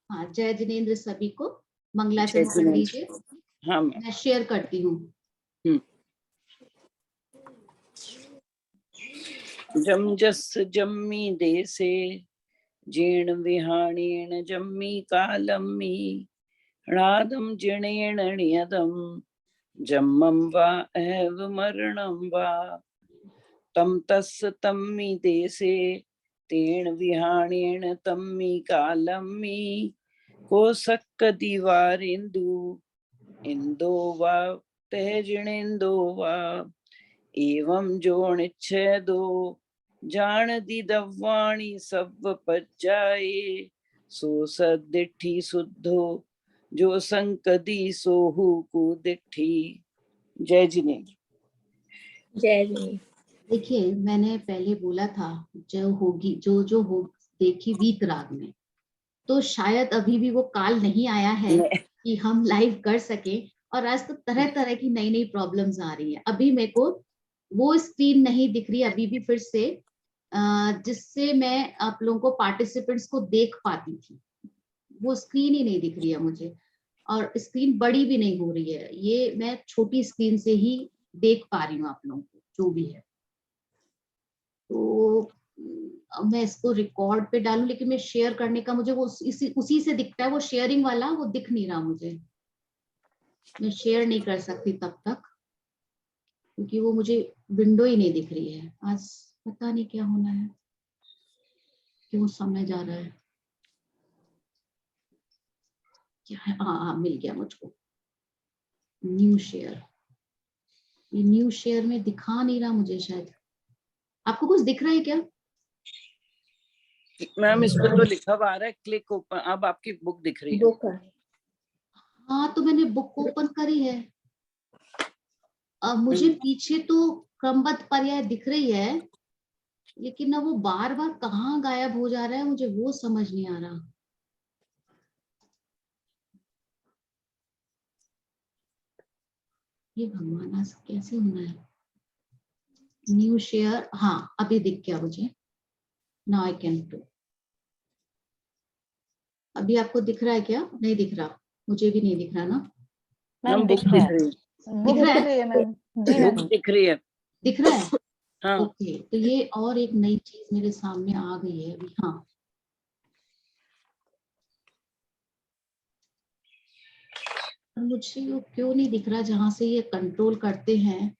हाँ, जय जिनेन्द्र सभी को, मंगलाचरण जय कर जिनेन्द्र। लीजिए। हाँ मैं शेयर करती हूँ। जम जस जम्मी देसे जीर्ण विहाणेन जम्मी कालम्मी णादम जिणेन नियदम जम्मं वा एव मरणं वा तम तस् तम्मी देसे तेण विहाणेन तम्मी कालम्मी कोसक्क दीवारेन्दु इंदो वा तेजिणेन्दो वा एवं जोनिच्छेदो जान दी दव्वाणी सब पज्जाए सो सदिठी शुद्धो जो संकदी सोहु को दिठी। जय जिनेन्द्र। जय जिनेन्द्र। देखिए, मैंने पहले बोला था जो होगी जो जो हो देखी वीत राग में, तो शायद अभी भी वो काल नहीं आया है कि हम लाइव कर सके। और आज तो तरह तरह की नई नई प्रॉब्लम्स आ रही है। अभी मेरे को वो स्क्रीन नहीं दिख रही अभी भी फिर से, जिससे मैं आप लोगों को पार्टिसिपेंट्स को देख पाती थी। वो स्क्रीन ही नहीं दिख रही है मुझे, और स्क्रीन बड़ी भी नहीं हो रही है। ये मैं छोटी स्क्रीन से ही देख पा रही हूँ आप लोगों को जो भी है। तो मैं इसको रिकॉर्ड पे डालूं, लेकिन मैं शेयर करने का मुझे वो उसी से दिखता है, वो शेयरिंग वाला वो दिख नहीं रहा मुझे। मैं शेयर नहीं कर सकती तब तक, क्योंकि वो मुझे विंडो ही नहीं दिख रही है। आज पता नहीं क्या होना है, क्यों समय जा रहा है, क्या है। हाँ, मिल गया मुझको न्यू शेयर। ये न्यू शेयर में दिखा नहीं रहा मुझे। शायद आपको कुछ दिख रहा है क्या? मैम इस पर तो लिखा हुआ आ रहा है क्लिक ओपन। अब आपकी बुक दिख रही है। बुक। हाँ, तो मैंने बुक ओपन करी है। अब मुझे पीछे तो क्रमबद्ध पर्याय दिख रही है, लेकिन ना वो बार बार कहाँ गायब हो जा रहा है, मुझे वो समझ नहीं आ रहा। ये भगवान आज कैसे होना है। न्यू शेयर, हाँ अभी दिख गया मुझे। Now I can do. अभी आपको दिख रहा है क्या? नहीं दिख रहा, मुझे भी नहीं दिख रहा ना। मैम बुक दिख रही है। दिख रहा है मैम। जी मैम। बुक दिख रही है। दिख रहा है। हाँ। ओके, तो ये और एक नई चीज मेरे सामने आ गई है अभी। हाँ, मुझे वो क्यों नहीं दिख रहा जहां से ये कंट्रोल करते हैं।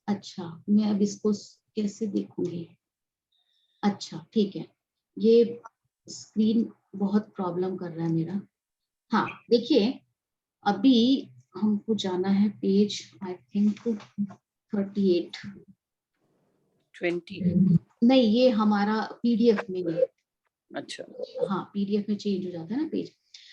अच्छा, मैं अब इसको कैसे देखूंगी? अच्छा ठीक है, ये स्क्रीन बहुत प्रॉब्लम कर रहा है मेरा। हाँ देखिए, अभी हमको जाना है पेज आई थिंक 38। 20। नहीं, ये हमारा पीडीएफ में है। अच्छा। हाँ, पीडीएफ में चेंज हो जाता है ना पेज।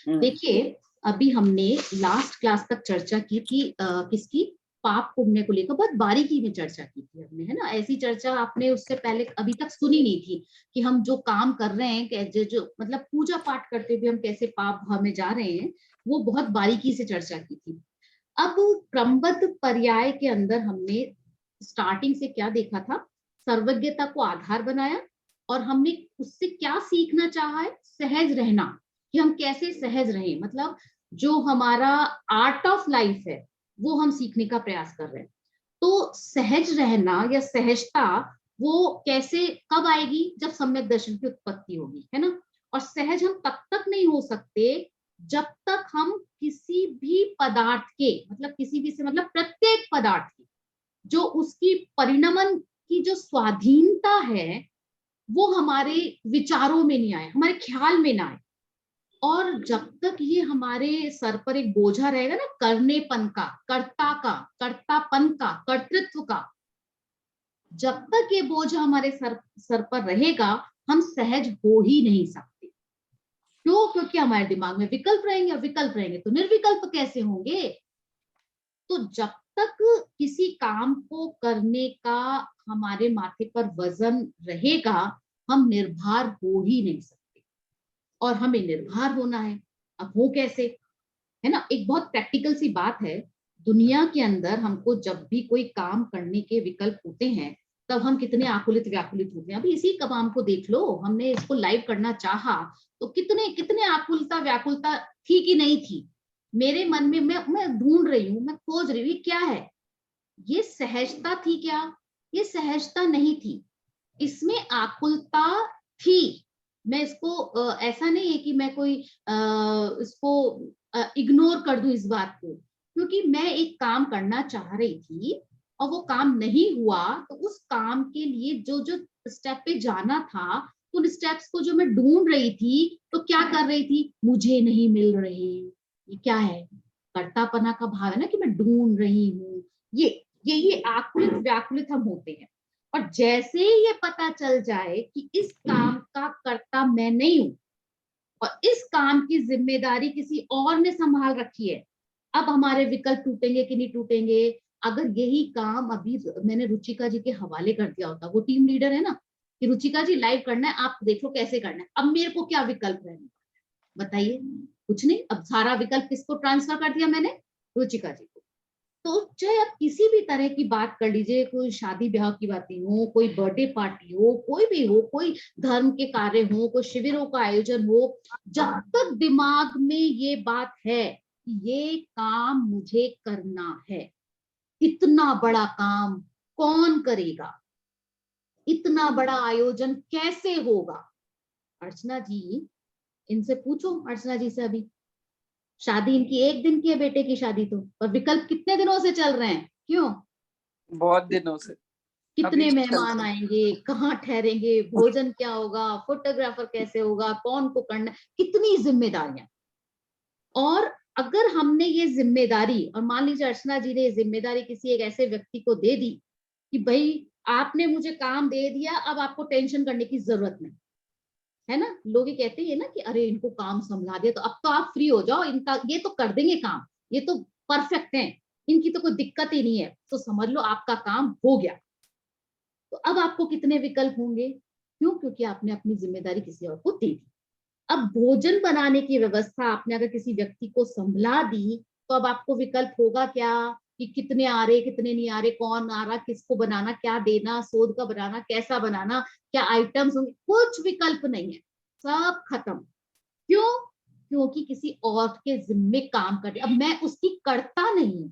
देखिए, अभी हमने लास्ट क्लास तक चर्चा की थी किसकी? पाप पुण्य को लेकर बहुत बारीकी में चर्चा की थी हमने, है ना। ऐसी चर्चा आपने उससे पहले अभी तक सुनी नहीं थी कि हम जो काम कर रहे हैं, जो मतलब पूजा पाठ करते हुए हम कैसे पाप भाव में जा रहे हैं, वो बहुत बारीकी से चर्चा की थी। अब क्रमबद्ध पर्याय के अंदर हमने स्टार्टिंग से क्या देखा था? सर्वज्ञता को आधार बनाया, और हमने उससे क्या सीखना चाहा है? सहज रहना, कि हम कैसे सहज रहें। मतलब जो हमारा आर्ट ऑफ लाइफ है वो हम सीखने का प्रयास कर रहे हैं। तो सहज रहना या सहजता वो कैसे कब आएगी? जब सम्यक दर्शन की उत्पत्ति होगी, है ना। और सहज हम तब तक नहीं हो सकते जब तक हम किसी भी पदार्थ के, मतलब किसी भी से मतलब प्रत्येक पदार्थ की जो उसकी परिणमन की जो स्वाधीनता है वो हमारे विचारों में नहीं आए, हमारे ख्याल में ना आए। और जब तक ये हमारे सर पर एक बोझा रहेगा ना, करनेपन का, कर्तापन का, कर्तृत्व का, जब तक ये बोझ हमारे सर पर रहेगा, हम सहज हो ही नहीं सकते। क्यों? क्योंकि हमारे दिमाग में विकल्प रहेंगे, और विकल्प रहेंगे तो निर्विकल्प कैसे होंगे। तो जब तक किसी काम को करने का हमारे माथे पर वजन रहेगा, हम निर्भर हो ही नहीं सकते। और हमें निर्भर होना है। अब हो कैसे, है ना। एक बहुत प्रैक्टिकल सी बात है। दुनिया के अंदर हमको जब भी कोई काम करने के विकल्प होते हैं, तब हम कितने आकुलित व्याकुलित होते हैं। अभी इसी काम को देख लो, हमने इसको लाइव करना चाहा तो कितने कितने आकुलता व्याकुलता थी कि नहीं थी मेरे मन में। मैं ढूंढ रही हूँ, मैं खोज रही हूँ, ये क्या है? ये सहजता थी क्या? ये सहजता नहीं थी, इसमें आकुलता थी। मैं इसको ऐसा नहीं है कि मैं कोई इसको इग्नोर कर दूं इस बात को, क्योंकि मैं एक काम करना चाह रही थी और वो काम नहीं हुआ, तो उस काम के लिए जो जो स्टेप पे जाना था, उन स्टेप्स को जो मैं ढूंढ रही थी, तो क्या कर रही थी? मुझे नहीं मिल रहे। ये क्या है? कर्तापना का भाव है ना, कि मैं ढूंढ रही हूँ। ये आकुलित व्याकुलित हम होते हैं। और जैसे ही ये पता चल जाए कि इस काम का कर्ता मैं नहीं हूं और इस काम की जिम्मेदारी किसी और ने संभाल रखी है, अब हमारे विकल्प टूटेंगे कि नहीं टूटेंगे? अगर यही काम अभी मैंने रुचिका जी के हवाले कर दिया होता, वो टीम लीडर है ना, कि रुचिका जी लाइव करना है, आप देख लो कैसे करना है, अब मेरे को क्या विकल्प रहने? बताइए। कुछ नहीं। अब सारा विकल्प किसको ट्रांसफर कर दिया मैंने? रुचिका जी को। तो चाहे आप किसी भी तरह की बात कर लीजिए, कोई शादी ब्याह की बातें हो, कोई बर्थडे पार्टी हो, कोई भी हो, कोई धर्म के कार्य हो, कोई शिविरों का आयोजन हो, जब तक दिमाग में ये बात है कि ये काम मुझे करना है, इतना बड़ा काम कौन करेगा, इतना बड़ा आयोजन कैसे होगा? अर्चना जी, इनसे पूछो, अर्चना जी से। अभी शादी इनकी एक दिन की है, बेटे की शादी, तो पर विकल्प कितने दिनों से चल रहे हैं? क्यों? बहुत दिनों से। अभी कितने भी मेहमान चलते हैं। आएंगे, कहाँ ठहरेंगे, भोजन क्या होगा, फोटोग्राफर कैसे होगा, कौन को करना, कितनी जिम्मेदारियां। और अगर हमने ये जिम्मेदारी, और मान लीजिए अर्चना जी ने ये जिम्मेदारी किसी एक ऐसे व्यक्ति को दे दी कि भाई आपने मुझे काम दे दिया, अब आपको टेंशन करने की जरूरत नहीं है ना। लोग ये कहते हैं ना कि अरे इनको काम संभला दिया, तो अब तो आप फ्री हो जाओ, इनका ये तो कर देंगे काम, ये तो परफेक्ट है, इनकी तो कोई दिक्कत ही नहीं है, तो समझ लो आपका काम हो गया। तो अब आपको कितने विकल्प होंगे? क्यों? क्योंकि आपने अपनी जिम्मेदारी किसी और को दे दी। अब भोजन बनाने की व्यवस्था आपने अगर किसी व्यक्ति को संभला दी, तो अब आपको विकल्प होगा क्या? कि कितने आ रहे, कितने नहीं आ रहे, कौन आ रहा, किसको बनाना, क्या देना, सोद का बनाना, कैसा बनाना, क्या आइटम्स होंगे, कुछ विकल्प नहीं है, सब खत्म। क्यों? क्योंकि किसी और के जिम्मे काम कर रहे, अब मैं उसकी करता नहीं हूं।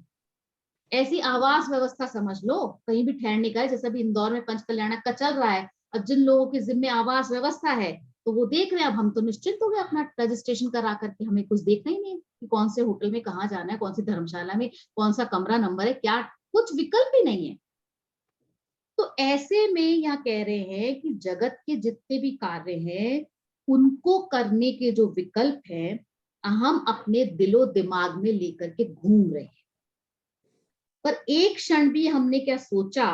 ऐसी आवास व्यवस्था समझ लो, कहीं भी ठहरने का है, जैसा भी इंदौर में पंचकल्याणक का चल रहा है, अब जिन लोगों के जिम्मे आवास व्यवस्था है, तो वो देख रहे हैं, अब हम तो निश्चिंत हो गए अपना रजिस्ट्रेशन करा करके, हमें कुछ देखना ही नहीं है कि कौन से होटल में कहाँ जाना है, कौन सी धर्मशाला में कौन सा कमरा नंबर है, क्या, कुछ विकल्प ही नहीं है। तो ऐसे में यहाँ कह रहे हैं कि जगत के जितने भी कार्य हैं, उनको करने के जो विकल्प हैं, हम अपने दिलो दिमाग में लेकर के घूम रहे हैं। पर एक क्षण भी हमने क्या सोचा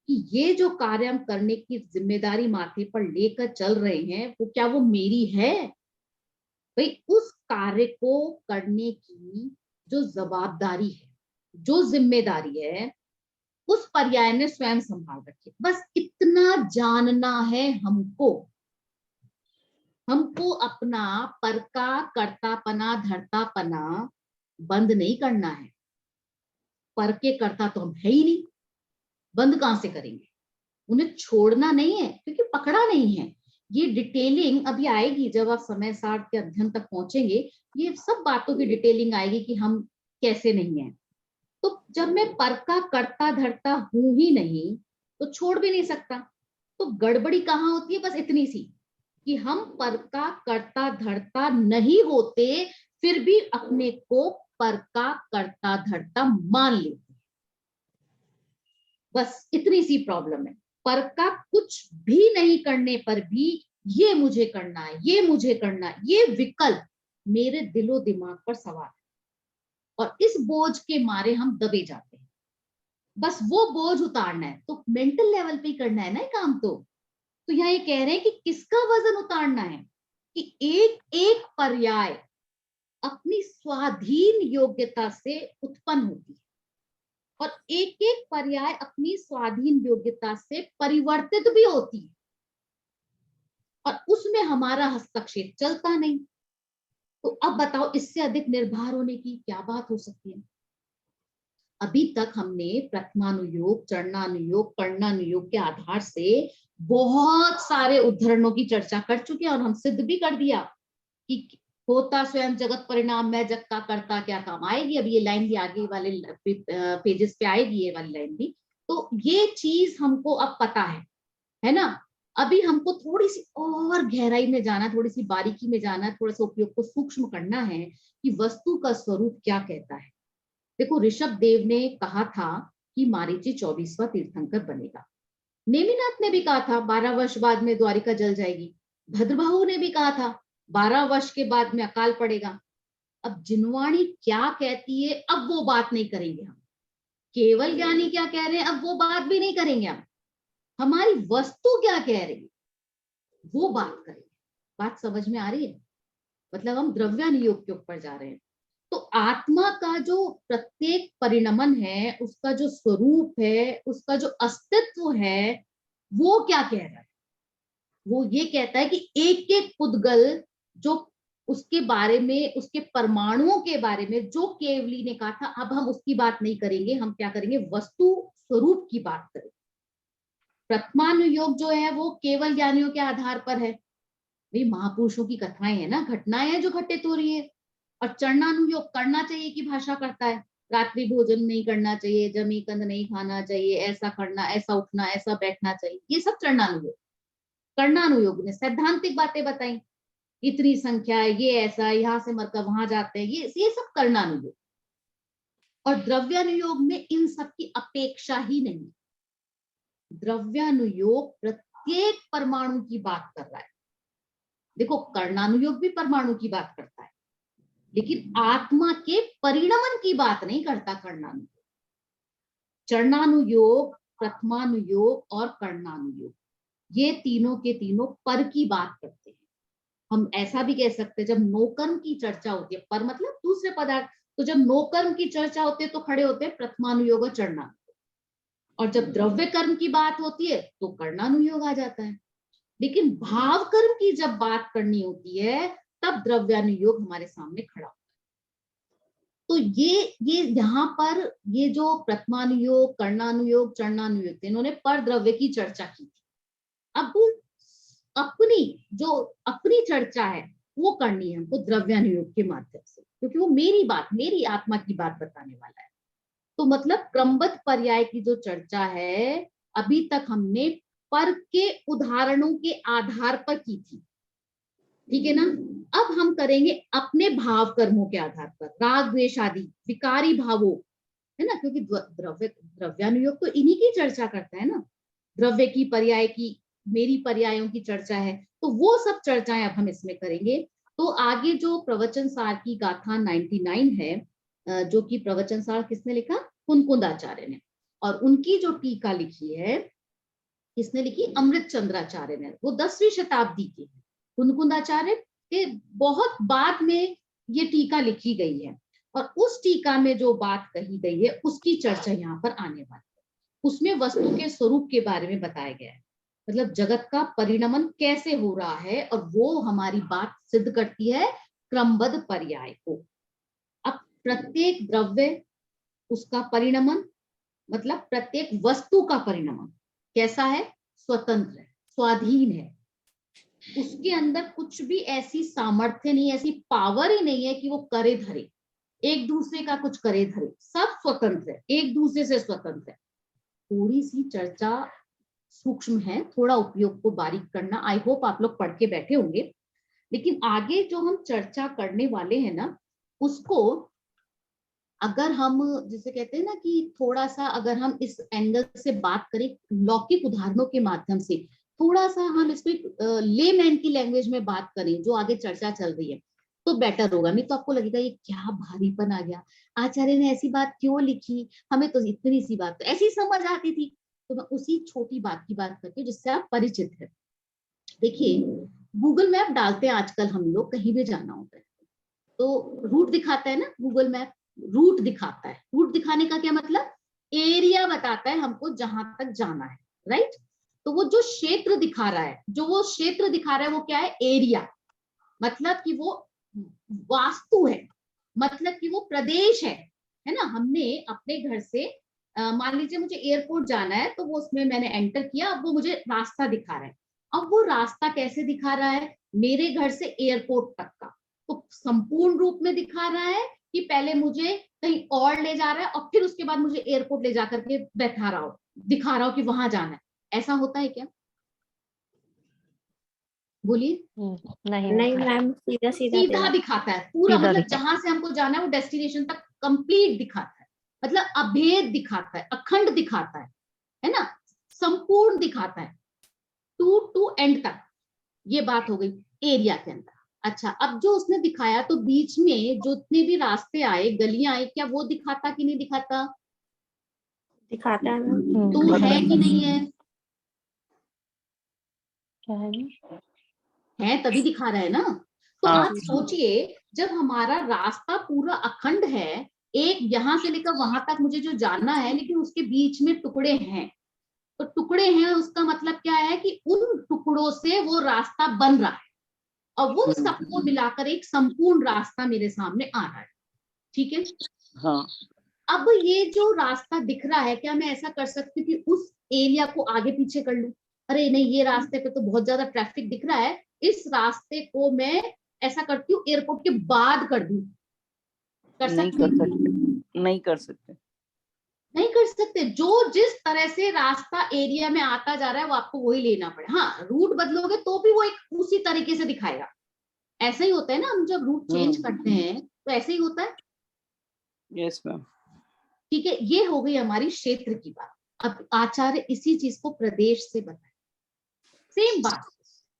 कि ये जो कार्य हम करने की जिम्मेदारी माथे पर लेकर चल रहे हैं, वो क्या वो मेरी है? भाई उस कार्य को करने की जो जवाबदारी है, जो जिम्मेदारी है, उस पर्याय ने स्वयं संभाल रखी। बस इतना जानना है हमको। हमको अपना पर का कर्तापना धरतापना बंद नहीं करना है। पर के कर्ता तो हम है ही नहीं, बंद कहां से करेंगे? उन्हें छोड़ना नहीं है, क्योंकि पकड़ा नहीं है। ये डिटेलिंग अभी आएगी जब आप समय सार के अध्ययन तक पहुंचेंगे, ये सब बातों की डिटेलिंग आएगी कि हम कैसे नहीं है। तो जब मैं पर का करता धरता हूं ही नहीं, तो छोड़ भी नहीं सकता। तो गड़बड़ी कहाँ होती है? बस इतनी सी कि हम पर का करता धरता नहीं होते, फिर भी अपने को पर का करता धरता मान लेते। बस इतनी सी प्रॉब्लम है। पर का कुछ भी नहीं करने पर भी ये मुझे करना है, ये मुझे करना है, ये विकल्प मेरे दिलो दिमाग पर सवार है, और इस बोझ के मारे हम दबे जाते हैं। बस वो बोझ उतारना है, तो मेंटल लेवल पे ही करना है ना ये काम। तो यहाँ ये कह रहे हैं कि किसका वजन उतारना है? कि एक एक पर्याय अपनी स्वाधीन योग्यता से उत्पन्न होती है, और एक एक पर्याय अपनी स्वाधीन योग्यता से परिवर्तित भी होती है, और उसमें हमारा हस्तक्षेप चलता नहीं। तो अब बताओ, इससे अधिक निर्भर होने की क्या बात हो सकती है? अभी तक हमने प्रथमानुयोग, चरणानुयोग, कर्णानुयोग के आधार से बहुत सारे उदाहरणों की चर्चा कर चुके हैं और हम सिद्ध भी कर दिया कि होता स्वयं जगत परिणाम, मैं जग का करता क्या काम। आएगी अभी ये लाइन भी, आगे वाले पेजेस पे आएगी ये वाली लाइन भी। तो ये चीज हमको अब पता है ना। अभी हमको थोड़ी सी और गहराई में जाना, थोड़ी सी बारीकी में जाना, थोड़ा सा उपयोग को सूक्ष्म करना है कि वस्तु का स्वरूप क्या कहता है। देखो, ऋषभ देव ने कहा था कि मारीची 24वां तीर्थंकर बनेगा। नेमिनाथ ने भी कहा था 12 वर्ष बाद में द्वारिका जल जाएगी। भद्रबाहु ने भी कहा था 12 वर्ष के बाद में अकाल पड़ेगा। अब जिनवाणी क्या कहती है, अब वो बात नहीं करेंगे हम। केवल ज्ञानी क्या कह रहे हैं, अब वो बात भी नहीं करेंगे हम। हमारी वस्तु क्या कह रही है वो बात करेंगे। बात समझ में आ रही है? मतलब हम द्रव्यानुयोग के ऊपर जा रहे हैं। तो आत्मा का जो प्रत्येक परिणमन है, उसका जो स्वरूप है, उसका जो अस्तित्व है, वो क्या कह रहा है? वो ये कहता है कि एक एक पुद्गल जो उसके बारे में, उसके परमाणुओं के बारे में जो केवली ने कहा था, अब हम उसकी बात नहीं करेंगे। हम क्या करेंगे? वस्तु स्वरूप की बात करेंगे। प्रथमानुयोग जो है वो केवल ज्ञानियों के आधार पर है। भाई महापुरुषों की कथाएं है ना, घटनाएं हैं जो घटित हो रही है। और चरणानुयोग करना चाहिए की भाषा करता है। रात्रि भोजन नहीं करना चाहिए, जमी कंद नहीं खाना चाहिए, ऐसा करना, ऐसा उठना, ऐसा बैठना चाहिए, ये सब चरणानुयोग। कर्णानुयोग ने सैद्धांतिक बातें बताई, इतनी संख्या है, ये ऐसा, यहाँ से मरकर वहां जाते हैं, ये सब कर्णानुयोग। और द्रव्यानुयोग में इन सब की अपेक्षा ही नहीं। द्रव्यानुयोग प्रत्येक परमाणु की बात कर रहा है। देखो, कर्णानुयोग भी परमाणु की बात करता है, लेकिन आत्मा के परिणमन की बात नहीं करता कर्णानुयोग। चरणानुयोग, प्रथमानुयोग और कर्णानुयोग, ये तीनों के तीनों पर की बात करते हैं। हम ऐसा भी कह सकते हैं, जब नोकर्म की चर्चा होती है, पर मतलब दूसरे पदार्थ, तो जब नोकर्म की चर्चा होती है तो खड़े होते हैं प्रथमानुयोग और चरणानुयोग। और जब द्रव्य कर्म की बात होती है तो कर्णानुयोग आ जाता है। लेकिन भाव कर्म की जब बात करनी होती है तब द्रव्यानुयोग हमारे सामने खड़ा होता है। तो ये यहाँ पर ये जो प्रथमानुयोग, कर्णानुयोग, चरणानुयोग, इन्होंने पर द्रव्य की चर्चा की थी। अब अपनी चर्चा है वो करनी है हमको द्रव्यानुयोग के माध्यम से, क्योंकि वो मेरी बात, मेरी आत्मा की बात बताने वाला है। तो मतलब क्रमबद्ध पर्याय की जो चर्चा है अभी तक हमने पर के उदाहरणों के आधार पर की थी, ठीक है ना। अब हम करेंगे अपने भाव कर्मों के आधार पर, राग द्वेष आदि विकारी भावों, है ना, क्योंकि द्रव्यानुयोग तो इन्हीं की चर्चा करता है ना। द्रव्य की, पर्याय की, मेरी पर्यायों की चर्चा है, तो वो सब चर्चाएं अब हम इसमें करेंगे। तो आगे जो प्रवचन सार की गाथा 99 है, जो कि प्रवचन सार किसने लिखा? कुनकुंदाचार्य ने। और उनकी जो टीका लिखी है, किसने लिखी? अमृत चंद्राचार्य ने। वो 10वीं शताब्दी की है। कुनकुंदाचार्य के बहुत बाद में ये टीका लिखी गई है, और उस टीका में जो बात कही गई है उसकी चर्चा यहाँ पर आने वाली है। उसमें वस्तु के स्वरूप के बारे में बताया गया है, मतलब जगत का परिणमन कैसे हो रहा है, और वो हमारी बात सिद्ध करती है क्रमबद्ध पर्याय को। अब प्रत्येक द्रव्य, उसका परिणमन, मतलब प्रत्येक वस्तु का परिणमन कैसा है? स्वतंत्र है, स्वाधीन है। उसके अंदर कुछ भी ऐसी सामर्थ्य नहीं, ऐसी पावर ही नहीं है कि वो करे धरे, एक दूसरे का कुछ करे धरे। सब स्वतंत्र है, एक दूसरे से स्वतंत्र है। थोड़ी सी चर्चा सूक्ष्म है, थोड़ा उपयोग को बारीक करना, आई होप आप लोग पढ़ के बैठे होंगे। लेकिन आगे जो हम चर्चा करने वाले हैं ना, उसको अगर हम जिसे कहते हैं ना कि थोड़ा सा अगर हम इस एंगल से बात करें, लौकिक उदाहरणों के माध्यम से, थोड़ा सा हम इसको लेमैन की लैंग्वेज में बात करें, जो आगे चर्चा चल रही है, तो बेटर होगा। नहीं तो आपको लगेगा ये क्या भारीपन आ गया, आचार्य ने ऐसी बात क्यों लिखी, हमें तो इतनी सी बात तो ऐसी समझ आती थी। तो मैं उसी छोटी बात की बात करती हूँ जिससे आप परिचित है। देखिए, गूगल मैप डालते हैं आजकल हम लोग, कहीं भी जाना होता है तो रूट दिखाता है ना, गूगल मैप रूट दिखाता है। रूट दिखाने का क्या मतलब? एरिया बताता है हमको जहां तक जाना है, राइट। तो वो जो क्षेत्र दिखा रहा है, वो क्या है? एरिया। मतलब कि वो वास्तु है, मतलब कि वो प्रदेश है, है ना, हमने अपने घर से मान लीजिए मुझे एयरपोर्ट जाना है, तो वो उसमें मैंने एंटर किया, अब वो मुझे रास्ता दिखा रहा है। अब वो रास्ता कैसे दिखा रहा है, मेरे घर से एयरपोर्ट तक का, तो संपूर्ण रूप में दिखा रहा है कि पहले मुझे कहीं और ले जा रहा है और फिर उसके बाद मुझे एयरपोर्ट ले जाकर के बैठा रहा हो, दिखा रहा हो कि वहां जाना है, ऐसा होता है क्या? बोलिए। नहीं मैम, सीधा सीधा दिखाता है पूरा, सीधा मतलब दिखाता जहां से हमको जाना है वो डेस्टिनेशन तक कंप्लीट दिखाता है, मतलब अभेद दिखाता है, अखंड दिखाता है ना, संपूर्ण दिखाता है, टू एंड तक। ये बात हो गई एरिया के अंदर। अच्छा, अब जो उसने दिखाया तो बीच में जितने भी रास्ते आए, गलियां आई, क्या वो दिखाता कि नहीं दिखाता? दिखाता है मैम। तो है कि नहीं है? क्या है? है तभी दिखा रहा है ना। तो हाँ। आप सोचिए, जब हमारा रास्ता पूरा अखंड है, एक यहां से लेकर वहां तक मुझे जो जाना है, लेकिन उसके बीच में टुकड़े हैं, तो टुकड़े हैं उसका मतलब क्या है कि उन टुकड़ों से वो रास्ता बन रहा है और वो सबको मिलाकर एक संपूर्ण रास्ता मेरे सामने आ रहा है। ठीक है। हाँ। अब ये जो रास्ता दिख रहा है, क्या मैं ऐसा कर सकती हूँ कि उस एरिया को आगे पीछे कर लूं? अरे नहीं, ये रास्ते पे तो बहुत ज्यादा ट्रैफिक दिख रहा है, इस रास्ते को मैं ऐसा करती हूँ एयरपोर्ट के बाद कर दूं। कर नहीं सकती कर हूँ? सकते, नहीं कर सकते। नहीं कर सकते। जो जिस तरह से रास्ता एरिया में आता जा रहा है वो आपको वही लेना पड़े। हाँ, रूट बदलोगे तो भी वो एक उसी तरीके से दिखाएगा। ऐसा ही होता है ना, हम जब रूट चेंज करते हैं तो ऐसे ही होता है। Yes ma'am. ठीक है, ये हो गई हमारी क्षेत्र की बात। अब आचार्य इसी चीज को प्रदेश से बताए। सेम बात,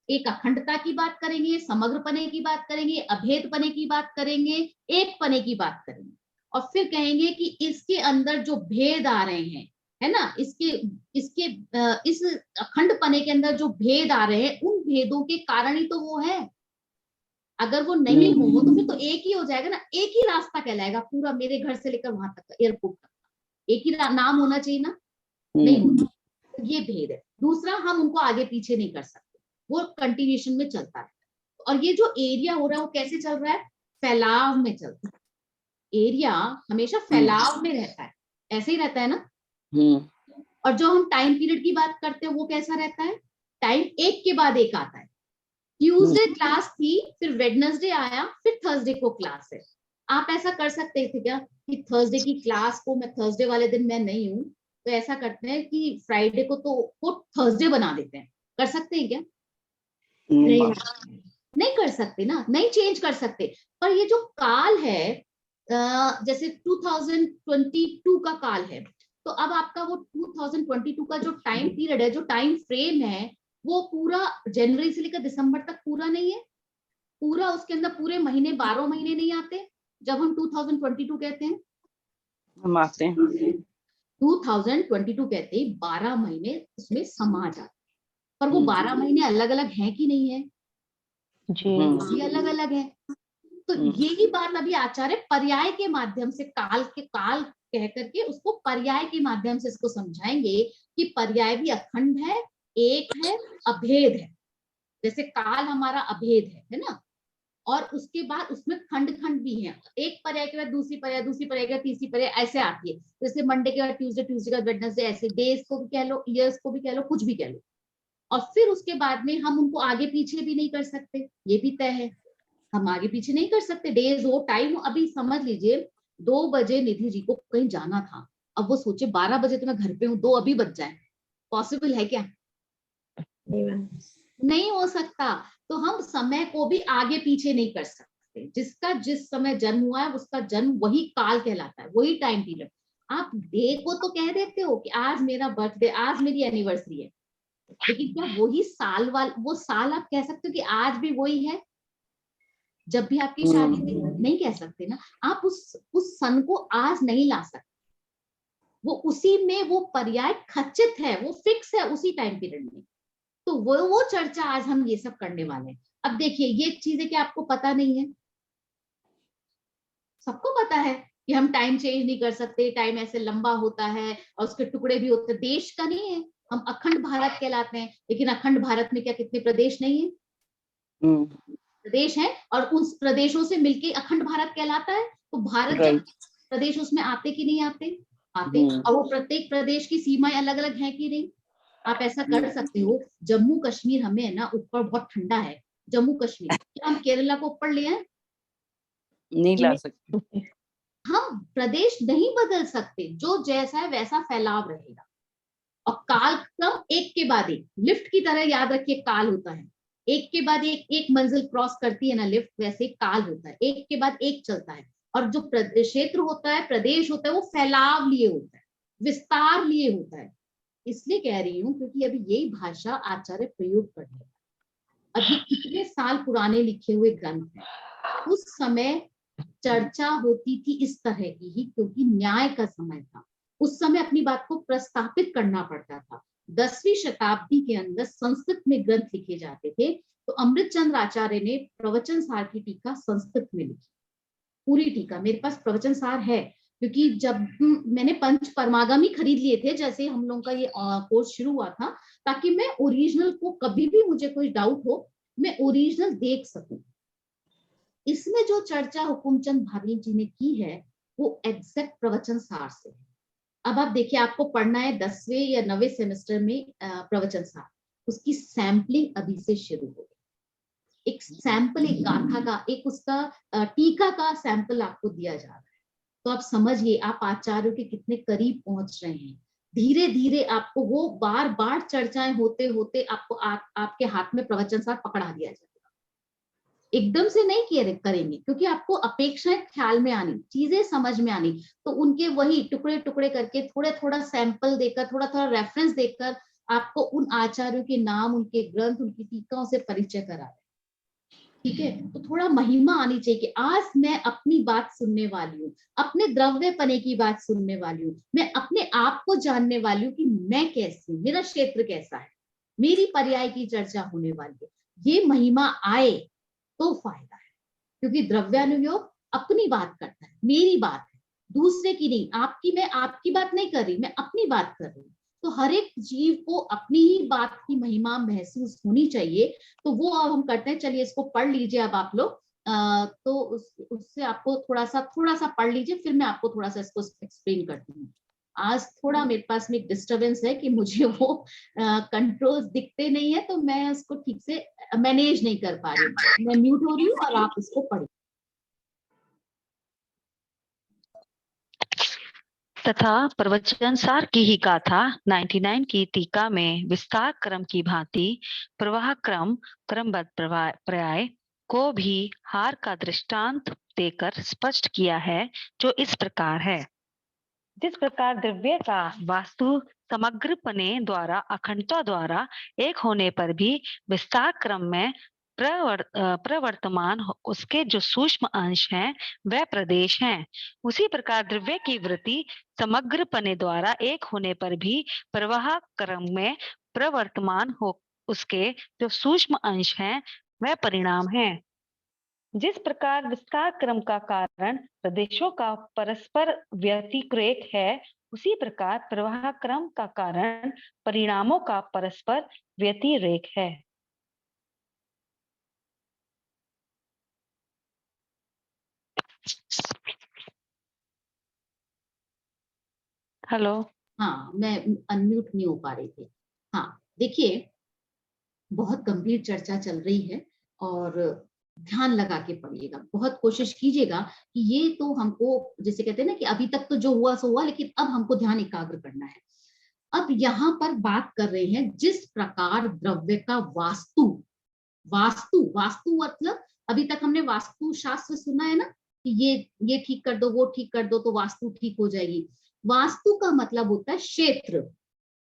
एक अखंडता की बात करेंगे, समग्र पने की बात करेंगे, अभेद पने की बात करेंगे, एक पने की बात करेंगे, और फिर कहेंगे कि इसके अंदर जो भेद आ रहे हैं, है ना, इसके इसके इस अखंड पने के अंदर जो भेद आ रहे हैं, उन भेदों के कारण ही तो वो है। अगर वो नहीं हो तो फिर तो एक ही हो जाएगा ना, एक ही रास्ता कहलाएगा पूरा, मेरे घर से लेकर वहां तक का, एयरपोर्ट तक का एक ही नाम होना चाहिए ना, नहीं होता। तो ये भेद है। दूसरा, हम उनको आगे पीछे नहीं कर सकते, वो कंटिन्यूशन में चलता है। और ये जो एरिया हो रहा है वो कैसे चल रहा है? फैलाव में चलता है। एरिया हमेशा फैलाव में रहता है, ऐसे ही रहता है ना। और जो हम टाइम पीरियड की बात करते हैं वो कैसा रहता है? टाइम एक के बाद एक आता है। ट्यूसडे क्लास थी, फिर वेडनेसडे आया, फिर थर्सडे को क्लास है। आप ऐसा कर सकते थे क्या कि थर्सडे की क्लास को मैं थर्सडे वाले दिन मैं नहीं हूं, तो ऐसा करते हैं कि फ्राइडे को तो वो थर्सडे बना देते हैं? कर सकते हैं क्या? नहीं नहीं कर सकते ना, नहीं चेंज कर सकते। पर ये जो काल है, जैसे 2022 का काल है, तो अब आपका वो 2022 का जो टाइम पीरियड है, जो टाइम फ्रेम है, वो पूरा जनवरी से लेकर दिसंबर तक पूरा नहीं है। पूरा उसके अंदर पूरे महीने, 12 महीने नहीं आते जब हम 2022 कहते हैं। हम आते हैं। 2022 कहते ही 12 महीने उसमें समा जाते, पर वो 12 महीने अलग अलग हैं कि नहीं है? जी। ये अलग अलग है। तो यही बात अभी आचार्य पर्याय के माध्यम से, काल कह करके उसको पर्याय के माध्यम से इसको समझाएंगे कि पर्याय भी अखंड है, एक है, अभेद है। जैसे काल हमारा अभेद है ना, और उसके बाद उसमें खंड खंड भी है, एक पर्याय के बाद दूसरी पर्याय, दूसरी पर्याय के बाद तीसरी पर्याय, ऐसे आती है। जैसे मंडे के बाद ट्यूसडे, ट्यूसडे के बाद वेडनेसडे, ऐसे डेज को भी कह लो, ईयर्स को भी कह लो, कुछ भी कह लो। और फिर उसके बाद में हम उनको आगे पीछे भी नहीं कर सकते, ये भी तय है, हम आगे पीछे नहीं कर सकते। डेज हो, टाइम हो, अभी समझ लीजिए 2 बजे निधि जी को कहीं जाना था, अब वो सोचे 12 बजे तो मैं घर पे हूँ, 2 अभी बज जाए, पॉसिबल है क्या? नहीं हो सकता। तो हम समय को भी आगे पीछे नहीं कर सकते। जिसका जिस समय जन्म हुआ है उसका जन्म वही काल कहलाता है, वही टाइम पीरियड। आप डे को तो कह देते हो कि आज मेरा बर्थडे, आज मेरी एनिवर्सरी है, लेकिन क्या वही साल वो साल आप कह सकते हो कि आज भी वही है जब भी आपकी शादी थी? नहीं कह सकते ना। आप उस सन को आज नहीं ला सकते, वो उसी में वो पर्याय खचित है, वो फिक्स है उसी टाइम पीरियड में। तो वो चर्चा आज हम ये सब करने वाले हैं। अब देखिए, ये चीजें क्या आपको पता नहीं है? सबको पता है कि हम टाइम चेंज नहीं कर सकते, टाइम ऐसे लंबा होता है और उसके टुकड़े भी होते हैं। देश का नहीं है, हम अखंड भारत कहलाते हैं, लेकिन अखंड भारत में क्या कितने प्रदेश नहीं है? प्रदेश है, और उन प्रदेशों से मिलके अखंड भारत कहलाता है। तो भारत जब प्रदेश उसमें आते कि नहीं आते? आते। और वो प्रत्येक प्रदेश की सीमाएं अलग अलग है कि नहीं? आप ऐसा कर सकते हो, जम्मू कश्मीर हमें है ना ऊपर बहुत ठंडा है, जम्मू कश्मीर, क्या हम केरला को ऊपर ले आए? नहीं ला सकते। हम प्रदेश नहीं बदल सकते, जो जैसा है वैसा फैलाव रहेगा। और काल क्रम एक के बाद एक, लिफ्ट की तरह याद रखिए काल होता है, एक के बाद एक मंजिल क्रॉस करती है ना लिफ्ट, वैसे काल होता है, एक के बाद एक चलता है। और जो क्षेत्र होता है, प्रदेश होता है, वो फैलाव लिए होता है, विस्तार लिए होता है। इसलिए कह रही हूँ क्योंकि अभी यही भाषा आचार्य प्रयोग कर रहे हैं। अभी कितने साल पुराने लिखे हुए ग्रंथ हैं, उस समय चर्चा होती थी इस तरह की ही, क्योंकि न्याय का समय था, उस समय अपनी बात को प्रस्तापित करना पड़ता था। 10वीं शताब्दी के अंदर संस्कृत में ग्रंथ लिखे जाते थे, तो अमृतचंद्र आचार्य ने प्रवचन सार की टीका संस्कृत में लिखी, पूरी टीका मेरे पास प्रवचन सार है, क्योंकि जब मैंने पंच परमागम ही खरीद लिए थे जैसे हम लोगों का ये कोर्स शुरू हुआ था, ताकि मैं ओरिजिनल को, कभी भी मुझे कोई डाउट हो मैं ओरिजिनल देख सकूं। इसमें जो चर्चा हुकुमचंद भागील जी ने की है वो एग्जैक्ट प्रवचन सार से है। अब आप देखिए, आपको पढ़ना है 10वें या 9वें सेमेस्टर में प्रवचन सार, उसकी सैंपलिंग अभी से शुरू हो गई। एक सैंपल, एक गाथा का, एक उसका टीका का सैंपल आपको दिया जा रहा है। तो आप समझिए आप आचार्यों के कितने करीब पहुंच रहे हैं। धीरे धीरे आपको वो बार बार चर्चाएं होते होते आपको आपके हाथ में प्रवचन सार पकड़ा दिया जाएगा। एकदम से नहीं किए करेंगे, क्योंकि आपको अपेक्षाएं ख्याल में आनी, चीजें समझ में आनी, तो उनके वही टुकड़े टुकड़े करके थोड़ा थोड़ा सैंपल देकर, थोड़ा थोड़ा रेफरेंस देकर आपको उन आचार्यों के नाम, उनके ग्रंथ, उनकी टीकाओं से परिचय करा रहे। ठीक है, तो थोड़ा महिमा आनी चाहिए कि आज मैं अपनी बात सुनने वाली हूँ, अपने द्रव्यपने की बात सुनने वाली हूँ, मैं अपने आप को जानने वाली हूँ कि मैं कैसी हूँ, मेरा क्षेत्र कैसा है, मेरी पर्याय की चर्चा होने वाली है। ये महिमा आए तो फायदा है, क्योंकि द्रव्यानुयोग अपनी बात करता है, मेरी बात है, दूसरे की नहीं। आपकी, मैं आपकी बात नहीं कर रही, मैं अपनी बात कर रही हूँ। तो हर एक जीव को अपनी ही बात की महिमा महसूस होनी चाहिए। तो वो अब हम करते हैं, चलिए इसको पढ़ लीजिए अब आप लोग, तो उससे आपको थोड़ा सा पढ़ लीजिए, फिर मैं आपको थोड़ा सा इसको एक्सप्लेन करती हूँ। आज थोड़ा मेरे पास में एक डिस्टरबेंस है कि मुझे वो कंट्रोल्स दिखते नहीं है, तो मैं उसको ठीक से मैनेज नहीं कर पा रही हूँ। मैं म्यूट हो रही हूँ और आप इसको पढ़िए। तथा प्रवचन सार की ही गाथा 99 की टीका में विस्तार क्रम की भांति प्रवाह क्रम, क्रमबद्ध पर्याय को भी हार का दृष्टांत देकर स्पष्ट किया है, जो इस प्रकार है। जिस प्रकार द्रव्य का वास्तु समग्रपने द्वारा, अखंडता द्वारा एक होने पर भी विस्तार क्रम में प्रवर्तमान उसके जो सूक्ष्म अंश हैं वह प्रदेश हैं, उसी प्रकार द्रव्य की वृत्ति समग्रपने द्वारा एक होने पर भी प्रवाह क्रम में प्रवर्तमान हो उसके जो सूक्ष्म अंश हैं वह परिणाम हैं। जिस प्रकार विस्तार क्रम का कारण प्रदेशों का परस्पर व्यतिरेक है, उसी प्रकार प्रवाह क्रम का कारण परिणामों का परस्पर व्यतिरेक है। हेलो। हाँ, मैं अनम्यूट नहीं हो पा रही थी। हाँ देखिए, बहुत गंभीर चर्चा चल रही है और ध्यान लगा के पढ़िएगा, बहुत कोशिश कीजिएगा कि ये तो हमको, जैसे कहते हैं ना कि अभी तक तो जो हुआ सो हुआ, लेकिन अब हमको ध्यान एकाग्र करना है। अब यहाँ पर बात कर रहे हैं जिस प्रकार द्रव्य का वास्तु, वास्तु मतलब अभी तक हमने वास्तु शास्त्र सुना है ना कि ये ठीक कर दो, वो ठीक कर दो तो वास्तु ठीक हो जाएगी। वास्तु का मतलब होता है क्षेत्र,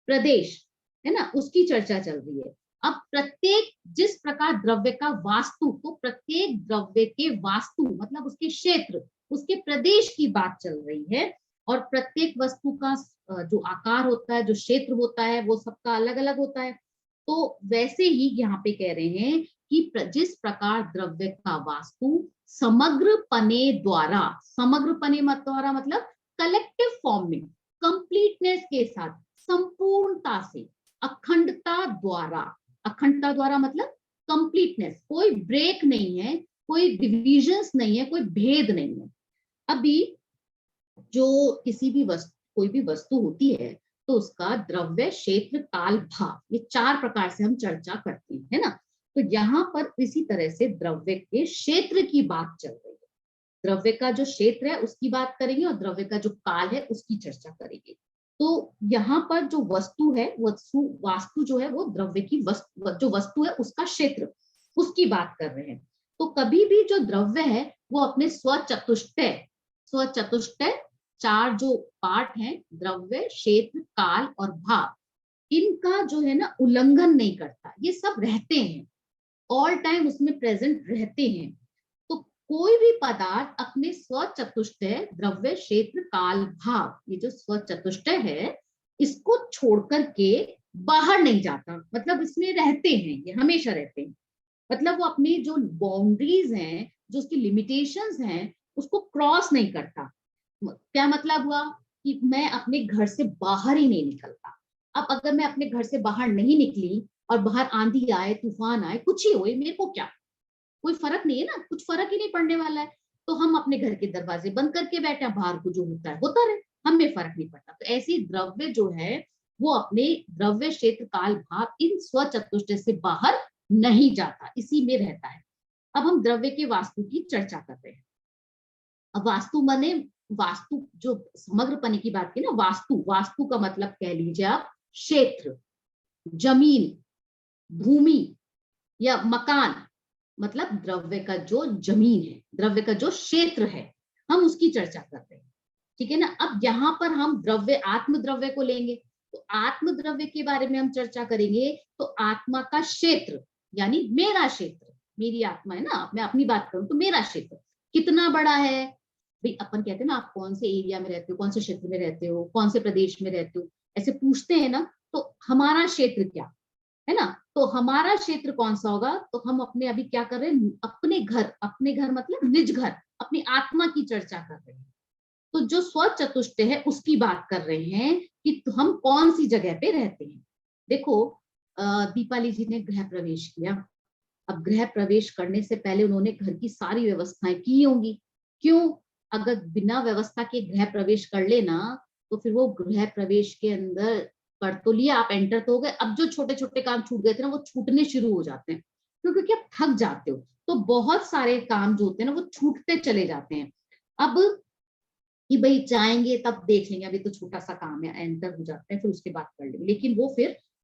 प्रदेश, है ना, उसकी चर्चा चल रही है। अब प्रत्येक, जिस प्रकार द्रव्य का वास्तु, तो प्रत्येक द्रव्य के वास्तु मतलब उसके क्षेत्र, उसके प्रदेश की बात चल रही है। और प्रत्येक वस्तु का जो आकार होता है, जो क्षेत्र होता है, वो सबका अलग अलग होता है। तो वैसे ही यहाँ पे कह रहे हैं कि जिस प्रकार द्रव्य का वास्तु समग्र पने द्वारा, समग्र पने मत द्वारा मतलब कलेक्टिव फॉर्म में, कंप्लीटनेस के साथ, संपूर्णता से, अखंडता द्वारा, अखंडता द्वारा मतलब कंप्लीटनेस, कोई ब्रेक नहीं है, कोई डिविजन्स नहीं है, कोई भेद नहीं है। अभी जो किसी भी वस्तु, कोई भी वस्तु होती है तो उसका द्रव्य, क्षेत्र, काल, भाव, ये 4 प्रकार से हम चर्चा करते हैं, है ना। तो यहाँ पर इसी तरह से द्रव्य के क्षेत्र की बात चल रही है। द्रव्य का जो क्षेत्र है उसकी बात करेंगे और द्रव्य का जो काल है उसकी चर्चा करेंगे। तो यहाँ पर जो वस्तु है, वास्तु जो है वो द्रव्य की जो वस्तु है उसका क्षेत्र, उसकी बात कर रहे हैं। तो कभी भी जो द्रव्य है वो अपने स्वचतुष्टय 4 जो पार्ट हैं, द्रव्य, क्षेत्र, काल और भाव, इनका जो है ना उल्लंघन नहीं करता। ये सब रहते हैं, ऑल टाइम उसमें प्रेजेंट रहते हैं। तो कोई भी पदार्थ अपने स्वचतुष्टय द्रव्य, क्षेत्र, काल, भाव, ये जो स्वचतुष्टय है इसको छोड़कर के बाहर नहीं जाता, मतलब इसमें रहते हैं, ये हमेशा रहते हैं। मतलब वो अपनी जो बाउंड्रीज हैं, जो उसकी लिमिटेशंस हैं, उसको क्रॉस नहीं करता। क्या मतलब हुआ कि मैं अपने घर से बाहर ही नहीं निकलता। अब अगर मैं अपने घर से बाहर नहीं निकली और बाहर आंधी आए, तूफान आए, कुछ ही हो, मेरे को क्या, कोई फर्क नहीं है ना, कुछ फर्क ही नहीं पड़ने वाला है। तो हम अपने घर के दरवाजे बंद करके बैठे, बाहर को जो होता है होता रहे, हमें फर्क नहीं पड़ता। तो ऐसी द्रव्य जो है वो अपने द्रव्य, क्षेत्र, काल, भाव, इन स्वचतुष्टय से बाहर नहीं जाता, इसी में रहता है। अब हम द्रव्य के वास्तु की चर्चा कर रहे हैं। अब वास्तु माने, वास्तु जो समग्र पने की बात की ना, वास्तु का मतलब कह लीजिए आप क्षेत्र, जमीन, भूमि या मकान, मतलब द्रव्य का जो जमीन है, द्रव्य का जो क्षेत्र है, हम उसकी चर्चा करते हैं, ठीक है ना। अब यहाँ पर हम द्रव्य, आत्म द्रव्य को लेंगे। तो आत्म द्रव्य के बारे में हम चर्चा करेंगे। तो आत्मा का क्षेत्र, यानी मेरा क्षेत्र, मेरी आत्मा है ना, मैं अपनी बात करूं तो मेरा क्षेत्र कितना बड़ा है। भाई अपन कहते हैं ना, आप कौन से एरिया में रहते हो, कौन से क्षेत्र में रहते हो, कौन से प्रदेश में रहते हो, ऐसे पूछते हैं ना। तो हमारा क्षेत्र क्या है ना, तो हमारा क्षेत्र कौन सा होगा। तो हम अपने अभी क्या कर रहे हैं, अपने घर मतलब निज घर, अपनी आत्मा की चर्चा कर रहे हैं। तो जो स्वचतुष्टय है उसकी बात कर रहे हैं कि हम कौन सी जगह पे रहते हैं। देखो, दीपाली जी ने गृह प्रवेश किया। अब गृह प्रवेश करने से पहले उन्होंने घर की सारी व्यवस्थाएं की होंगी। क्यों? अगर बिना व्यवस्था के गृह प्रवेश कर लेना तो फिर वो गृह प्रवेश के अंदर कर तो लिया, आप एंटर तो हो गए, अब जो छोटे छोटे काम छूट गए थे ना वो छूटने शुरू हो जाते हैं, क्योंकि आप थक जाते हो। तो बहुत सारे काम जो होते हैं ना वो छूटते चले जाते हैं। अब कि भाई जाएंगे तब देख लेंगे, अभी तो छोटा सा काम है, एंटर हो जाते हैं, फिर उसके बाद कर लेंगे, लेकिन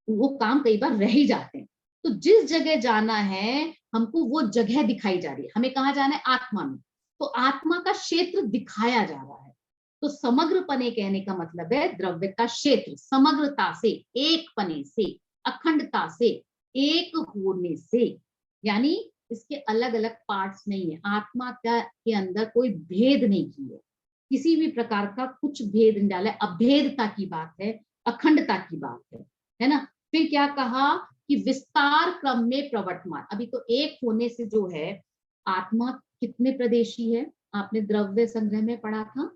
वो काम कई बार रह ही जाते हैं। तो जिस जगह जाना है हमको, वो जगह दिखाई जा रही है, हमें कहाँ जाना है, आत्मा में। तो आत्मा का क्षेत्र दिखाया जा रहा है। तो समग्र पने कहने का मतलब है द्रव्य का क्षेत्र, समग्रता से, एक पने से, अखंडता से, एक होने से, यानी इसके अलग अलग पार्ट्स नहीं है। आत्मा के अंदर कोई भेद नहीं किए, किसी भी प्रकार का कुछ भेद नहीं डाला, अभेदता की बात है, अखंडता की बात है ना। फिर क्या कहा कि विस्तार क्रम में प्रवर्तमान। अभी तो एक होने से जो है, आत्मा कितने प्रदेशी है, आपने द्रव्य संग्रह में पढ़ा था,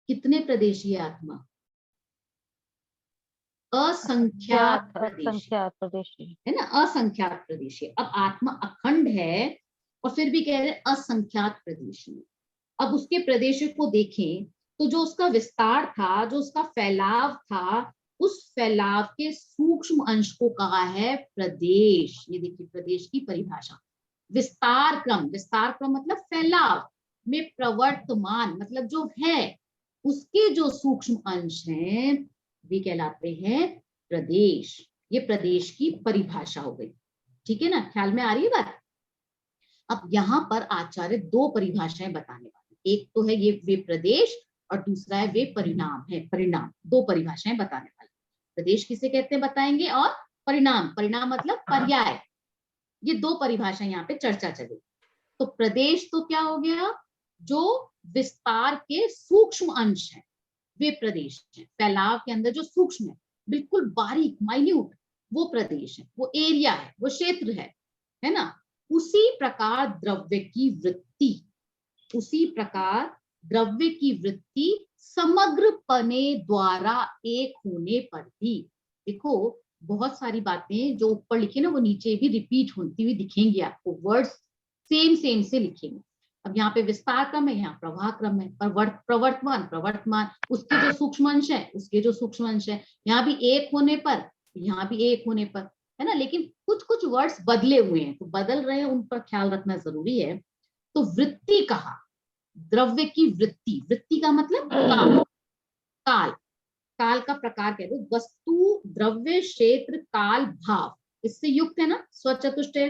कितने प्रदेशी है आत्मा? असंख्यात प्रदेशी है ना, असंख्यात प्रदेशी। अब आत्मा अखंड है और फिर भी कह रहे हैं असंख्यात प्रदेशी। अब उसके प्रदेश को देखें तो जो उसका विस्तार था, जो उसका फैलाव था, उस फैलाव के सूक्ष्म अंश को कहा है प्रदेश। ये देखिए प्रदेश की परिभाषा, विस्तार क्रम मतलब फैलाव में प्रवर्तमान, मतलब जो है उसके जो सूक्ष्म अंश हैं वे कहलाते हैं प्रदेश। ये प्रदेश की परिभाषा हो गई, ठीक है ना, ख्याल में आ रही है बात। अब यहाँ पर आचार्य दो परिभाषाएं बताने वाले, एक तो है ये वे प्रदेश और दूसरा है वे परिणाम है, परिणाम। दो परिभाषाएं बताने वाले, प्रदेश किसे कहते हैं बताएंगे, और परिणाम मतलब पर्याय। ये दो परिभाषाएं यहाँ पे चर्चा चली। तो प्रदेश तो क्या हो गया, जो विस्तार के सूक्ष्म अंश है वे प्रदेश है। फैलाव के अंदर जो सूक्ष्म है, बिल्कुल बारीक माइन्यूट, वो प्रदेश है, वो एरिया है, वो क्षेत्र है ना। उसी प्रकार द्रव्य की वृत्ति समग्र पने द्वारा एक होने पर भी, देखो बहुत सारी बातें जो ऊपर लिखे ना वो नीचे भी रिपीट होती हुई दिखेंगी आपको, वर्ड्स सेम से लिखेंगे। अब यहाँ पे विस्तार क्रम है, यहाँ प्रवाह क्रम है। प्रवर्तमान प्रवर्तमान उसके जो सूक्ष्म अंश है, उसके जो सूक्ष्म अंश है, यहाँ भी एक होने पर, यहाँ भी एक होने पर, है ना। लेकिन कुछ कुछ वर्ड्स बदले हुए हैं, तो बदल रहे हैं, उन पर ख्याल रखना जरूरी है। तो वृत्ति कहा, द्रव्य की वृत्ति, वृत्ति का मतलब काल, काल, काल का प्रकार कह दो। वस्तु, द्रव्य, क्षेत्र, काल, भाव, इससे युक्त है ना स्वचतुष्टय।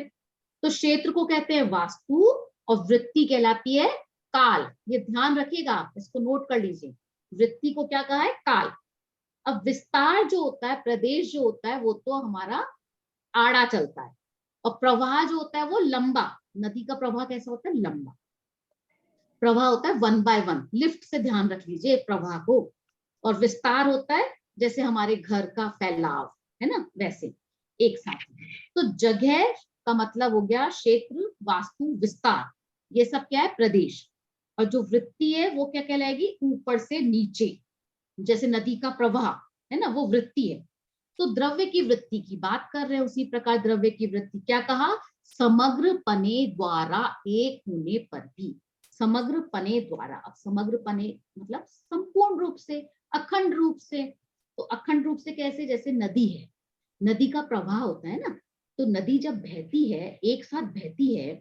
तो क्षेत्र को कहते हैं वास्तु और वृत्ति कहलाती है काल। ये ध्यान रखिएगा, आप इसको नोट कर लीजिए। वृत्ति को क्या कहा है? काल। अब विस्तार जो होता है, प्रदेश जो होता है, वो तो हमारा आड़ा चलता है, और प्रवाह जो होता है वो लंबा। नदी का प्रवाह कैसा होता है? लंबा प्रवाह होता है, 1 by 1। लिफ्ट से ध्यान रख लीजिए प्रवाह को। और विस्तार होता है जैसे हमारे घर का फैलाव, है ना, वैसे एक साथ। तो जगह का मतलब हो गया क्षेत्र, वास्तु, विस्तार, ये सब क्या है? प्रदेश। और जो वृत्ति है वो क्या कहलाएगी? ऊपर से नीचे, जैसे नदी का प्रवाह है ना, वो वृत्ति है। तो द्रव्य की वृत्ति की बात कर रहे हैं। उसी प्रकार द्रव्य की वृत्ति क्या कहा? समग्र पने द्वारा एक होने पर भी। समग्र पने द्वारा, अब समग्र पने मतलब संपूर्ण रूप से, अखंड रूप से। तो अखंड रूप से कैसे? जैसे नदी है, नदी का प्रवाह होता है ना, तो नदी जब बहती है, एक साथ बहती है,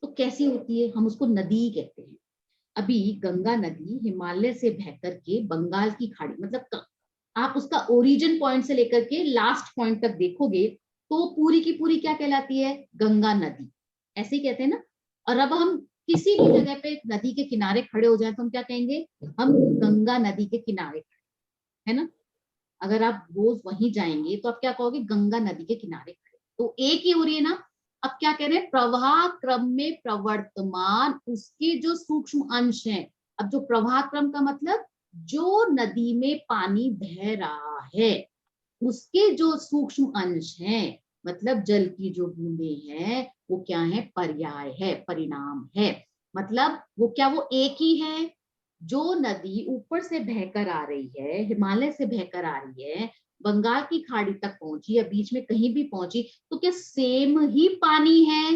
तो कैसी होती है? हम उसको नदी कहते हैं। अभी गंगा नदी हिमालय से बह करके बंगाल की खाड़ी, मतलब आप उसका ओरिजिन पॉइंट से लेकर के लास्ट पॉइंट तक देखोगे तो पूरी की पूरी क्या कहलाती है? गंगा नदी, ऐसे ही कहते हैं ना। और अब हम किसी भी जगह पे नदी के किनारे खड़े हो जाए तो हम क्या कहेंगे? हम गंगा नदी के किनारे खड़े, है ना। अगर आप रोज वहीं जाएंगे तो आप क्या कहोगे? गंगा नदी के किनारे खड़े। तो एक ही हो रही है ना। अब क्या कह रहे हैं? प्रवाह क्रम में प्रवर्तमान उसके जो सूक्ष्म अंश हैं। अब जो प्रवाह क्रम का मतलब जो नदी में पानी बह रहा है उसके जो सूक्ष्म अंश हैं, मतलब जल की जो बूंदे हैं, वो क्या है? पर्याय है, परिणाम है। मतलब वो क्या, वो एक ही है। जो नदी ऊपर से बहकर आ रही है, हिमालय से बहकर आ रही है, बंगाल की खाड़ी तक पहुंची या बीच में कहीं भी पहुंची, तो क्या सेम ही पानी है?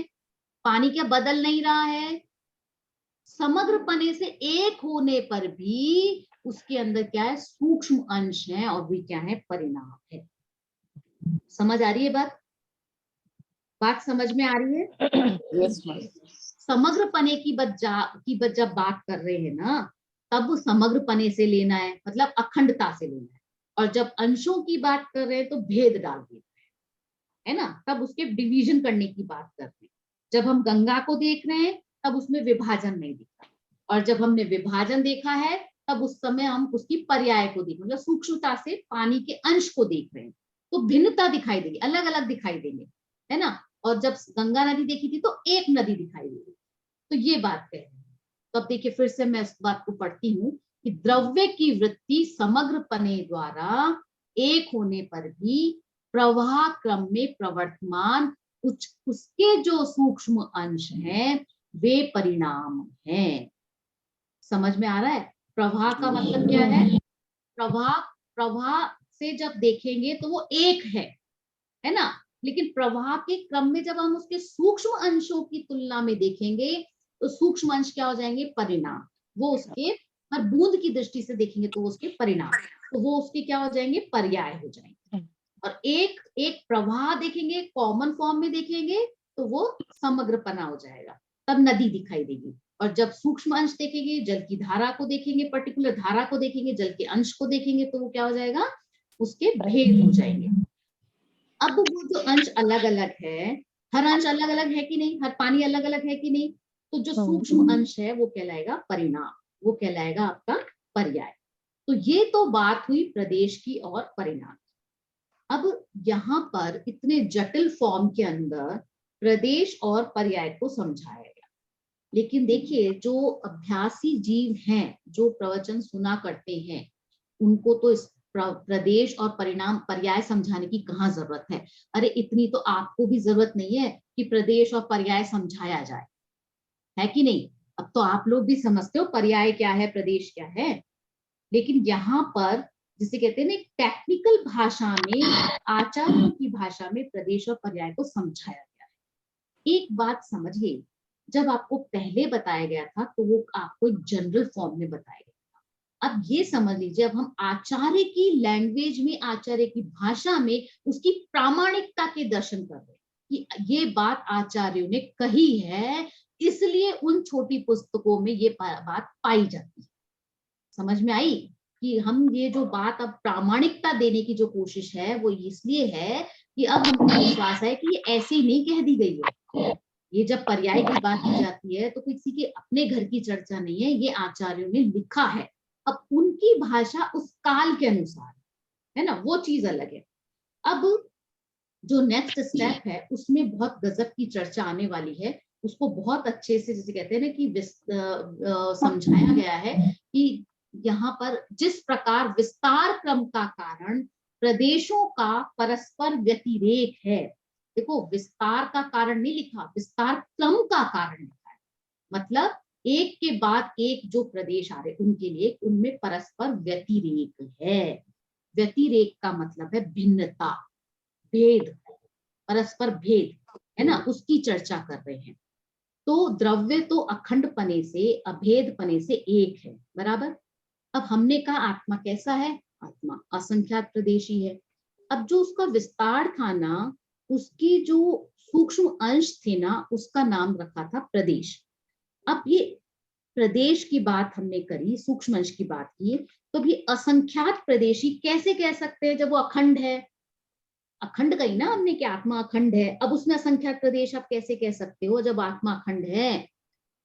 पानी क्या बदल नहीं रहा है? समग्र पने से एक होने पर भी उसके अंदर क्या है? सूक्ष्म अंश है, और भी क्या है? परिणाम है। समझ आ रही है बात? बात समझ में आ रही है? Yes ma'am. समग्र पने की जब बात कर रहे हैं ना, तब समग्र पने से लेना है, मतलब अखंडता से लेना है। और जब अंशों की बात कर रहे हैं तो भेद डाल देना है ना, तब उसके डिवीजन करने की बात कर रहे हैं। जब हम गंगा को देख रहे हैं तब उसमें विभाजन नहीं दिख रहा, और जब हमने विभाजन देखा है तब उस समय हम उसकी पर्याय को देख, मतलब सूक्ष्मता से पानी के अंश को देख रहे हैं, तो भिन्नता दिखाई देगी, अलग अलग दिखाई देंगे, है ना। और जब गंगा नदी देखी थी तो एक नदी दिखाई देगी। तो ये बात कह रहे हैं। तो अब देखिए फिर से मैं इस बात को पढ़ती हूँ कि द्रव्य की वृत्ति समग्र पने द्वारा एक होने पर भी प्रवाह क्रम में प्रवर्तमान उसके जो सूक्ष्म अंश हैं वे परिणाम हैं। समझ में आ रहा है? प्रवाह का मतलब क्या है? प्रवाह से जब देखेंगे तो वो एक है ना। लेकिन प्रवाह के क्रम में जब हम उसके सूक्ष्म अंशों की तुलना में देखेंगे तो सूक्ष्म अंश क्या हो जाएंगे? परिणाम। वो उसके हर बूंद की दृष्टि से देखेंगे तो उसके परिणाम, तो वो उसके क्या हो जाएंगे? पर्याय हो जाएंगे। और एक एक प्रवाह देखेंगे, कॉमन फॉर्म में देखेंगे तो वो समग्रपना हो जाएगा, तब नदी दिखाई देगी। और जब सूक्ष्म अंश देखेंगे, जल की धारा को देखेंगे, पर्टिकुलर धारा को देखेंगे, जल के अंश को देखेंगे, तो वो क्या हो जाएगा? उसके भेद हो जाएंगे। अब वो जो अंश अलग अलग है, हर अंश अलग अलग है कि नहीं? हर पानी अलग अलग है कि नहीं? तो जो सूक्ष्म अंश है वो कहलाएगा परिणाम, वो कहलाएगा आपका पर्याय। तो ये तो बात हुई प्रदेश की और परिणाम। अब यहाँ पर इतने जटिल फॉर्म के अंदर प्रदेश और पर्याय को समझाया गया। लेकिन देखिए जो अभ्यासी जीव हैं, जो प्रवचन सुना करते हैं, उनको तो इस प्रदेश और परिणाम पर्याय समझाने की कहाँ जरूरत है। अरे इतनी तो आपको भी जरूरत नहीं है कि प्रदेश और पर्याय समझाया जाए, है कि नहीं? अब तो आप लोग भी समझते हो पर्याय क्या है, प्रदेश क्या है। लेकिन यहाँ पर जिसे कहते हैं ना टेक्निकल भाषा में, आचार्यों की भाषा में प्रदेश और पर्याय को समझाया गया है। एक बात समझिए जब आपको पहले बताया गया था तो वो आपको एक जनरल फॉर्म में बताया गया था। अब ये समझ लीजिए, अब हम आचार्य की लैंग्वेज में, आचार्य की भाषा में उसकी प्रामाणिकता के दर्शन कर रहे हैं कि ये बात आचार्यों ने कही है, इसलिए उन छोटी पुस्तकों में ये बात पाई जाती है। समझ में आई कि हम ये जो बात अब प्रामाणिकता देने की जो कोशिश है वो इसलिए है कि अब हमको विश्वास है कि ये ऐसे ही नहीं कह दी गई है। ये जब पर्याय की बात की जाती है तो किसी के अपने घर की चर्चा नहीं है, ये आचार्यों ने लिखा है। अब उनकी भाषा उस काल के अनुसार है ना, वो चीज अलग है। अब जो नेक्स्ट स्टेप है उसमें बहुत गजब की चर्चा आने वाली है, उसको बहुत अच्छे से, जैसे कहते हैं ना कि समझाया गया है कि यहाँ पर जिस प्रकार विस्तार क्रम का कारण प्रदेशों का परस्पर व्यतिरेक है, देखो विस्तार का कारण नहीं लिखा, विस्तार क्रम का कारण लिखा है। मतलब एक के बाद एक जो प्रदेश आ रहे उनके लिए उनमें परस्पर व्यतिरेक है। व्यतिरेक का मतलब है भिन्नता, भेद, परस्पर भेद है ना, उसकी चर्चा कर रहे हैं। तो द्रव्य तो अखंड पने से, अभेद पने से एक है, बराबर। अब हमने कहा आत्मा कैसा है, आत्मा असंख्यात प्रदेशी है। अब जो उसका विस्तार था ना, उसकी जो सूक्ष्म अंश थे ना, उसका नाम रखा था प्रदेश। अब ये प्रदेश की बात हमने करी, सूक्ष्म अंश की बात की, तो ये असंख्यात प्रदेशी कैसे कह सकते हैं जब वो अखंड है। अखंड कही ना हमने कि आत्मा अखंड है, अब उसमें असंख्यात प्रदेश आप कैसे कह सकते हो जब आत्मा अखंड है।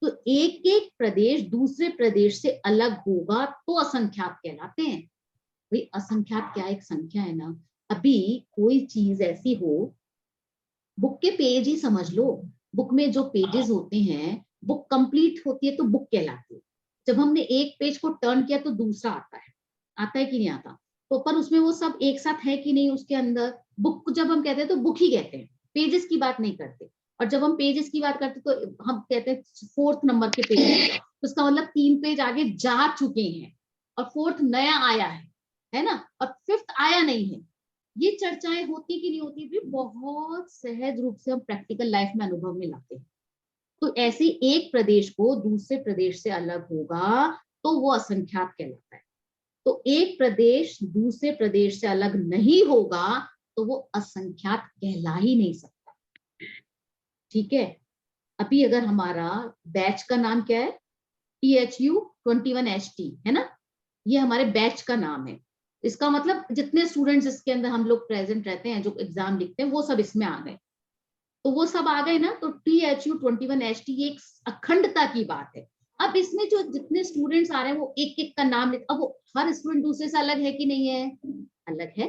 तो एक एक प्रदेश दूसरे प्रदेश से अलग होगा तो असंख्यात कहलाते हैं। भाई असंख्यात क्या एक संख्या है ना। अभी कोई चीज ऐसी हो, बुक के पेज ही समझ लो, बुक में जो पेजेस होते हैं, बुक कंप्लीट होती है तो बुक कहलाती है। जब हमने एक पेज को टर्न किया तो दूसरा आता है कि नहीं आता, तो पर उसमें वो सब एक साथ है कि नहीं उसके अंदर। बुक जब हम कहते हैं तो बुक ही कहते हैं, पेजेस की बात नहीं करते। और जब हम पेजेस की बात करते तो हम कहते हैं 4th नंबर के पेज, तो उसका मतलब 3 पेज आगे जा चुके हैं और 4th नया आया है ना, और 5th आया नहीं है। ये चर्चाएं होती कि नहीं होती भी बहुत सहज रूप से हम प्रैक्टिकल लाइफ में अनुभव में लाते हैं। तो ऐसे एक प्रदेश को दूसरे प्रदेश से अलग होगा तो वो असंख्यात कहलाता है। तो एक प्रदेश दूसरे प्रदेश से अलग नहीं होगा तो वो असंख्यात कहला ही नहीं सकता। ठीक है। अभी अगर हमारा बैच का नाम क्या है, THU21HT है ना, ये हमारे बैच का नाम है। इसका मतलब जितने स्टूडेंट्स इसके अंदर हम लोग प्रेजेंट रहते हैं, जो एग्जाम लिखते हैं, वो सब इसमें आ गए। तो वो सब आ गए ना, तो THU21HT ये एक अखंडता की बात है। अब इसमें जो जितने स्टूडेंट्स आ रहे हैं वो एक एक का नाम अब वो हर स्टूडेंट दूसरे से अलग है कि नहीं है, अलग है,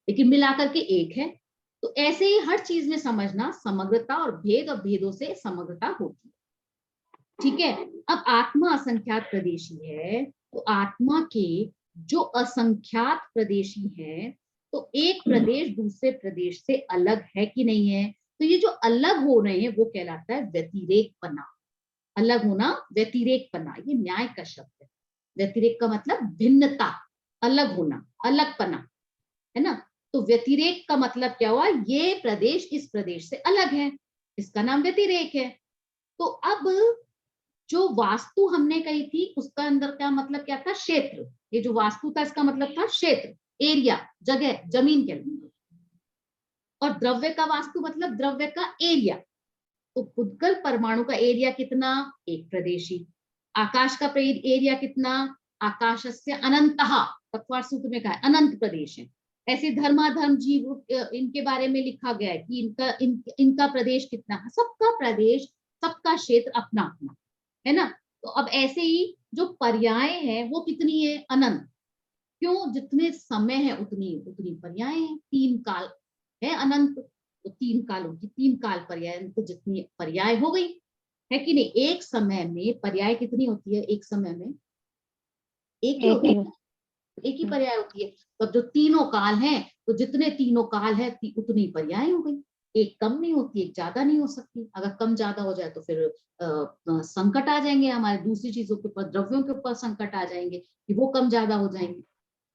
लेकिन मिलाकर के एक है। तो ऐसे ही हर चीज में समझना, समग्रता और भेद और भेदों से समग्रता होती है। ठीक है। अब आत्मा असंख्यात प्रदेशी है, तो आत्मा के जो असंख्यात प्रदेशी हैं, तो एक प्रदेश दूसरे प्रदेश से अलग है कि नहीं है। तो ये जो अलग हो रहे हैं वो कहलाता है व्यतिरेक पना। अलग होना, व्यतिरेक पना, ये न्याय का शब्द है। व्यतिरेक का मतलब भिन्नता, अलग होना, अलग पना, है ना। तो व्यतिरेक का मतलब क्या हुआ, ये प्रदेश इस प्रदेश से अलग है, इसका नाम व्यतिरेक है। तो अब जो वास्तु हमने कही थी उसका अंदर क्या मतलब क्या था, क्षेत्र। ये जो वास्तु था इसका मतलब था क्षेत्र, एरिया, जगह, जमीन के अंदर। और द्रव्य का वास्तु मतलब द्रव्य का एरिया। तो पुद्गल परमाणु का एरिया कितना, एक प्रदेशी। आकाश का एरिया कितना, आकाशस्य अनंतः, तत्वार्थ सूत्र में कहा है अनंत प्रदेश है। ऐसे धर्माधर्म जीव इनके बारे में लिखा गया है कि इनका प्रदेश कितना है। सबका प्रदेश, सबका क्षेत्र अपना अपना है ना। तो अब ऐसे ही जो पर्याय है वो कितनी है, अनंत। क्यों, जितने समय है उतनी उतनी पर्याय है। 3 काल है अनंत, तो 3 कालों की 3 काल पर्याय, तो जितनी पर्याय हो गई, है कि नहीं। एक समय में पर्याय कितनी होती है, एक समय में एक ही होती है, एक ही पर्याय होती है। तो जो तीनों काल हैं, तो जितने तीनों काल है उतनी पर्याय हो गई। एक कम नहीं होती, एक ज्यादा नहीं हो सकती। अगर कम ज्यादा हो जाए तो फिर संकट आ जाएंगे हमारे, दूसरी चीजों के ऊपर, द्रव्यों के ऊपर संकट आ जाएंगे कि वो कम ज्यादा हो जाएंगे।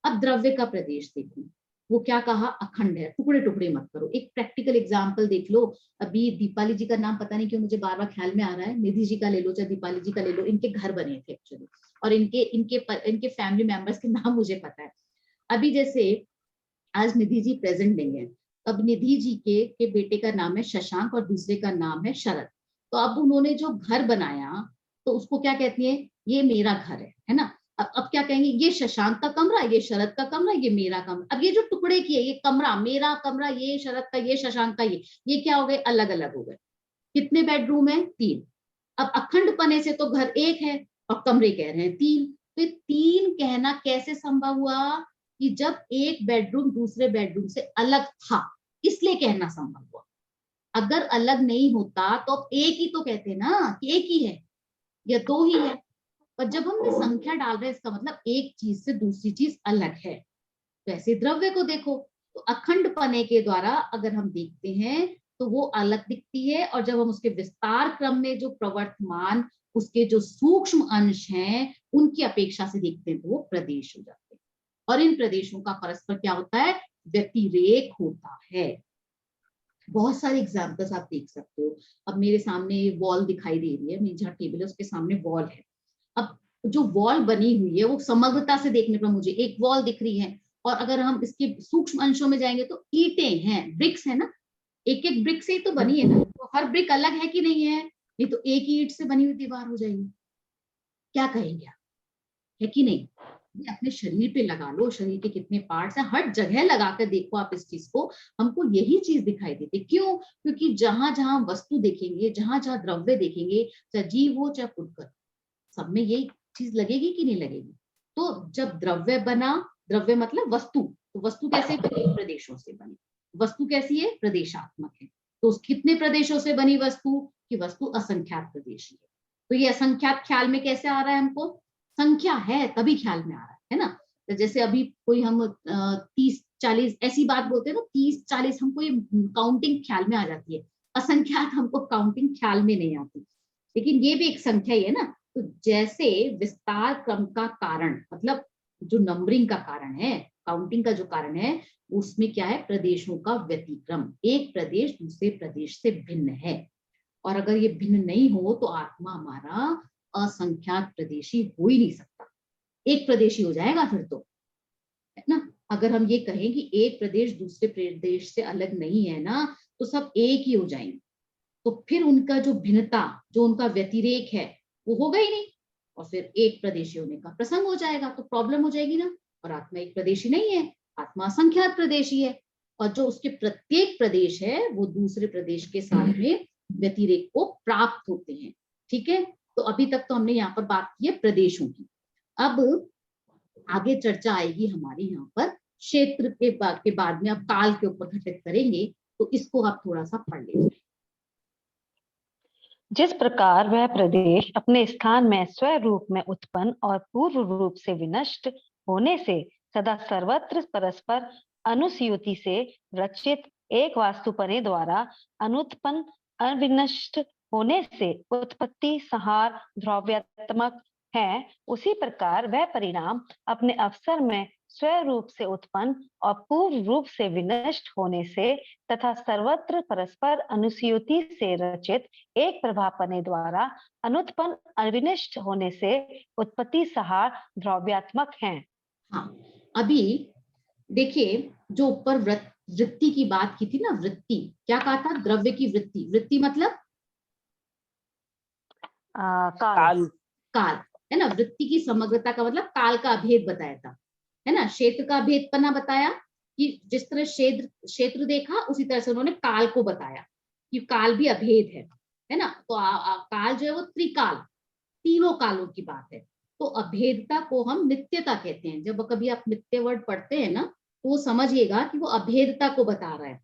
अब द्रव्य का प्रदेश देखो, वो क्या कहा, अखंड है, टुकड़े टुकड़े मत करो। एक प्रैक्टिकल एग्जांपल देख लो, अभी दीपाली जी का नाम पता नहीं क्यों मुझे बार बार ख्याल में आ रहा है, निधि जी का ले लो चाहे दीपाली जी का ले लो, इनके घर बने थे एक्चुअली, और इनके फैमिली मेंबर्स के नाम मुझे पता है। अभी जैसे आज निधि जी प्रेजेंट नहीं है, अब निधि जी के बेटे का नाम है शशांक और दूसरे का नाम है शरद। तो अब उन्होंने जो घर बनाया तो उसको क्या कहती है, ये मेरा घर है ना। अब क्या कहेंगे, ये शशांक का कमरा, ये शरद का कमरा, ये मेरा कमरा। अब ये जो टुकड़े किए, ये कमरा मेरा कमरा, ये शरद का, ये शशांक का, ये क्या हो गए, अलग अलग हो गए। कितने बेडरूम है, 3। अब अखंड पने से तो घर एक है और कमरे कह रहे हैं 3। तो 3 कहना कैसे संभव हुआ, कि जब एक बेडरूम दूसरे बेडरूम से अलग था, इसलिए कहना संभव हुआ। अगर अलग नहीं होता तो अब एक ही तो कहते ना, कि एक ही है या 2 ही है। पर जब हमने संख्या डाल रहे हैं, इसका मतलब एक चीज से दूसरी चीज अलग है। तो ऐसे द्रव्य को देखो, तो अखंड पने के द्वारा अगर हम देखते हैं तो वो अलग दिखती है, और जब हम उसके विस्तार क्रम में जो प्रवर्तमान उसके जो सूक्ष्म अंश हैं उनकी अपेक्षा से देखते हैं तो वो प्रदेश हो जाते हैं। और इन प्रदेशों का परस्पर क्या होता है, व्यतिरेक होता है। बहुत सारे एग्जाम्पल्स आप देख सकते हो। अब मेरे सामने ये वॉल दिखाई दे रही है, मेरी जहाँ टेबल है उसके सामने वॉल है। अब जो वॉल बनी हुई है वो समग्रता से देखने पर मुझे एक वॉल दिख रही है, और अगर हम इसके सूक्ष्म अंशों में जाएंगे तो ईंटें हैं, ब्रिक्स है ना, एक एक ब्रिक से ही तो बनी है ना, तो हर ब्रिक अलग है कि नहीं है, नहीं तो एक ही ईंट से बनी हुई दीवार हो जाएगी। क्या कहेंगे आप, है कि नहीं। ये अपने शरीर पे लगा लो, शरीर के कितने पार्ट्स हैं, हर जगह लगा कर देखो आप इस चीज को, हमको यही चीज दिखाई देती। क्यों, क्योंकि जहां जहां वस्तु देखेंगे, जहां जहां द्रव्य देखेंगे, चाहे जीव हो चाहे फुटकर, सब में यही चीज लगेगी कि नहीं लगेगी। तो जब द्रव्य बना, द्रव्य मतलब वस्तु, तो वस्तु कैसे बनी, प्रदेशों से बनी। वस्तु कैसी है, प्रदेशात्मक है। तो कितने प्रदेशों से बनी वस्तु, की वस्तु असंख्यात प्रदेशी है। तो ये असंख्यात ख्याल में कैसे आ रहा है, हमको संख्या है तभी ख्याल में आ रहा है ना। तो जैसे अभी कोई हम 30-40 ऐसी बात बोलते हैं ना, 30-40 हमको ये काउंटिंग ख्याल में आ जाती है, असंख्यात हमको काउंटिंग ख्याल में नहीं आती। लेकिन ये भी एक संख्या ही है ना। तो जैसे विस्तार क्रम का कारण, मतलब जो नंबरिंग का कारण है, काउंटिंग का जो कारण है, उसमें क्या है, प्रदेशों का व्यतिक्रम। एक प्रदेश दूसरे प्रदेश से भिन्न है, और अगर ये भिन्न नहीं हो तो आत्मा हमारा असंख्यात प्रदेशी हो ही नहीं सकता, एक प्रदेशी हो जाएगा फिर तो, है ना। अगर हम ये कहें कि एक प्रदेश दूसरे प्रदेश से अलग नहीं है ना, तो सब एक ही हो जाएंगे, तो फिर उनका जो भिन्नता, जो उनका व्यतिरेक है, वो होगा ही नहीं, और फिर एक प्रदेशी होने का प्रसंग हो जाएगा, तो प्रॉब्लम हो जाएगी ना। और आत्मा एक प्रदेशी नहीं है, आत्मा असंख्यात प्रदेशी है, और जो उसके प्रत्येक प्रदेश है वो दूसरे प्रदेश के साथ में व्यतिरेक को प्राप्त होते हैं। ठीक है, तो अभी तक तो हमने यहाँ पर बात की है प्रदेशों की। अब आगे चर्चा आएगी हमारी यहाँ पर क्षेत्र के बाद में, अब काल के ऊपर घटित करेंगे, तो इसको आप थोड़ा सा पढ़ लीजिए। जिस प्रकार वह प्रदेश अपने स्थान में स्वयं रूप में उत्पन्न और पूर्व रूप से विनष्ट होने से सदा सर्वत्र परस्पर अनुस्यूति से रचित एक वास्तुपने द्वारा अनुत्पन्न अविनष्ट होने से उत्पत्ति संहार द्रव्यात्मक है, उसी प्रकार वह परिणाम अपने अवसर में स्वयं रूप से उत्पन्न और पूर्व रूप से विनष्ट होने से तथा सर्वत्र परस्पर अनुस्यूति से रचित एक प्रभापने द्वारा अनुत्पन्न अविनष्ट होने से उत्पत्ति संहार द्रव्यात्मक हैं। हाँ, अभी देखिए, जो ऊपर वृत्ति की बात की थी ना, वृत्ति क्या कहा था, द्रव्य की वृत्ति, वृत्ति मतलब काल काल, है ना। वृत्ति की समग्रता का मतलब काल का अभेद बताया था, है ना। क्षेत्र का अभेदपना बताया, कि जिस तरह क्षेत्र देखा उसी तरह से उन्होंने काल को बताया कि काल भी अभेद है ना। तो काल जो है वो त्रिकाल, तीनों कालों की बात है। तो अभेदता को हम नित्यता कहते हैं। जब कभी आप नित्य वर्ड पढ़ते हैं ना, तो वो समझिएगा कि वो अभेदता को बता रहा है।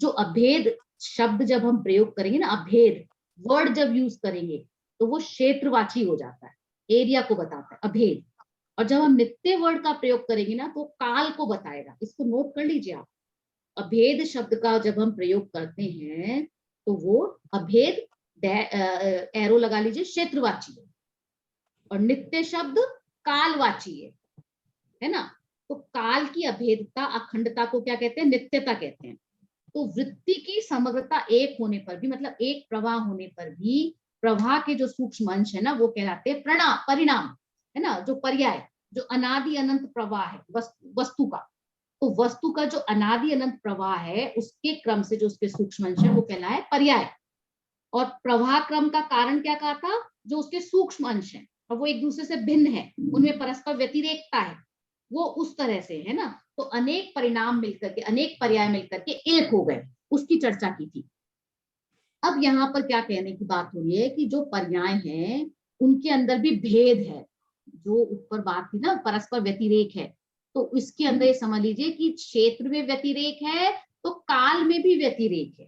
जो अभेद शब्द जब हम प्रयोग करेंगे ना, अभेद वर्ड जब यूज करेंगे, तो वो क्षेत्रवाची हो जाता है, एरिया को बताता है अभेद। और जब हम नित्य वर्ड का प्रयोग करेंगे ना, तो काल को बताएगा। इसको नोट कर लीजिए आप। अभेद शब्द का जब हम प्रयोग करते हैं तो वो अभेद एरो लगा लीजिए, क्षेत्रवाची है, और नित्य शब्द कालवाची है ना। तो काल की अभेदता अखंडता को क्या कहते हैं? नित्यता कहते हैं। तो वृत्ति की समग्रता एक होने पर भी, मतलब एक प्रवाह होने पर भी, प्रवाह के जो सूक्ष्म अंश है ना वो कहलाते हैं परिणाम, है ना, जो पर्याय, जो अनादि अनंत प्रवाह है वस्तु का। तो वस्तु का जो अनादि अनंत प्रवाह है उसके क्रम से जो उसके सूक्ष्म अंश है वो कहलाए पर्याय। और प्रवाह क्रम का कारण क्या कहा था? जो उसके सूक्ष्म अंश है और वो एक दूसरे से भिन्न है, उनमें परस्पर व्यतिरेकता है, वो उस तरह से है ना। तो अनेक परिणाम मिलकर के, अनेक पर्याय मिलकर के एक हो गए, उसकी चर्चा की थी। अब यहाँ पर क्या कहने की बात हो रही है कि जो पर्याय हैं उनके अंदर भी भेद है। जो ऊपर बात थी ना परस्पर व्यतिरेक है, तो इसके अंदर ये समझ लीजिए कि क्षेत्र में व्यतिरेक है तो काल में भी व्यतिरेक है।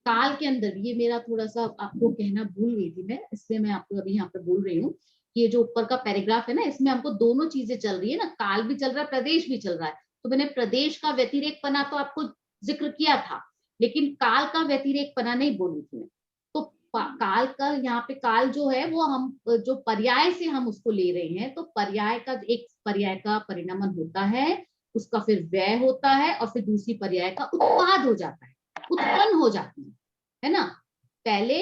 काल के अंदर भी, ये मेरा थोड़ा सा आपको कहना भूल गई थी मैं, इसलिए मैं आपको अभी यहाँ पे बोल रही हूँ कि ये जो ऊपर का पैराग्राफ है ना इसमें हमको दोनों चीजें चल रही है ना, काल भी चल रहा है, प्रदेश भी चल रहा है। तो मैंने प्रदेश का व्यतिरेकपना तो आपको जिक्र किया था, लेकिन काल का व्यतिरेकपना नहीं बोली थी मैं। तो काल का यहाँ पे काल जो है वो हम जो पर्याय से हम उसको ले रहे हैं, तो पर्याय का एक पर्याय का परिणमन होता है, उसका फिर व्यय होता है और फिर दूसरी पर्याय का उत्पाद हो जाता है, उत्पन्न हो जाती है ना। पहले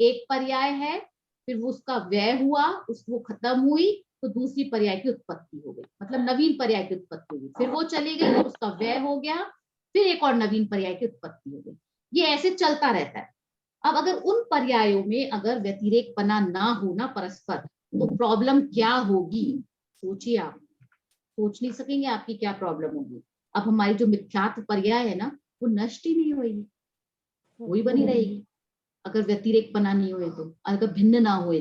एक पर्याय है, फिर वो उसका व्यय हुआ, वो खत्म हुई, तो दूसरी पर्याय की उत्पत्ति हो गई, मतलब नवीन पर्याय की उत्पत्ति हुई, फिर वो चली गई और उसका व्यय हो गया, फिर एक और नवीन पर्याय की उत्पत्ति हो गई। ये ऐसे चलता रहता है। अब अगर उन पर्यायों में अगर व्यतिरेकपना ना हो ना परस्पर, तो प्रॉब्लम क्या होगी? सोचिए आप, सोच नहीं सकेंगे आपकी क्या प्रॉब्लम होगी। अब हमारी जो मिथ्यात्व पर्याय है ना वो नष्ट ही नहीं होगी, वही बनी रहेगी। अगर व्यतिरेकपना नहीं हुए तो, अगर भिन्न ना हुए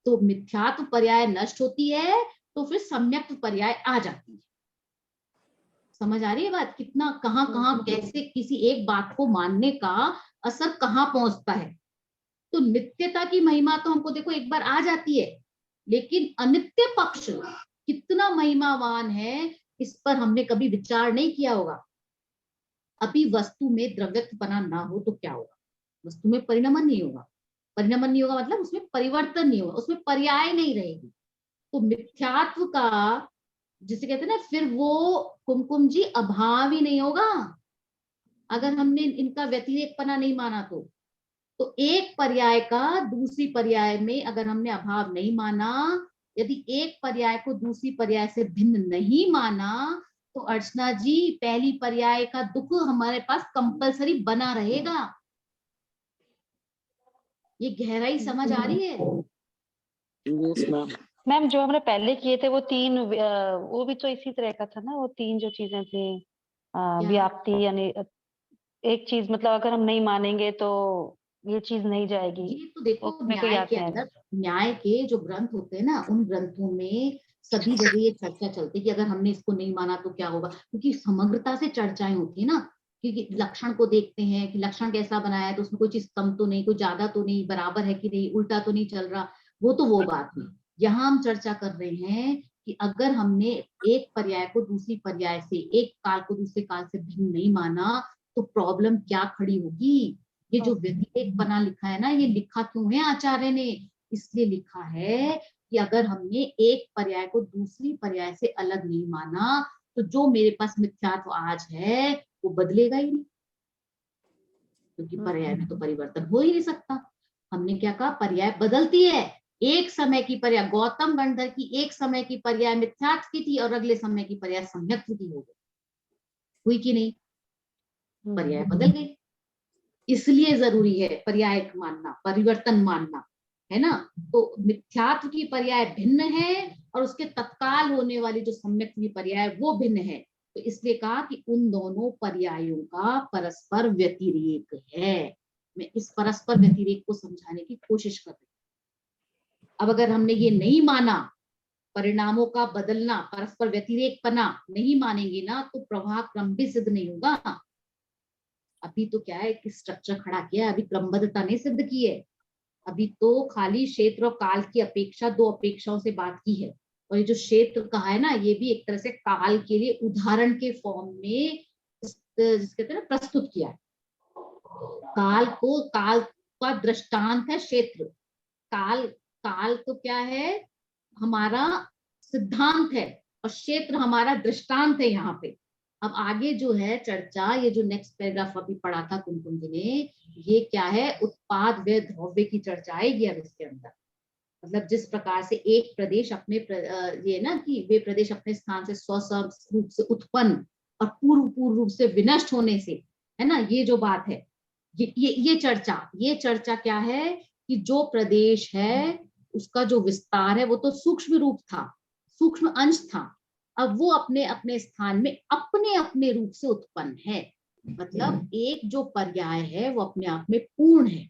तो मिथ्यात्व पर्याय नष्ट होती है, तो फिर सम्यक्त्व पर्याय आ जाती है। समझ आ रही है बात? कितना कहाँ कहाँ कैसे किसी एक बात को मानने का असर कहाँ पहुंचता है। तो नित्यता की महिमा तो हमको देखो एक बार आ जाती है, लेकिन अनित्य पक्ष कितना महिमावान है इस पर हमने कभी विचार नहीं किया होगा। अभी वस्तु में द्रव्यत्वपना ना हो तो क्या होगा? वस्तु में परिणमन नहीं होगा। परिणमन नहीं होगा मतलब उसमें परिवर्तन नहीं होगा, उसमें पर्याय नहीं रहेगी। तो मिथ्यात्व का जिसे कहते हैं ना, फिर वो कुमकुम जी अभाव ही नहीं होगा अगर हमने इनका व्यतिरेकपना नहीं माना तो एक पर्याय का दूसरी पर्याय में अगर हमने अभाव नहीं माना, यदि एक पर्याय को दूसरी पर्याय से भिन्न नहीं माना, तो अर्चना जी पहली पर्याय का दुख हमारे पास कंपलसरी बना रहेगा। ये गहराई समझ आ रही है? Yes ma'am. मैम जो हमने पहले किए थे वो तीन वो भी तो इसी तरह का था ना, वो तीन जो चीजें थी व्याप्ति, यानी एक चीज मतलब अगर हम नहीं मानेंगे तो ये चीज नहीं जाएगी। ये तो देखो मेरे को न्याय याद के नहीं आ अंदर, न्याय के जो ग्रंथ होते हैं ना उन ग्रंथों में सभी जगह ये चर्चा चलती है कि अगर हमने इसको नहीं माना तो क्या होगा, क्योंकि समग्रता से चर्चाएं होती है ना। क्योंकि लक्षण को देखते हैं कि लक्षण कैसा बनाया है, तो उसमें कोई चीज कम तो नहीं, कोई ज्यादा तो नहीं, बराबर है कि नहीं, उल्टा तो नहीं चल रहा, वो बात हुई। यहाँ हम चर्चा कर रहे हैं कि अगर हमने एक पर्याय को दूसरी पर्याय से, एक काल को दूसरे काल से भिन्न नहीं माना, तो प्रॉब्लम क्या खड़ी होगी। ये जो व्यतिरेक बना लिखा है ना, ये लिखा क्यों है आचार्य ने? इसलिए लिखा है कि अगर हमने एक पर्याय को दूसरी पर्याय से अलग नहीं माना, तो जो मेरे पास मिथ्यात्व आज है वो बदलेगा ही नहीं, क्योंकि पर्याय में तो परिवर्तन हो ही नहीं सकता। हमने क्या कहा? पर्याय बदलती है। एक समय की पर्याय गौतम गंधर की एक समय की पर्याय मिथ्यात्व की थी और अगले समय की पर्याय सम्यक्त्व की हो गई, हुई कि नहीं? पर्याय बदल गई। इसलिए जरूरी है पर्याय मानना, परिवर्तन मानना, है ना। तो मिथ्यात्व की पर्याय भिन्न है और उसके तत्काल होने वाली जो सम्यक्त्व की पर्याय वो भिन्न है। तो इसलिए कहा कि उन दोनों पर्यायों का परस्पर व्यतिरेक है। मैं इस परस्पर व्यतिरेक को समझाने की कोशिश कर रही हूँ। अब अगर हमने ये नहीं माना, परिणामों का बदलना, परस्पर व्यतिरेकपना नहीं मानेंगे ना, तो प्रवाह क्रम भी सिद्ध नहीं होगा। अभी तो क्या है कि स्ट्रक्चर खड़ा किया है, अभी क्रमबद्धता नहीं सिद्ध की है। अभी तो खाली क्षेत्र और काल की अपेक्षा, दो अपेक्षाओं से बात की है। और ये जो क्षेत्र कहा है ना, ये भी एक तरह से काल के लिए उदाहरण के फॉर्म में जिसके कहते हैं ना प्रस्तुत किया है। काल का दृष्टांत है क्षेत्र। काल तो क्या है? हमारा सिद्धांत है और क्षेत्र हमारा दृष्टांत है यहाँ पे। अब आगे जो है चर्चा, ये जो नेक्स्ट पैराग्राफ अभी पढ़ा था कुमकुम जी ने, ये क्या है, उत्पाद व द्रव्य की चर्चा आएगी अब इसके अंदर। मतलब जिस प्रकार से एक प्रदेश अपने ये ना कि वे प्रदेश अपने स्थान से स्वसम रूप से उत्पन्न और पूर्व रूप से विनष्ट होने से, है ना, ये जो बात है, ये चर्चा क्या है कि जो प्रदेश है उसका जो विस्तार है वो तो सूक्ष्म रूप था, सूक्ष्म अंश था, अब वो अपने अपने स्थान में अपने अपने रूप से उत्पन्न है। मतलब एक जो पर्याय है वो अपने आप में पूर्ण है।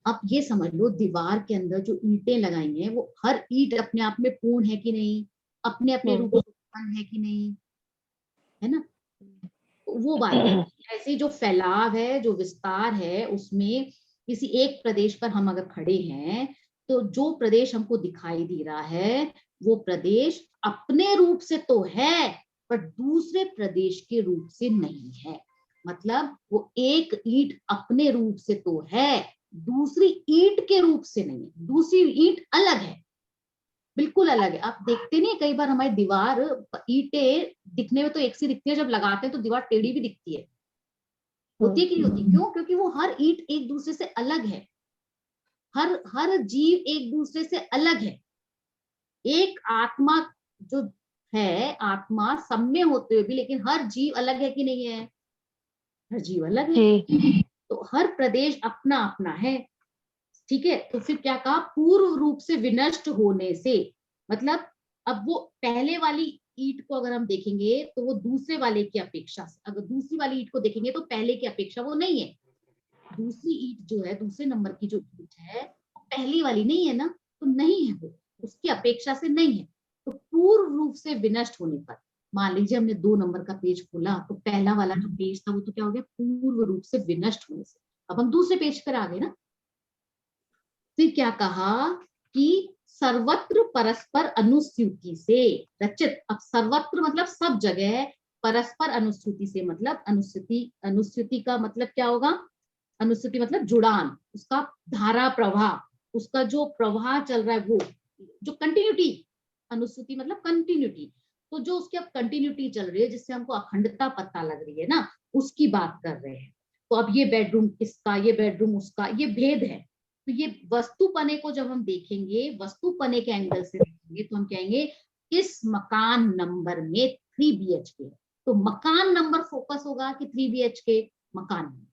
अब ये समझ लो, दीवार के अंदर जो ईंटें लगाई हैं वो हर ईंट अपने आप में पूर्ण है कि नहीं, अपने अपने रूप से उत्पन्न है कि नहीं, है ना, वो बात है। ऐसे जो फैलाव है, जो विस्तार है, उसमें किसी एक प्रदेश पर हम अगर खड़े हैं तो जो प्रदेश हमको दिखाई दे रहा है वो प्रदेश अपने रूप से तो है पर दूसरे प्रदेश के रूप से नहीं है। मतलब वो एक ईंट अपने रूप से तो है, दूसरी ईंट के रूप से नहीं है, दूसरी ईंट अलग है, बिल्कुल अलग है। आप देखते नहीं, कई बार हमारी दीवार, ईंटें दिखने में तो एक सी दिखती है, जब लगाते हैं तो दीवार टेढ़ी भी दिखती है, होती है कि नहीं होती? क्यों? क्योंकि वो हर ईंट एक दूसरे से अलग है, हर जीव एक दूसरे से अलग है। एक आत्मा जो है, आत्मा सब में होते हुए भी लेकिन हर जीव अलग है कि नहीं है? हर जीव अलग है, तो हर प्रदेश अपना अपना है, ठीक है। तो फिर क्या कहा, पूर्व रूप से विनष्ट होने से, मतलब अब वो पहले वाली ईंट को अगर हम देखेंगे तो वो दूसरे वाले की अपेक्षा से, अगर दूसरी वाली ईंट को देखेंगे तो पहले की अपेक्षा वो नहीं है। दूसरी ईंट जो है, दूसरे नंबर की जो ईंट है, वो पहली वाली नहीं है ना, तो नहीं है, वो उसकी अपेक्षा से नहीं है। तो पूर्व रूप से विनष्ट होने पर, मान लीजिए हमने 2 नंबर का पेज खोला तो पहला वाला जो पेज था वो तो क्या हो गया, पूर्व रूप से विनष्ट होने से। अब हम दूसरे पेज पर आ गए ना। फिर क्या कहा कि सर्वत्र परस्पर अनुस्यूति से रचित। अब सर्वत्र मतलब सब जगह, परस्पर अनुस्यूति से मतलब अनुस्यूति का मतलब क्या होगा, अनुस्यूति मतलब जुड़ान, उसका धारा प्रवाह, उसका जो प्रवाह चल रहा है वो, जो कंटिन्यूटी, अनुस्यूति मतलब कंटिन्यूटी, तो जो उसकी अब कंटिन्यूटी चल रही है जिससे हमको अखंडता पता लग रही है ना, उसकी बात कर रहे हैं। तो अब ये बेडरूम इसका, ये बेडरूम उसका, ये भेद है। तो ये वस्तुपने को जब हम देखेंगे, वस्तुपने के एंगल से देखेंगे तो हम कहेंगे इस मकान नंबर में 3 BHK, तो मकान नंबर फोकस होगा कि 3 BHK मकान नंबर।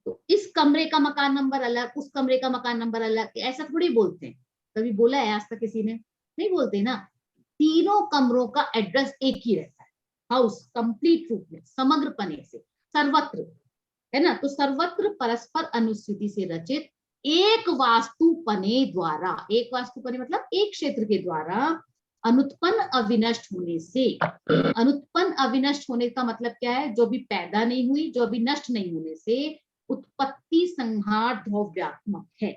तो इस कमरे का मकान नंबर अलग, उस कमरे का मकान नंबर अलग, ऐसा थोड़ी बोलते हैं। कभी बोला है आज तक किसी ने? नहीं बोलते ना। तीनों कमरों का एड्रेस एक ही रहता है, हाउस कंप्लीट रूप में, समग्र पने से, सर्वत्र, है ना। तो सर्वत्र परस्पर अनुस्यूति से रचित एक वास्तुपने द्वारा, एक वास्तुपने मतलब एक क्षेत्र के द्वारा अनुत्पन्न अविनष्ट होने से। अनुत्पन्न अविनष्ट होने का मतलब क्या है, जो भी पैदा नहीं हुई, जो अभी नष्ट नहीं होने से, उत्पत्ति संहार द्रव्यात्मक है।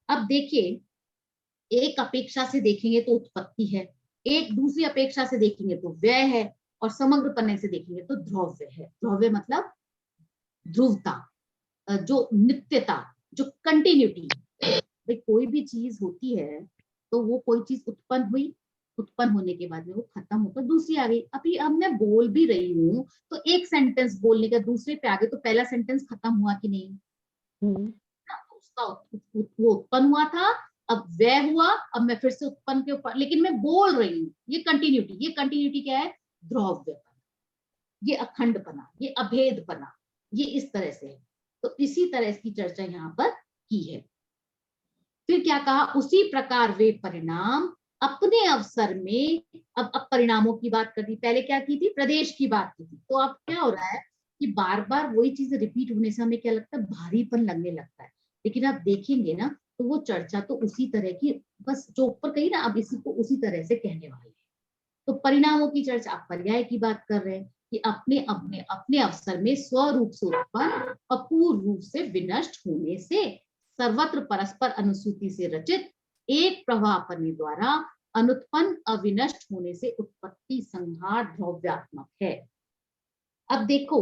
अब देखिए, एक अपेक्षा से देखेंगे तो उत्पत्ति है, एक दूसरी अपेक्षा से देखेंगे तो व्यय है, और समग्र पन्ने से देखेंगे तो द्रव्य है। द्रव्य मतलब ध्रुवता, जो नित्यता, जो कंटिन्यूटी। भाई कोई भी चीज होती है तो वो कोई चीज उत्पन्न हुई, उत्पन्न होने के बाद में वो खत्म होकर दूसरी आ गई। अभी अब मैं बोल भी रही हूँ तो एक सेंटेंस बोलने का दूसरे पे आ गए तो पहला सेंटेंस खत्म हुआ कि नहीं? उसका वो उत्पन्न हुआ था, अब व्यय हुआ, अब मैं फिर से उत्पन्न के ऊपर, लेकिन मैं बोल रही हूँ ये कंटिन्यूटी। ये कंटिन्यूटी क्या है? द्रव्यपना, ये अखंडपना, ये अभेदपना, ये इस तरह से है। तो इसी तरह इसकी चर्चा यहाँ पर की है। फिर क्या कहा, उसी प्रकार वे परिणाम अपने अवसर में, अब परिणामों की बात कर दी, पहले क्या की थी, प्रदेश की बात की थी। तो अब क्या हो रहा है कि बार बार वही चीज रिपीट होने से हमें क्या लगता है, भारीपन लगने लगता है। लेकिन आप देखेंगे ना तो वो चर्चा तो उसी तरह की, बस जो ऊपर कही ना, अब इसी को उसी तरह से कहने वाले हैं। तो परिणामों की चर्चा, आप पर्याय की बात कर रहे हैं कि अपने अपने अपने अवसर में स्वरूप से उत्पन्न, अपूर्व रूप से विनष्ट होने से, सर्वत्र परस्पर अनुसूति से रचित एक प्रवाहपनि द्वारा अनुत्पन्न अविनष्ट होने से उत्पत्ति संहार द्रव्यात्मक है। अब देखो,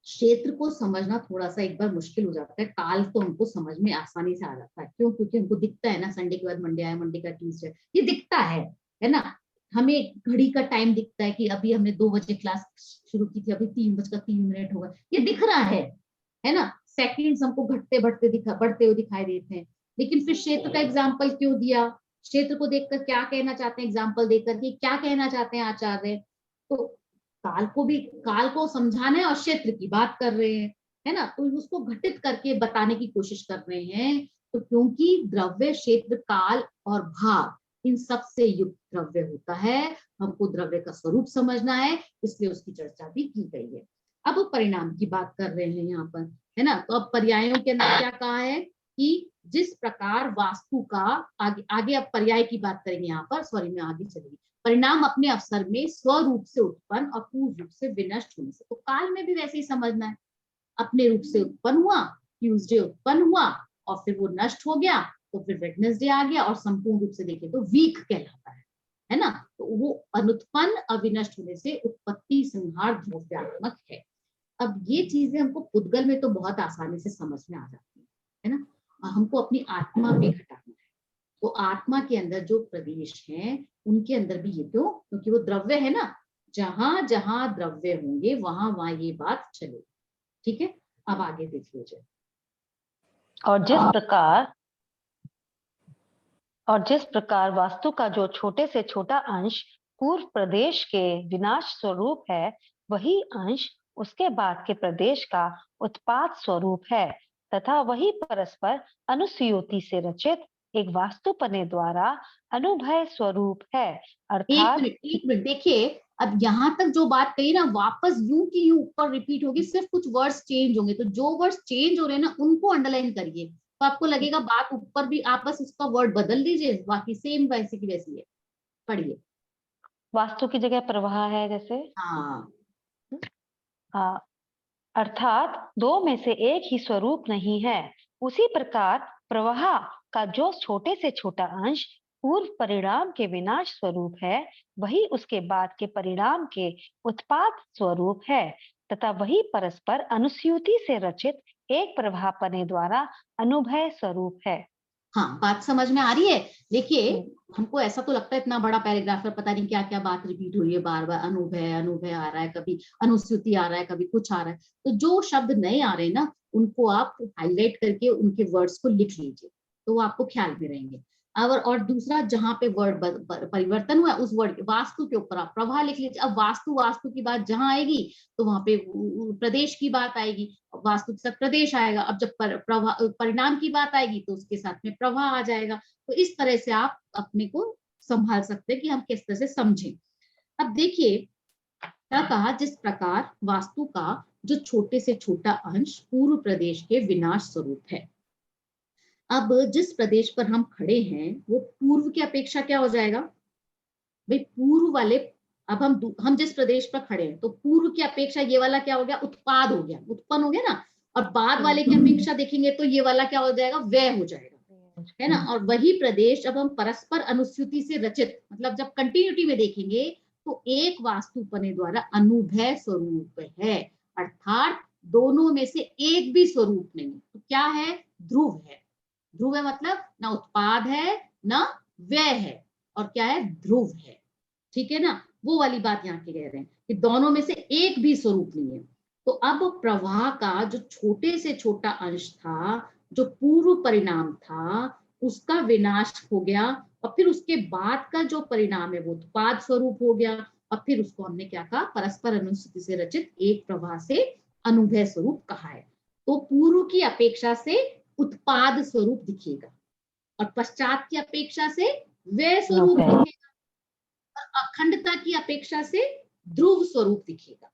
क्षेत्र को समझना थोड़ा सा एक बार मुश्किल हो जाता है, काल तो हमको समझ में आसानी से आ जाता है। क्यों? क्योंकि हमको दिखता है ना, संडे के बाद मंडे आया, मंडे का ट्यूसडे, ये दिखता है ना। हमें घड़ी का टाइम दिखता है कि अभी हमने 2 बजे क्लास शुरू की थी, अभी 3:03 हो गए, ये दिख रहा है ना। सेकंड्स हमको बढ़ते हुए दिखाई देते हैं। लेकिन फिर क्षेत्र का एग्जाम्पल क्यों दिया? क्षेत्र को देखकर क्या कहना चाहते हैं, एग्जाम्पल देकर के क्या कहना चाहते हैं आचार्य? तो काल को समझाना है और क्षेत्र की बात कर रहे हैं, है ना। तो उसको घटित करके बताने की कोशिश कर रहे हैं। तो क्योंकि द्रव्य, क्षेत्र, काल और भाव इन सब से युक्त द्रव्य होता है, हमको द्रव्य का स्वरूप समझना है, इसलिए उसकी चर्चा भी की गई है। अब परिणाम की बात कर रहे हैं यहाँ पर, है ना। तो अब पर्यायों के अंदर क्या कहा है कि जिस प्रकार वास्तु का, आगे अब पर्याय की बात करेंगे यहाँ पर, सॉरी मैं आगे चलेगी। परिणाम अपने अवसर में स्वरूप से उत्पन्न और पूर्व रूप से विनष्ट होने से। तो काल में भी वैसे ही समझना है, अपने रूप से उत्पन्न हुआ, ट्यूसडे उत्पन्न हुआ और फिर वो नष्ट हो गया, तो फिर वेडनेसडे आ गया, और संपूर्ण रूप से देखें तो वीक कहलाता है ना। तो वो अनुत्पन्न अविनष्ट होने से उत्पत्ति संहार द्रव्यात्मक है। अब ये चीजें हमको पुद्गल में तो बहुत आसानी से समझ में आ जाती है ना। हमको अपनी आत्मा पे घटाना है। तो आत्मा के अंदर जो प्रदेश हैं उनके अंदर भी ये, तो क्योंकि वो द्रव्य है ना, जहां जहां द्रव्य होंगे वहां वहां ये बात चलेगी। ठीक है, अब आगे देख लीजिए। और जिस प्रकार वास्तु का जो छोटे से छोटा अंश पूर्व प्रदेश के विनाश स्वरूप है, वही अंश उसके बाद के प्रदेश का उत्पाद स्वरूप है, तथा वही परस्पर अनुस्यूति से रचित एक वास्तुपने द्वारा अनुभय स्वरूप है। अर्थात एक मिनट देखिए, अब यहाँ तक जो बात कही ना, वापस यूं की यूं ऊपर रिपीट होगी, सिर्फ कुछ वर्ड्स चेंज होंगे। तो जो वर्ड्स चेंज हो रहे हैं ना उनको अंडरलाइन करिए, तो आपको लगेगा बात ऊपर भी, आप बस उसका वर्ड बदल दीजिए, बाकी सेम वैसे की वैसी है। पढ़िए। वास्तु की जगह प्रवाह है जैसे। हाँ, अर्थात दो में से एक ही स्वरूप नहीं है। उसी प्रकार प्रवाह का जो छोटे से छोटा अंश पूर्व परिणाम के विनाश स्वरूप है, वही उसके बाद के परिणाम के उत्पाद स्वरूप है, तथा वही परस्पर अनुस्यूति से रचित एक प्रभापने द्वारा अनुभय स्वरूप है। हाँ, बात समझ में आ रही है। देखिए, हमको ऐसा तो लगता है इतना बड़ा पैराग्राफ है, पता नहीं क्या क्या बात रिपीट हो रही है बार बार, अनुभय अनुभय आ रहा है, कभी अनुस्यूति आ रहा है, कभी कुछ आ रहा है। तो जो शब्द नए आ रहे हैं ना, उनको आप हाईलाइट करके उनके वर्ड्स को लिख लीजिए, तो वो आपको ख्याल में रहेंगे। और दूसरा, जहाँ पे वर्ड परिवर्तन हुआ उस वर्ड वास्तु के ऊपर आप प्रवाह लिख लीजिए। अब वास्तु की बात जहां आएगी तो वहां पे प्रदेश की बात आएगी, वास्तु के साथ प्रदेश आएगा। अब जब परिणाम की बात आएगी तो उसके साथ में प्रवाह आ जाएगा। तो इस तरह से आप अपने को संभाल सकते हैं कि हम किस तरह से समझें। अब देखिए क्या कहा, जिस प्रकार वास्तु का जो छोटे से छोटा अंश पूर्व प्रदेश के विनाश स्वरूप है। अब जिस प्रदेश पर हम खड़े हैं वो पूर्व की अपेक्षा क्या हो जाएगा भाई, पूर्व वाले। अब हम जिस प्रदेश पर खड़े हैं तो पूर्व की अपेक्षा ये वाला क्या हो गया, उत्पाद हो गया, उत्पन्न हो गया ना। और बाद वाले की अपेक्षा देखेंगे तो ये वाला क्या हो जाएगा, व्यय हो जाएगा, है ना। और वही प्रदेश जब हम परस्पर अनुस्यूति से रचित, मतलब जब कंटिन्यूटी में देखेंगे तो एक वास्तुपने द्वारा अनुभय स्वरूप है। अर्थात दोनों में से एक भी स्वरूप नहीं, तो क्या है, ध्रुव है। ध्रुव है मतलब ना उत्पाद है ना व्यय है, और क्या है, ध्रुव है। ठीक है ना, वो वाली बात यहाँ के कह रहे हैं कि दोनों में से एक भी स्वरूप नहीं है। तो अब प्रवाह का जो छोटे से छोटा अंश था, जो पूर्व परिणाम था, उसका विनाश हो गया, और फिर उसके बाद का जो परिणाम है वो उत्पाद स्वरूप हो गया। और फिर उसको हमने क्या कहा, परस्पर अनुस्यूति से रचित एक प्रवाह से अनुभय स्वरूप कहा है। तो पूर्व की अपेक्षा से उत्पाद स्वरूप दिखेगा और पश्चात की अपेक्षा से व्यय स्वरूप दिखेगा, अखंडता की अपेक्षा से ध्रुव स्वरूप दिखेगा।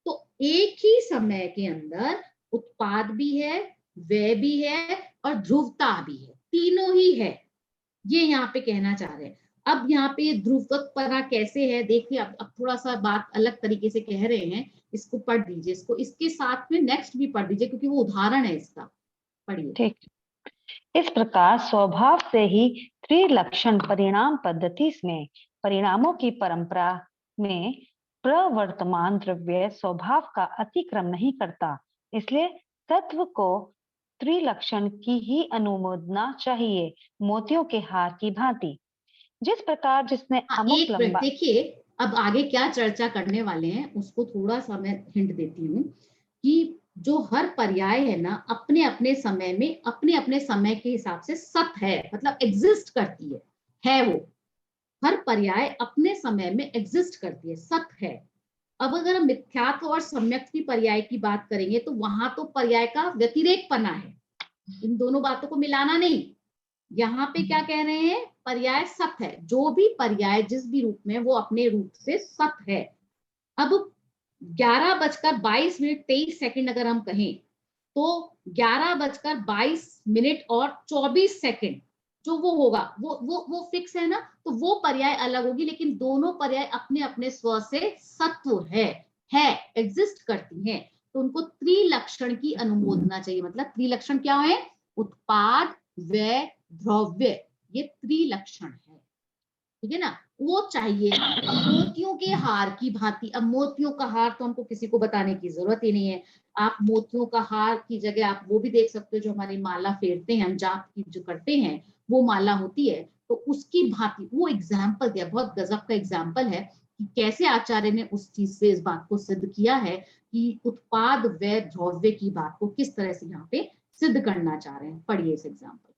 तो एक ही समय के अंदर उत्पाद भी है, व्यय भी है और ध्रुवता भी है, तीनों ही है, ये यहाँ पे कहना चाह रहे हैं। अब यहाँ पे ध्रुवकपना कैसे है देखिए, अब थोड़ा सा बात अलग तरीके से कह रहे हैं, इसको पढ़ दीजिए, इसको इसके साथ में नेक्स्ट भी पढ़ दीजिए क्योंकि वो उदाहरण है इसका। पढ़िए। ठीक। इस प्रकार स्वभाव से ही त्रिलक्षण परिणाम पद्धति में परिणामों की परंपरा में प्रवर्तमान द्रव्य स्वभाव का अतिक्रम नहीं करता, इसलिए तत्व को त्रिलक्षण की ही अनुमोदना चाहिए, मोतियों के हार की भांति। जिस प्रकार जिसने हाँ, अमुक एक मिनट लंबा देखिए, अब आगे क्या चर्चा करने वाले हैं उसको थोड़ा सा मैं हिंट देती हूँ कि जो हर पर्याय है ना अपने अपने समय में अपने अपने समय के हिसाब से सत है, मतलब एग्जिस्ट करती है वो। हर पर्याय अपने समय में एग्जिस्ट करती है, सत है। अब अगर हम मिथ्यात्व और सम्यक की पर्याय की बात करेंगे तो वहां तो पर्याय का व्यतिरेक पना है, इन दोनों बातों को मिलाना नहीं। यहाँ पे क्या कह रहे हैं, पर्याय सत है, जो भी पर्याय जिस भी रूप में वो अपने रूप से सत है। अब 11:22 अगर हम कहें तो 11:22 और 24 जो वो होगा वो फिक्स है ना, तो वो पर्याय अलग होगी, लेकिन दोनों पर्याय अपने अपने स्व से सत्व है एग्जिस्ट करती हैं, तो उनको त्रिलक्षण की अनुमोदना चाहिए। मतलब त्रिलक्षण क्या है, उत्पाद, व्यय, द्रव्य, ये त्रिलक्षण है, ठीक है ना, वो चाहिए। अब मोतियों के हार की भांति, अब मोतियों का हार तो हमको किसी को बताने की जरूरत ही नहीं है, आप मोतियों का हार की जगह आप वो भी देख सकते हो जो हमारी माला फेरते हैं, हम जाप की जो करते हैं वो माला होती है, तो उसकी भांति वो एग्जाम्पल दिया, बहुत गजब का एग्जाम्पल है कि कैसे आचार्य ने उस चीज से इस बात को सिद्ध किया है कि उत्पाद व्यय द्रव्य की बात को किस तरह से यहाँ पे सिद्ध करना चाह रहे हैं। पढ़िए इस एग्जाम्पल।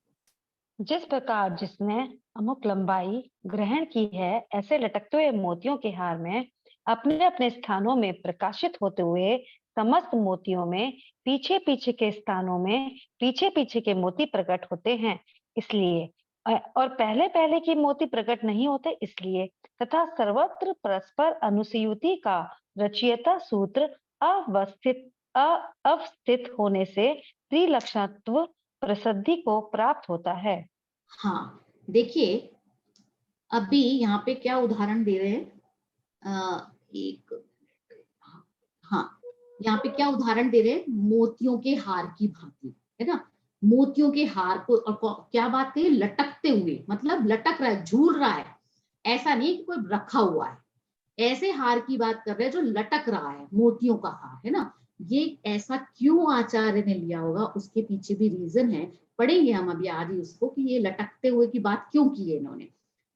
जिस प्रकार जिसने अमुक लंबाई ग्रहण की है, ऐसे लटकते हुए मोतियों के हार में अपने अपने स्थानों में प्रकाशित होते हुए समस्त मोतियों में पीछे पीछे के स्थानों में पीछे पीछे के मोती प्रकट होते हैं, इसलिए और पहले पहले के मोती प्रकट नहीं होते इसलिए, तथा सर्वत्र परस्पर अनुस्यूति का रचयिता सूत्र अवस्थित होने से त्रिलक्षणत्व प्रसिद्धि को प्राप्त होता है। हाँ, देखिए अभी यहाँ पे क्या उदाहरण दे रहे हैं, एक, हाँ, यहाँ पे क्या उदाहरण दे रहे हैं, मोतियों के हार की भांति, है ना। मोतियों के हार को, और क्या बात कही, लटकते हुए, मतलब लटक रहा है, झूल रहा है, ऐसा नहीं कि कोई रखा हुआ है, ऐसे हार की बात कर रहे हैं जो लटक रहा है, मोतियों का हार, है ना। ये ऐसा क्यों आचार्य ने लिया होगा, उसके पीछे भी रीजन है, पढ़ेंगे हम अभी आज ही उसको कि ये लटकते हुए की बात क्यों की है इन्होंने।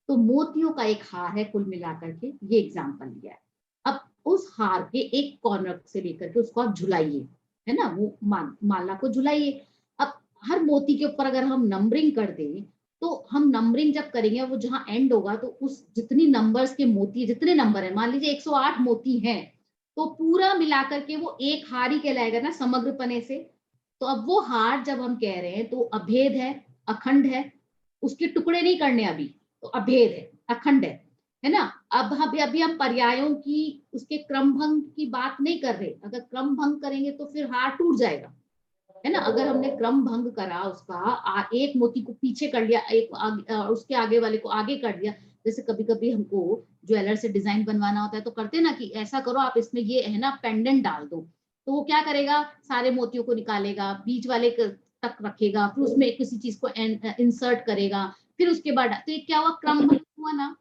तो मोतियों का एक हार है कुल मिलाकर के, ये एग्जाम्पल लिया है। अब उस हार के एक कॉर्नर से लेकर के उसको आप झुलाइए, है ना, वो माला को झुलाइए। अब हर मोती के ऊपर अगर हम नंबरिंग कर दें, तो हम नंबरिंग जब करेंगे वो जहां एंड होगा, तो उस जितनी नंबर्स के मोती, जितने नंबर है, मान लीजिए 108 मोती हैं, तो पूरा मिलाकर के वो एक हार ही कहलाएगा ना, समग्र पने से। तो अब वो हार जब हम कह रहे हैं तो अभेद है, अखंड है, उसके टुकड़े नहीं करने अभी, तो अभेद है, अखंड है ना। अब अभी हम पर्यायों की, उसके क्रम भंग की बात नहीं कर रहे, अगर क्रम भंग करेंगे तो फिर हार टूट जाएगा, है ना। अगर हमने क्रम भंग करा उसका, एक मोती को पीछे कर लिया, उसके आगे वाले को आगे कर दिया, जैसे कभी कभी हमको ज्वेलर से डिजाइन बनवाना होता है तो करते ना कि ऐसा करो आप इसमें ये है ना पेंडेंट डाल दो, तो वो क्या करेगा, सारे मोतियों को निकालेगा, बीच वाले तक रखेगा, फिर उसमें किसी चीज को इंसर्ट करेगा, फिर उसके बाद, तो ये क्या हुआ, क्रम भंग हुआ ना,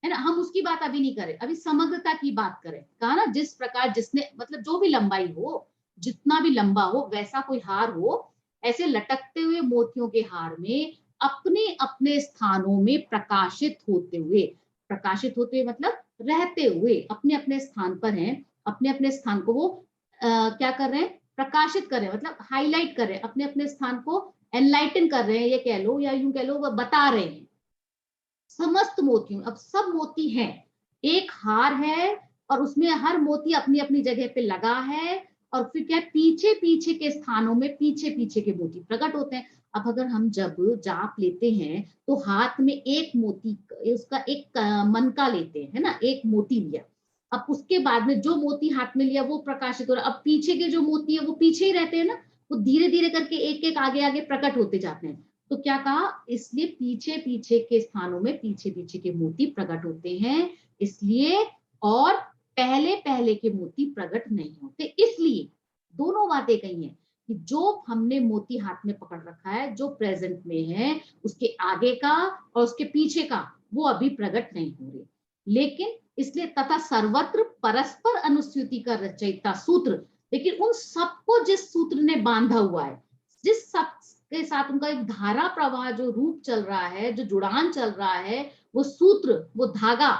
है ना। हम उसकी बात अभी नहीं करें, अभी समग्रता की बात करें, कहा ना, जिस प्रकार जिसने, मतलब जो भी लंबाई हो, जितना भी लंबा हो वैसा कोई हार हो, ऐसे लटकते हुए मोतियों के हार में अपने अपने स्थानों में प्रकाशित होते हुए मतलब रहते हुए अपने अपने स्थान पर हैं, अपने अपने स्थान को वो क्या कर रहे हैं, प्रकाशित कर रहे हैं, मतलब हाईलाइट कर रहे हैं, अपने अपने स्थान को एनलाइटन कर रहे हैं, ये कह लो या यूं कह लो, वो बता रहे हैं समस्त मोतियों। अब सब मोती हैं, एक हार है और उसमें हर मोती अपनी अपनी जगह पे लगा है, और फिर क्या, पीछे पीछे के स्थानों में पीछे पीछे के मोती प्रकट होते हैं। अब अगर हम जब जाप लेते हैं तो हाथ में एक मोती, उसका एक मनका लेते हैं, है ना, एक मोती लिया, अब उसके बाद में जो मोती हाथ में लिया वो प्रकाशित हो रहा है, अब पीछे के जो मोती है वो पीछे ही रहते हैं ना, वो धीरे धीरे करके एक एक आगे आगे प्रकट होते जाते हैं। तो क्या कहा, इसलिए पीछे पीछे के स्थानों में पीछे पीछे के मोती प्रकट होते हैं, इसलिए, और पहले पहले के मोती प्रकट नहीं होते, इसलिए दोनों बातें कही हैं कि जो हमने मोती हाथ में पकड़ रखा है, जो प्रेजेंट में है, उसके आगे का और उसके पीछे का वो अभी प्रकट नहीं हो रहे, लेकिन इसलिए, तथा सर्वत्र परस्पर अनुस्यूति का रचयिता सूत्र, लेकिन उन सबको जिस सूत्र ने बांधा हुआ है, जिस सब के साथ उनका एक धारा प्रवाह जो रूप चल रहा है, जो जुड़ान चल रहा है, वो सूत्र, वो धागा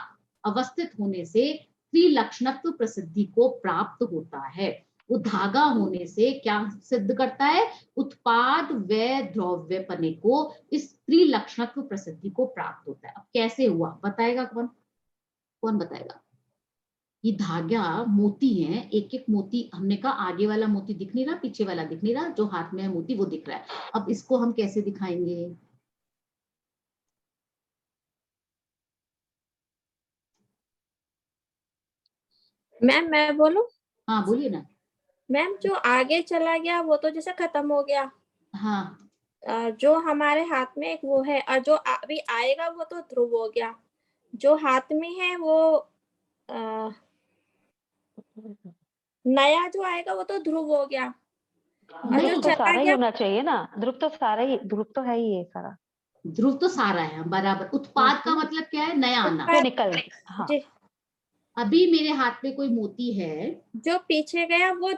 अवस्थित होने से त्रिलक्षणत्व प्रसिद्धि को प्राप्त होता है। वो धागा होने से क्या सिद्ध करता है? उत्पाद व द्रव्यपने को, इस त्रिलक्षणत्व प्रसिद्धि को प्राप्त होता है। अब कैसे हुआ बताएगा कौन? कौन बताएगा? ये धागा मोती है, एक एक मोती, हमने कहा आगे वाला मोती दिख नहीं रहा, पीछे वाला दिख नहीं रहा, जो हाथ में है मोती वो दिख रहा है। अब इसको हम कैसे दिखाएंगे? मैम मैं बोलूं? हाँ बोलिए ना। मैम जो आगे चला गया वो तो जैसे खत्म हो गया, हाँ जो हमारे हाथ में एक वो है, और जो अभी आएगा वो तो ध्रुव हो गया। जो हाथ में है वो नया जो आएगा वो तो ध्रुव हो गया, और जो ध्रुव तो चला सारा ही गया होना चाहिए ना, ध्रुव तो सारा ही, ध्रुव तो है ही ये सारा। ध्रुव तो सारा है बराबर। उत्पाद का मतलब क्या है? नया आना। जो निकल, हाँ जी, अभी मेरे हाथ में कोई मोती है, जो पीछे गया वो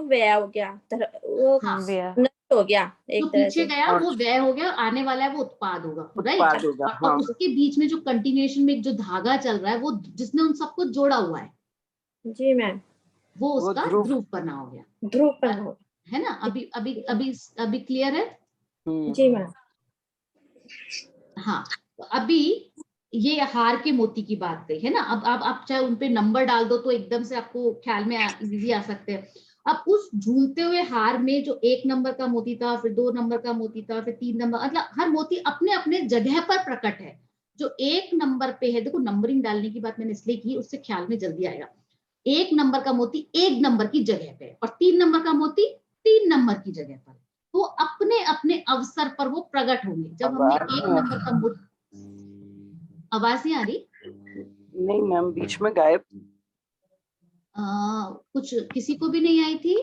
व्यय हो गया, वो हाँ व्यय। नष्ट हो गया एक जो तरह पीछे से। गया वो व्यय हो गया, आने वाला है वो उत्पाद होगा, राइट? उत्पाद होगा, और हाँ। उसके बीच में जो कंटिन्यूएशन में जो धागा चल रहा है, वो जिसने उन सबको जोड़ा हुआ है, जी मैम, वो उसका ध्रुव। ध्रुव बना हो गया, ध्रुव पर हो। है ना? अभी अभी अभी अभी क्लियर है? जी मैम। हाँ, तो अभी ये हार के मोती की बात कही है ना। अब आप चाहे उनपे नंबर डाल दो तो एकदम से आपको ख्याल में इजीली आ सकते हैं। अब उस झूलते हुए हार में जो 1 नंबर का मोती था, फिर 2 नंबर का मोती था, फिर 3 नंबर, मतलब हर मोती अपने अपने जगह पर प्रकट है। जो 1 नंबर पे है, देखो नंबरिंग डालने की बात मैंने इसलिए की, उससे ख्याल में जल्दी आएगा। 1 नंबर का मोती 1 नंबर की जगह पे, और 3 नंबर का मोती 3 नंबर की जगह पर। तो अपने अपने अवसर पर वो प्रकट होंगे। जब हमने 1 नंबर का मोती, आवाज नहीं आ रही? नहीं मैम, बीच में गायब। कुछ किसी को भी नहीं आई थी?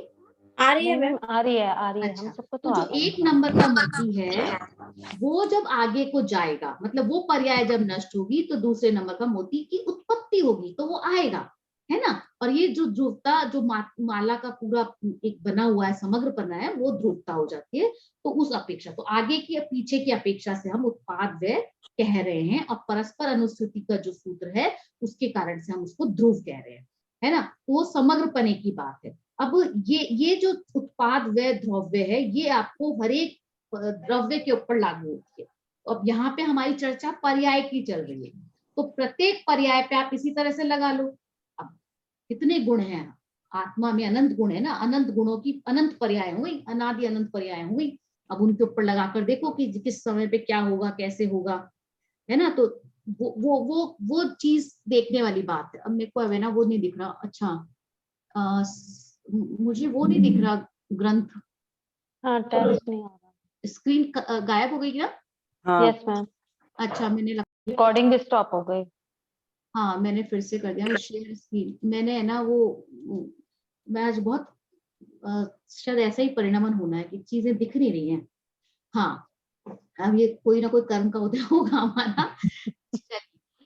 आ रही है नहीं मैम। आ रही है, आ रही है, अच्छा, हम सबको तो तो आ जो रही है। 1 नंबर का मोती है वो जब आगे को जाएगा, मतलब वो पर्याय जब नष्ट होगी तो दूसरे नंबर का मोती की उत्पत्ति होगी, तो वो आएगा, है ना? और ये जो ध्रुवता, जो माला का पूरा एक बना हुआ है, समग्र बना है, वो ध्रुवता हो जाती है। तो उस अपेक्षा, तो आगे की पीछे की अपेक्षा से हम उत्पाद व्यय कह रहे हैं, और परस्पर अनुश्रुति का जो सूत्र है उसके कारण से हम उसको ध्रुव कह रहे हैं, है ना? तो वो समग्र पने की बात है। अब ये जो उत्पाद व्यय द्रव्य है, ये आपको हर एक द्रव्य के ऊपर लागू होती है। तो अब यहाँ पे हमारी चर्चा पर्याय की चल रही है, तो प्रत्येक पर्याय पे आप इसी तरह से लगा लो। अब कितने गुण हैं आत्मा में? अनंत गुण है ना, अनंत गुणों की अनंत पर्याय हुई, अनादि अनंत पर्याय हुई। अब उनके ऊपर लगाकर देखो कि किस समय पे क्या होगा, कैसे होगा, है ना? तो वो चीज देखने वाली बात है। अब मेरे को है ना वो नहीं दिख रहा। अच्छा, मुझे वो नहीं दिख रहा ग्रंथ, हाँ टेक्स्ट नहीं आ रहा। स्क्रीन गायब हो गई क्या? हाँ, यस मैम, अच्छा, मैंने रिकॉर्डिंग भी स्टॉप हो गई। हाँ मैंने फिर से कर दिया। मैं शेयर स्क्रीन, मैंने है ना मैं आज बहुत शायद ऐसा ही परिणाम होना है कि चीजें दिख नहीं रही हैं। हाँ, अब ये कोई ना कोई कर्म का उदय होगा हमारा।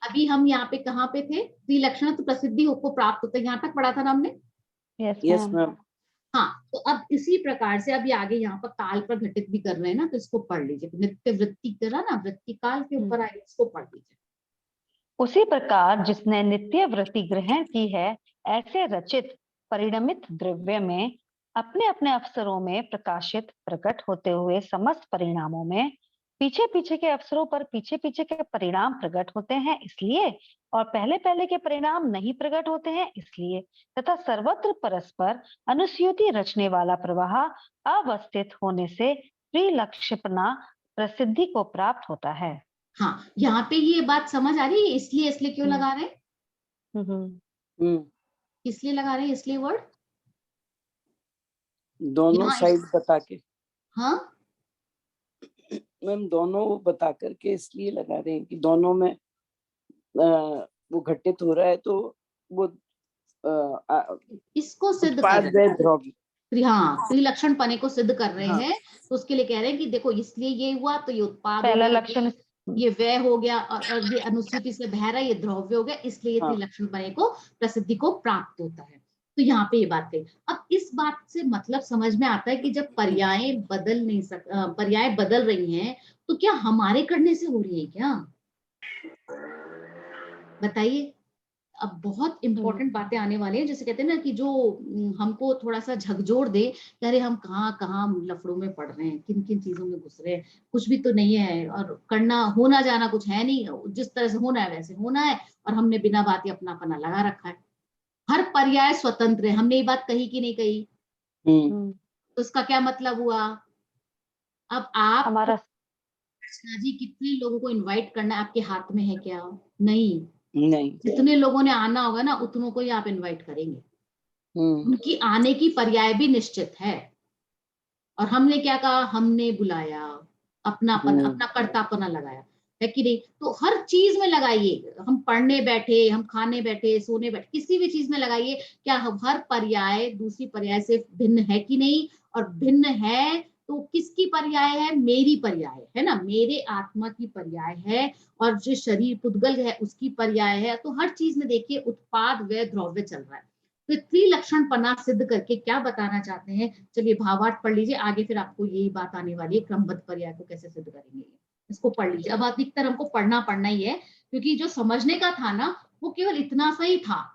अभी हम यहाँ पे कहाँ पे थे? त्रिलक्षण तो प्रसिद्धि को प्राप्त होता है, यहाँ तक पढ़ा था ना हमने? Yes yes ma'am. मैम। हाँ, तो अब इसी प्रकार से अभी आगे यहाँ पर काल पर घटित भी कर रहे हैं ना, तो इसको पढ़ लीजिए। नित्य वृत्ति करा ना, वृत्ति काल के ऊपर आएगी, इसको पढ़ लीजिए। उसी प्रकार जिसने नित्य वृत्ति ग्रहण की है, ऐसे रचित परिणमित द्रव्य में अपने अपने अवसरों में प्रकाशित प्रकट होते हुए समस्त परिणामों में पीछे पीछे के अवसरों पर पीछे पीछे के परिणाम प्रकट होते हैं इसलिए, और पहले पहले के परिणाम नहीं प्रकट होते हैं इसलिए, तथा सर्वत्र परस्पर अनुस्यूति रचने वाला प्रवाह अवस्थित होने से त्रिलक्षणा प्रसिद्धि को प्राप्त होता है। हाँ, यहाँ पे ये बात समझ आ रही है? इसलिए क्यों लगा रहे हैं? इसलिए लगा रहे हैं, इसलिए वर्ड दोनों यहाँ साइड बता के। हाँ, मैम दोनों बता करके इसलिए लगा रहे हैं कि दोनों में वो घटित हो रहा है, तो वो इसको सिद्ध कर उत्पाद रहे व्यय हैं। द्रव्य। हाँ, त्रिलक्षण पने को सिद्ध कर रहे हाँ। हैं, तो उसके लिए कह रहे हैं कि देखो इसलिए ये हुआ, तो ये उत्पाद हो पहला गया, लक्षण ये व्यय हो गया, और ये अनुसूति से बह रहा है, ये द्रव्य हो गया, इसलिए हाँ। त्रिलक्षण पने को प्रसिद्धि को प्राप्त होता है। तो यहाँ पे ये बात कही। अब इस बात से मतलब समझ में आता है कि जब पर्याय बदल नहीं पर्याय बदल रही हैं, तो क्या हमारे करने से हो रही है क्या? बताइए। अब बहुत इंपॉर्टेंट बातें आने वाली हैं, जैसे कहते हैं ना कि जो हमको थोड़ा सा झकझोर दे कि अरे हम कहाँ कहाँ लफड़ों में पड़ रहे हैं, किन किन चीजों में घुस रहे हैं, कुछ भी तो नहीं है और करना होना जाना कुछ है नहीं, जिस तरह से होना है वैसे होना है, और हमने बिना बात ही अपनापना लगा रखा है। हर पर्याय स्वतंत्र है, हमने ये बात कही कि नहीं कही? तो उसका क्या मतलब हुआ? अब आप हमारा अर्चना जी कितने लोगों को इनवाइट करना आपके हाथ में है क्या? नहीं। नहीं। जितने लोगों ने आना होगा ना उतनों को ही आप इनवाइट करेंगे। उनकी आने की पर्याय भी निश्चित है। और हमने क्या कहा? हमने बुलाया, अपनापन, अपना कर्तापना लगाया, है कि नहीं? तो हर चीज में लगाइए, हम पढ़ने बैठे, हम खाने बैठे, सोने बैठे, किसी भी चीज में लगाइए, क्या हर पर्याय दूसरी पर्याय से भिन्न है कि नहीं? और भिन्न है तो किसकी पर्याय है? मेरी पर्याय है ना, मेरे आत्मा की पर्याय है, और जो शरीर पुद्गल है उसकी पर्याय है। तो हर चीज में देखिए उत्पाद व्यय द्रव्य चल रहा है। तो त्रिलक्षण पना सिद्ध करके क्या बताना चाहते हैं? चलिए भावार्थ पढ़ लीजिए, आगे फिर आपको यही बात आने वाली है, क्रमबद्ध पर्याय को कैसे सिद्ध करेंगे, इसको पढ़ लीजिए। अब अधिकतर हमको पढ़ना ही है, क्योंकि जो समझने का था ना वो केवल इतना सा ही था,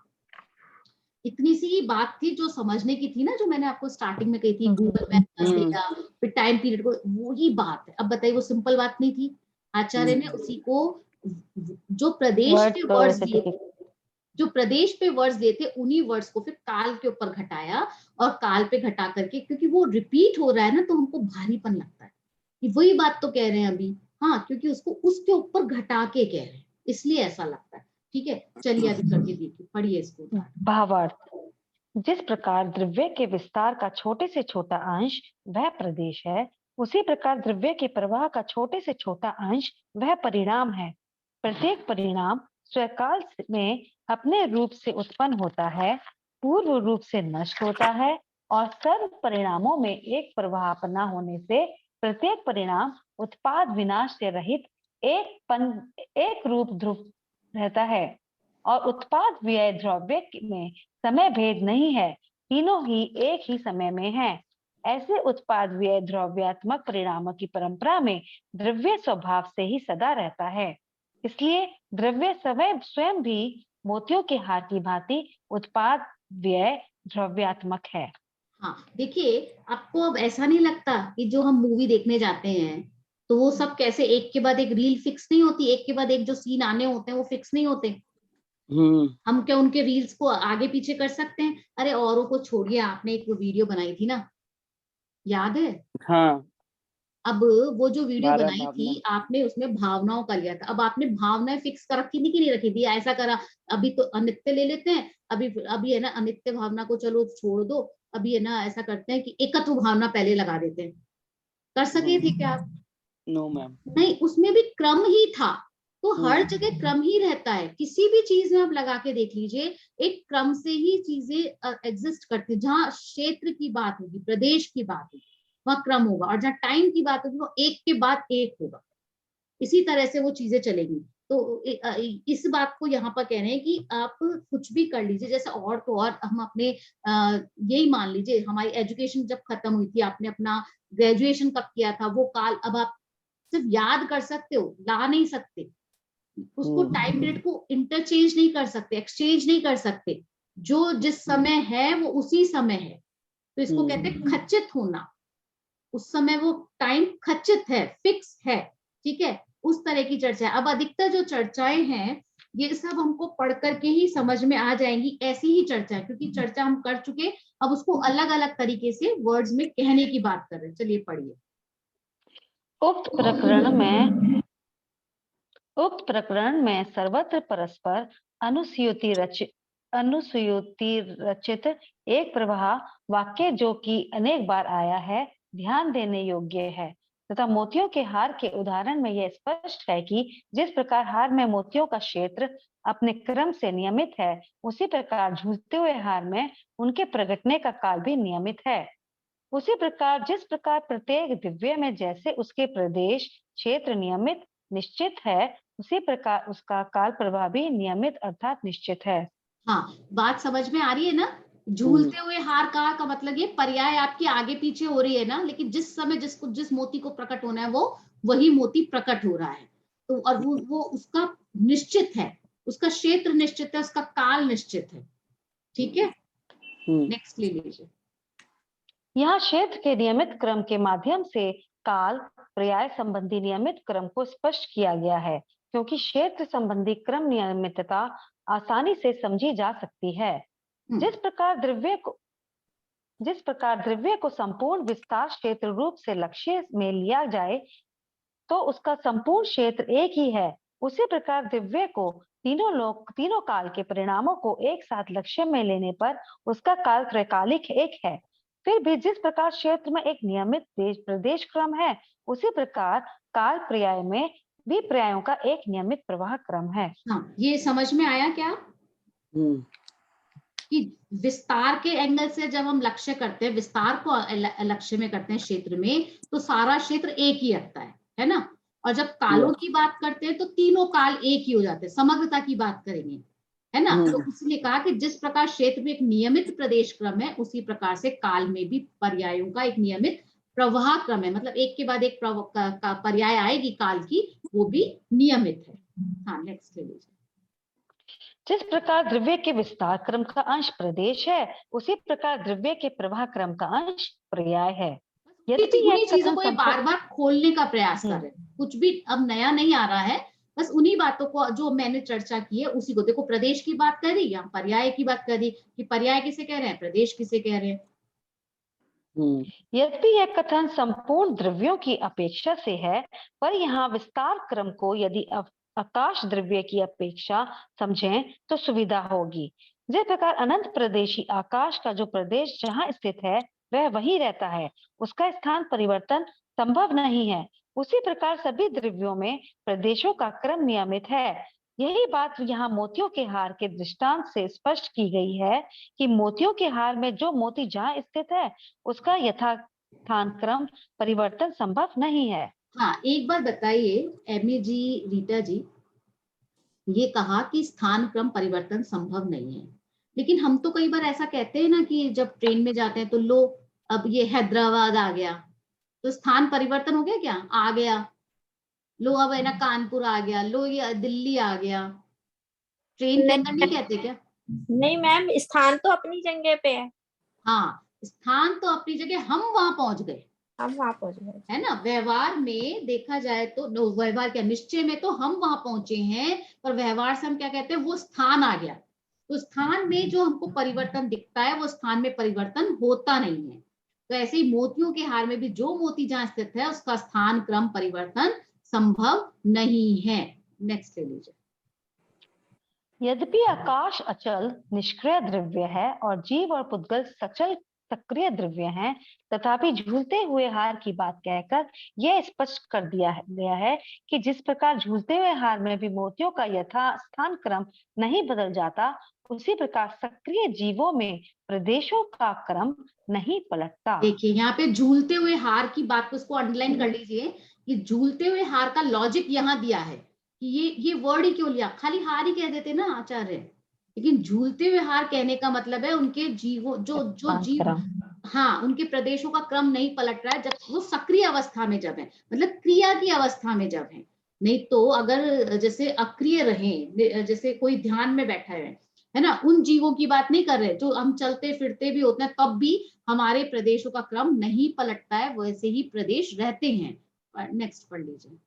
इतनी सी ही बात थी जो समझने की थी ना, जो मैंने आपको स्टार्टिंग में कही थी, गूगल मैप कर देगा, फिर टाइम पीरियड को, वो ही बात है। अब बताइए वो सिंपल बात नहीं थी। आचार्य ने उसी को जो प्रदेश के वर्ड्स दिए, जो प्रदेश पे वर्ड्स दिए थे, उन्हीं वर्ड्स को फिर काल के ऊपर घटाया, और काल पे घटा करके, क्योंकि वो रिपीट हो रहा है ना तो हमको भारीपन लगता है कि वही बात तो कह रहे हैं अभी। हाँ, क्योंकि उसको उसके ऊपर घटा के कह रहे हैं, इसलिए ऐसा लगता है। ठीक है, चलिए अभी करके देखिए, पढ़िए इसको। भावार्थ। जिस प्रकार द्रव्य के विस्तार का छोटे से छोटा अंश वह प्रदेश है, उसी प्रकार द्रव्य के प्रवाह का छोटे से छोटा अंश वह परिणाम है। प्रत्येक परिणाम स्वकाल में अपने रूप से उत्पन्न होता है, पूर्व रूप से नष्ट होता है, और सर्व परिणामों में एक प्रवाहपना होने से प्रत्येक परिणाम उत्पाद विनाश से रहित एक रूप ध्रुव रहता है। और उत्पाद व्यय द्रव्य में समय भेद नहीं है, तीनों ही एक ही समय में है। ऐसे उत्पाद व्यय द्रव्यात्मक परिणामों की परंपरा में द्रव्य स्वभाव से ही सदा रहता है। इसलिए द्रव्य स्वयं भी मोतियों के हार की भांति उत्पाद व्यय द्रव्यात्मक है। हाँ, देखिए आपको अब ऐसा नहीं लगता कि जो हम मूवी देखने जाते हैं तो वो सब कैसे एक के बाद एक रील फिक्स नहीं होती, एक के बाद एक जो सीन आने होते हैं वो फिक्स नहीं होते। हम क्या उनके रील्स को आगे पीछे कर सकते हैं? अरे औरों को छोड़िए, आपने एक वीडियो बनाई थी ना, याद है? हाँ। अब वो जो वीडियो बनाई थी आपने, उसमें भावनाओं का लिया था। अब आपने भावनाएं फिक्स कर रखी थी कि नहीं रखी थी? ऐसा करा, अभी तो अनित्य ले लेते हैं, अभी है ना अनित्य भावना को चलो छोड़ दो, अभी है ना ऐसा करते हैं कि एकत्व भावना पहले लगा देते हैं। कर सके थे क्या आप? No ma'am. नहीं, उसमें भी क्रम ही था। तो हर जगह क्रम ही रहता है, किसी भी चीज में आप लगा के देख लीजिए, एक क्रम से ही चीजें एग्जिस्ट करती है। जहाँ क्षेत्र की बात होगी, प्रदेश की बात होगी, वहां क्रम होगा, और जहाँ टाइम की बात होगी वो एक के बाद एक होगा। इसी तरह से वो चीजें चलेंगी। तो इस बात को यहाँ पर कह रहे हैं कि आप कुछ भी कर लीजिए, जैसे और तो और हम अपने यही मान लीजिए, हमारी एजुकेशन जब खत्म हुई थी, आपने अपना ग्रेजुएशन कब किया था, वो काल अब आप सिर्फ याद कर सकते हो, ला नहीं सकते उसको, टाइम पीरियड को इंटरचेंज नहीं कर सकते, एक्सचेंज नहीं कर सकते। जो जिस समय है वो उसी समय है, तो इसको कहते हैं खचित होना। उस समय वो टाइम खचित है, फिक्स है। ठीक है, उस तरह की चर्चा है। अब अधिकतर जो चर्चाएं हैं ये सब हमको पढ़ करके ही समझ में आ जाएंगी, ऐसी ही चर्चा है, क्योंकि चर्चा हम कर चुके, अब उसको अलग अलग तरीके से वर्ड्स में कहने की बात कर रहे हैं। चलिए पढ़िए। उक्त प्रकरण में सर्वत्र परस्पर अनुस्यूति रचित एक प्रवाह वाक्य जो कि अनेक बार आया है ध्यान देने योग्य है, तथा मोतियों के हार के उदाहरण में यह स्पष्ट है कि जिस प्रकार हार में मोतियों का क्षेत्र अपने क्रम से नियमित है, उसी प्रकार झूलते हुए हार में उनके प्रगटने का काल भी नियमित है। उसी प्रकार जिस प्रकार प्रत्येक दिव्य में जैसे उसके प्रदेश क्षेत्र नियमित निश्चित है, उसी प्रकार उसका काल प्रवाह भी नियमित अर्थात निश्चित है। हाँ, बात समझ में आ रही है ना? झूलते हुए हार का मतलब ये पर्याय आपकी आगे पीछे हो रही है ना, लेकिन जिस समय जिस मोती को प्रकट होना है वो वही मोती प्रकट हो रहा है। तो और वो उसका निश्चित है, उसका क्षेत्र निश्चित है, उसका काल निश्चित है। ठीक है, नेक्स्ट ले लीजिए। यहाँ क्षेत्र के नियमित क्रम के माध्यम से काल पर्याय संबंधी नियमित क्रम को स्पष्ट किया गया है, क्योंकि क्षेत्र संबंधी क्रम नियमितता आसानी से समझी जा सकती है। जिस प्रकार द्रव्य को संपूर्ण विस्तार क्षेत्र रूप से लक्ष्य में लिया जाए तो उसका संपूर्ण क्षेत्र एक ही है, उसी प्रकार द्रव्य को तीनों काल के परिणामों को एक साथ लक्ष्य में लेने पर उसका काल त्रैकालिक एक है। फिर भी जिस प्रकार क्षेत्र में एक नियमित प्रदेश क्रम है, उसी प्रकार काल पर्याय में भी पर्यायों का एक नियमित प्रवाह क्रम है। हाँ, ये समझ में आया क्या कि विस्तार के एंगल से जब हम लक्ष्य करते हैं, विस्तार को लक्ष्य में करते हैं क्षेत्र में, तो सारा क्षेत्र एक ही रखता है ना। और जब कालों की बात करते हैं तो तीनों काल एक ही हो जाते हैं, समग्रता की बात करेंगे, है ना। तो इसलिए कहा कि जिस प्रकार क्षेत्र में एक नियमित प्रदेश क्रम है, उसी प्रकार से काल में भी पर्यायों का एक नियमित प्रवाह क्रम है, मतलब एक के बाद एक पर्याय आएगी काल की, वो भी नियमित है। हाँ, नेक्स्ट ले लीजिए। जिस प्रकार द्रव्य के विस्तार क्रम का अंश प्रदेश है, उसी प्रकार द्रव्य के प्रवाह क्रम का अंश पर्याय है। यदि उन्हीं चीजों को बार बार खोलने का प्रयास कर रहे हैं, कुछ भी अब नया नहीं आ रहा है, बस उन्हीं बातों को जो मैंने चर्चा की है उसी को। देखो, प्रदेश की बात करी या पर्याय की बात करी, कि पर्याय किसे कह रहे हैं, प्रदेश किसे कह रहे हैं। यद्यपि यह कथन संपूर्ण द्रव्यों की अपेक्षा से है, पर यहाँ विस्तार क्रम को यदि आकाश द्रव्य की अपेक्षा समझें तो सुविधा होगी। जिस प्रकार अनंत प्रदेशी आकाश का जो प्रदेश जहाँ स्थित है वह वही रहता है, उसका स्थान परिवर्तन संभव नहीं है, उसी प्रकार सभी द्रव्यों में प्रदेशों का क्रम नियमित है। यही बात यहाँ मोतियों के हार के दृष्टांत से स्पष्ट की गई है कि मोतियों के हार में जो मोती जहाँ स्थित है उसका यथास्थान क्रम परिवर्तन संभव नहीं है। हाँ, एक बार बताइए एमी जी, रीटा जी, ये कहा कि स्थान क्रम परिवर्तन संभव नहीं है, लेकिन हम तो कई बार ऐसा कहते हैं ना कि जब ट्रेन में जाते हैं तो लो अब ये हैदराबाद आ गया, तो स्थान परिवर्तन हो गया क्या, आ गया। लो अब है ना कानपुर आ गया, लो ये दिल्ली आ गया। ट्रेन के अंदर नहीं कहते क्या? नहीं मैम, स्थान तो अपनी जगह पे है। हाँ, स्थान तो अपनी जगह, हम वहां पहुंच गए, हम वहां पहुंच गए, है ना। व्यवहार में देखा जाए तो व्यवहार क्या, निश्चय में तो हम वहां पहुंचे हैं, पर व्यवहार से हम क्या कहते हैं, वो स्थान आ गया। तो स्थान में जो हमको परिवर्तन दिखता है वो स्थान में परिवर्तन होता नहीं है। तो ऐसे ही मोतियों के हार में भी जो मोती जहां स्थित है उसका स्थान क्रम परिवर्तन संभव नहीं है। नेक्स्ट ले लीजिए। यद्यपि आकाश अचल निष्क्रिय द्रव्य है और जीव और पुद्गल सचल सक्रिय द्रव्य हैं, तथापि झूलते हुए हार की बात कहकर यह स्पष्ट कर दिया गया है कि जिस प्रकार झूलते हुए हार में भी मोतियों का यथास्थान क्रम नहीं बदल जाता, उसी प्रकार सक्रिय जीवों में प्रदेशों का क्रम नहीं पलटता। देखिए यहाँ पे झूलते हुए हार की बात को, उसको अंडरलाइन कर लीजिए कि झूलते हुए हार का लॉजिक यहाँ दिया है कि ये वर्ड ही क्यों लिया, खाली हार ही कह देते ना आचार्य, लेकिन झूलते हुए हार कहने का मतलब है उनके जीवों जो जीव, हाँ, उनके प्रदेशों का क्रम नहीं पलट रहा है जब वो सक्रिय अवस्था में जब है, मतलब क्रिया की अवस्था में जब है। नहीं तो अगर जैसे अक्रिय रहे, जैसे कोई ध्यान में बैठा है ना, उन जीवों की बात नहीं कर रहे, जो हम चलते फिरते भी होते हैं तब भी हमारे प्रदेशों का क्रम नहीं पलटता है, वैसे ही प्रदेश रहते हैं। नेक्स्ट पढ़ लीजिए।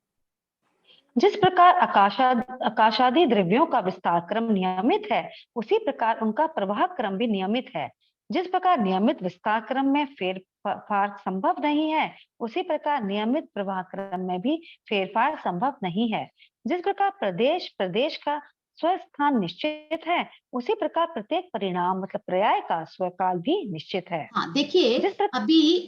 जिस प्रकार आकाशादि द्रव्यों का विस्तार क्रम नियमित है, उसी प्रकार उनका प्रवाह क्रम भी नियमित है। जिस प्रकार नियमित विस्तार क्रम में फेरफार संभव नहीं है, उसी प्रकार नियमित प्रवाह क्रम में भी फेरफार संभव नहीं है। जिस प्रकार प्रदेश का स्वस्थान निश्चित है, उसी प्रकार प्रत्येक परिणाम मतलब पर्याय का स्वकाल भी निश्चित है। हाँ, देखिए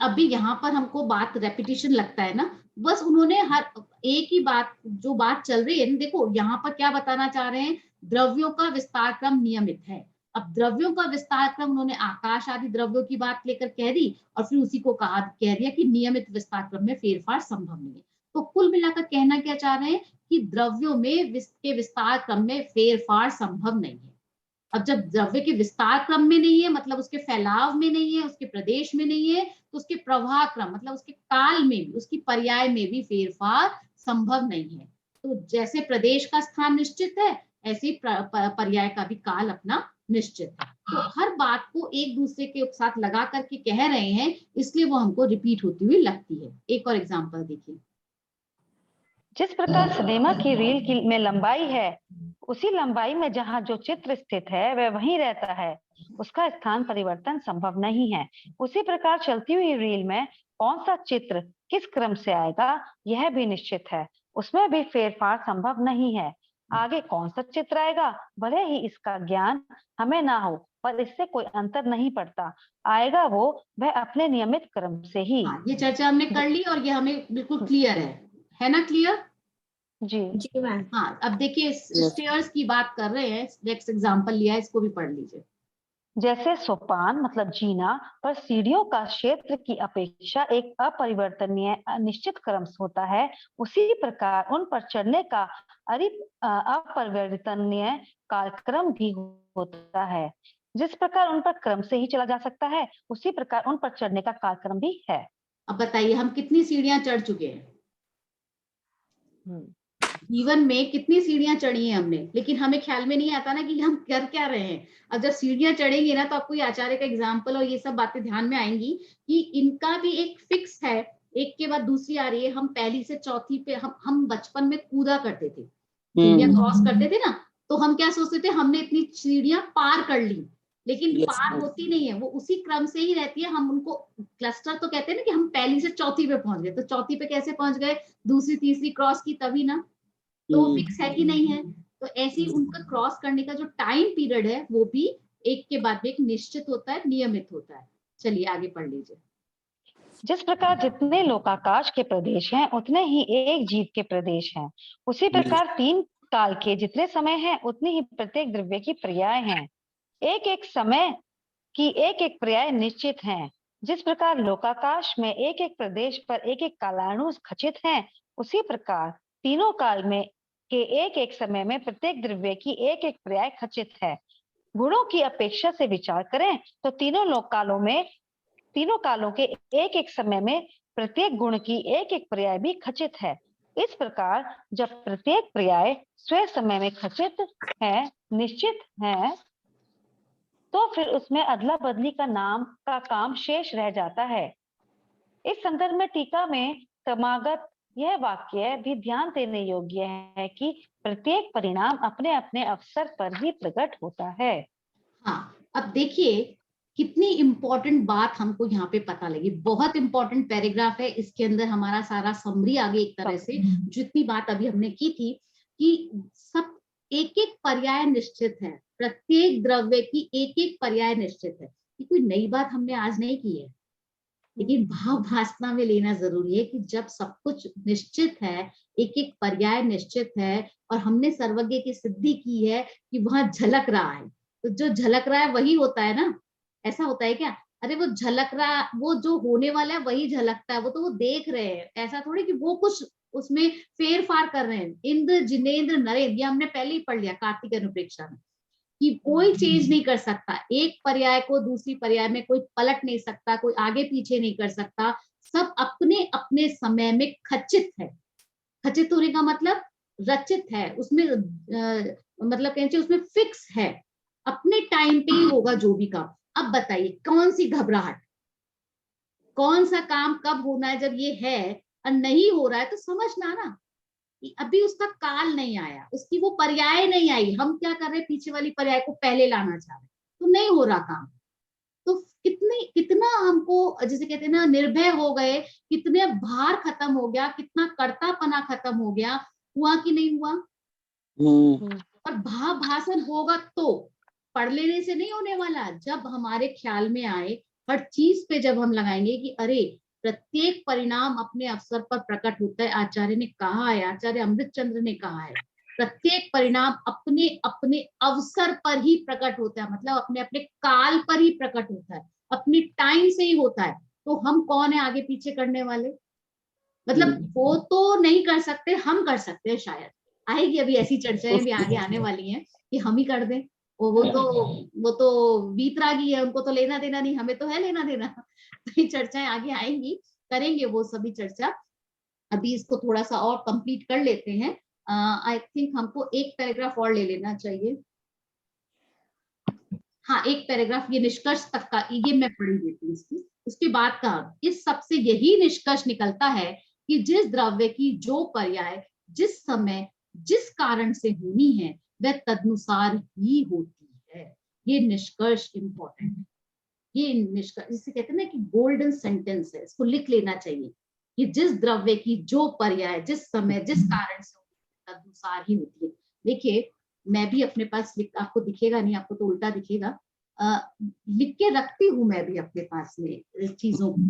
अभी यहाँ पर हमको बात रेपिटेशन लगता है ना, बस उन्होंने हर एक ही बात, जो बात चल रही है, देखो यहाँ पर क्या बताना चाह रहे हैं, द्रव्यों का विस्तार क्रम नियमित है। अब द्रव्यों का विस्तार क्रम उन्होंने आकाश आदि द्रव्यों की बात लेकर कह दी और फिर उसी को कह दिया कि नियमित विस्तार क्रम में फेरफार संभव नहीं है। तो कुल मिलाकर कहना क्या चाह रहे हैं कि द्रव्यों में के विस्तार क्रम में फेरफार संभव नहीं है। अब जब द्रव्य के विस्तार क्रम में नहीं है, मतलब उसके फैलाव में नहीं है, उसके प्रदेश में नहीं है, तो उसके प्रवाह क्रम मतलब उसके काल में भी, उसकी पर्याय में भी फेरफार संभव नहीं है। तो जैसे प्रदेश का स्थान निश्चित है, ऐसे ही पर्याय का भी काल अपना निश्चित है। तो हर बात को एक दूसरे के साथ लगा करके कह रहे हैं, इसलिए वो हमको रिपीट होती हुई लगती है। एक और एग्जांपल देखिए। जिस प्रकार सिनेमा की रील की में लंबाई है, उसी लंबाई में जहाँ जो चित्र स्थित है वह वहीं रहता है, उसका स्थान परिवर्तन संभव नहीं है। उसी प्रकार चलती हुई रील में कौन सा चित्र किस क्रम से आएगा यह भी निश्चित है, उसमें भी फेरफार संभव नहीं है। आगे कौन सा चित्र आएगा, भले ही इसका ज्ञान हमें ना हो, पर इससे कोई अंतर नहीं पड़ता, आएगा वो वह अपने नियमित क्रम से ही। हाँ, ये चर्चा हमने कर ली और ये हमें बिल्कुल क्लियर है ना? क्लियर जी जी मैम। हाँ, अब देखिए स्टेयर्स की बात कर रहे हैं, नेक्स्ट एग्जांपल लिया है, इसको भी पढ़ लीजिए। जैसे सोपान मतलब जीना पर सीढ़ियों का क्षेत्र की अपेक्षा एक अपरिवर्तनीय निश्चित क्रम होता है, उसी प्रकार उन पर चढ़ने का अपरिवर्तनीय कालक्रम भी होता है। जिस प्रकार उन पर क्रम से ही चला जा सकता है, उसी प्रकार उन पर चढ़ने का कालक्रम भी है। अब बताइए हम कितनी सीढ़ियां चढ़ चुके हैं जीवन में, कितनी सीढ़ियां चढ़ी हैं हमने, लेकिन हमें ख्याल में नहीं आता ना कि हम कर क्या रहे हैं। अब जब सीढ़ियां चढ़ेंगे ना, तो आपको ये आचार्य का एग्जाम्पल और ये सब बातें ध्यान में आएंगी कि इनका भी एक फिक्स है, एक के बाद दूसरी आ रही है। हम पहली से चौथी पे हम बचपन में कूदा करते थे, सीढ़ियां क्रॉस करते थे ना, तो हम क्या सोचते थे, हमने इतनी सीढ़ियां पार कर ली, लेकिन पार होती नहीं है, वो उसी क्रम से ही रहती है। हम उनको क्लस्टर तो कहते हैं ना, कि हम पहली से चौथी पे पहुंच गए, तो चौथी पे कैसे पहुंच गए, दूसरी तीसरी क्रॉस की तभी ना, तो फिक्स है कि नहीं है। तो ऐसे ही उनका क्रॉस करने का जो टाइम पीरियड है वो भी एक के बाद एक निश्चित होता है, नियमित होता है। चलिए आगे पढ़ लीजिए। जिस प्रकार जितने लोकाकाश के प्रदेश हैं, उतने ही एक जीव के प्रदेश हैं, उसी प्रकार तीन काल के जितने समय हैं, उतनी ही प्रत्येक द्रव्य की पर्याय हैं। एक एक समय की एक एक पर्याय निश्चित हैं। जिस प्रकार लोकाकाश में एक एक प्रदेश पर एक एक कालाणु खचित हैं, उसी प्रकार तीनों काल में के एक एक समय में प्रत्येक द्रव्य की एक एक पर्याय खचित है। गुणों की अपेक्षा से विचार करें तो तीनों कालों के एक एक समय में प्रत्येक गुण की एक एक पर्याय भी खचित है। इस प्रकार जब प्रत्येक पर्याय स्वयं समय में खचित है, निश्चित है, तो फिर उसमें अदला बदली का काम शेष रह जाता है। इस संदर्भ में टीका में समागत यह वाक्य भी ध्यान देने योग्य है कि प्रत्येक परिणाम अपने अपने अवसर पर ही प्रकट होता है। हाँ, अब देखिए कितनी इंपॉर्टेंट बात हमको यहाँ पे पता लगी। बहुत इंपॉर्टेंट पैराग्राफ है, इसके अंदर हमारा सारा समरी आगे एक तरह से जितनी बात अभी हमने की थी, कि सब एक एक पर्याय निश्चित है, प्रत्येक द्रव्य की एक एक पर्याय निश्चित है। ये कोई नई बात हमने आज नहीं की है, लेकिन भाव भासना में लेना जरूरी है कि जब सब कुछ निश्चित है, एक एक पर्याय निश्चित है, और हमने सर्वज्ञ की सिद्धि की है कि वहां झलक रहा है, तो जो झलक रहा है वही होता है ना। ऐसा होता है क्या? अरे वो झलक रहा, वो जो होने वाला है वही झलकता है, वो तो वो देख रहे हैं। ऐसा थोड़ी कि वो कुछ उसमें फेर फार कर रहे हैं। इंद्र जिनेन्द्र नरेंद्र, ये हमने पहले ही पढ़ लिया कार्तिक अनुप्रेक्षा में, कि कोई चेंज नहीं कर सकता, एक पर्याय को दूसरी पर्याय में कोई पलट नहीं सकता, कोई आगे पीछे नहीं कर सकता, सब अपने अपने समय में खचित है। खचित होने का मतलब रचित है, उसमें मतलब कहें उसमें फिक्स है, अपने टाइम पे ही होगा जो भी काम। अब बताइए कौन सी घबराहट, कौन सा काम कब होना है, जब ये है और नहीं हो रहा है तो समझना ना कि अभी उसका काल नहीं आया, उसकी वो पर्याय नहीं आई। हम क्या कर रहे हैं, पीछे वाली पर्याय को पहले लाना चाह रहे हैं, तो नहीं हो रहा काम। तो कितना हमको जैसे कहते हैं ना, निर्भय हो गए, कितने भार खत्म हो गया, कितना कर्तापना खत्म हो गया। हुआ कि नहीं हुआ? और भाव भाषण होगा तो पढ़ लेने से नहीं होने वाला। जब हमारे ख्याल में आए, हर चीज पे जब हम लगाएंगे कि अरे प्रत्येक परिणाम अपने अवसर पर प्रकट होता है, आचार्य ने कहा है, आचार्य अमृतचंद्र ने कहा है, प्रत्येक परिणाम अपने अपने अवसर पर ही प्रकट होता है, मतलब अपने अपने काल पर ही प्रकट होता है, अपनी टाइम से ही होता है। तो हम कौन है आगे पीछे करने वाले? मतलब वो तो नहीं कर सकते, हम कर सकते हैं। शायद आएगी अभी ऐसी चर्चाएं भी आगे आने वाली हैं कि हम ही कर दें। वो तो वीतरागी है, उनको तो लेना देना नहीं, हमें तो है लेना देना। तो ये चर्चाएं आगे आएंगी, करेंगे वो सभी चर्चा। अभी इसको थोड़ा सा और कंप्लीट कर लेते हैं, आई थिंक हमको एक पैराग्राफ और ले लेना चाहिए। हाँ, एक पैराग्राफ ये निष्कर्ष तक का, ये मैं पढ़ देती हूँ इसकी। उसके बाद का इस सबसे यही निष्कर्ष निकलता है कि जिस द्रव्य की जो पर्याय जिस समय जिस कारण से होनी है वह तदनुसार ही होती है। ये निष्कर्ष इंपॉर्टेंट है। ये निष्कर्ष जिसे कहते हैं ना कि गोल्डन सेंटेंस है, इसको लिख लेना चाहिए कि जिस द्रव्य की जो पर्याय जिस समय जिस कारण से तदनुसार ही होती है। देखिए, मैं भी अपने पास आपको दिखेगा नहीं, आपको तो उल्टा दिखेगा, लिख के रखती हूँ मैं भी अपने पास में चीजों को।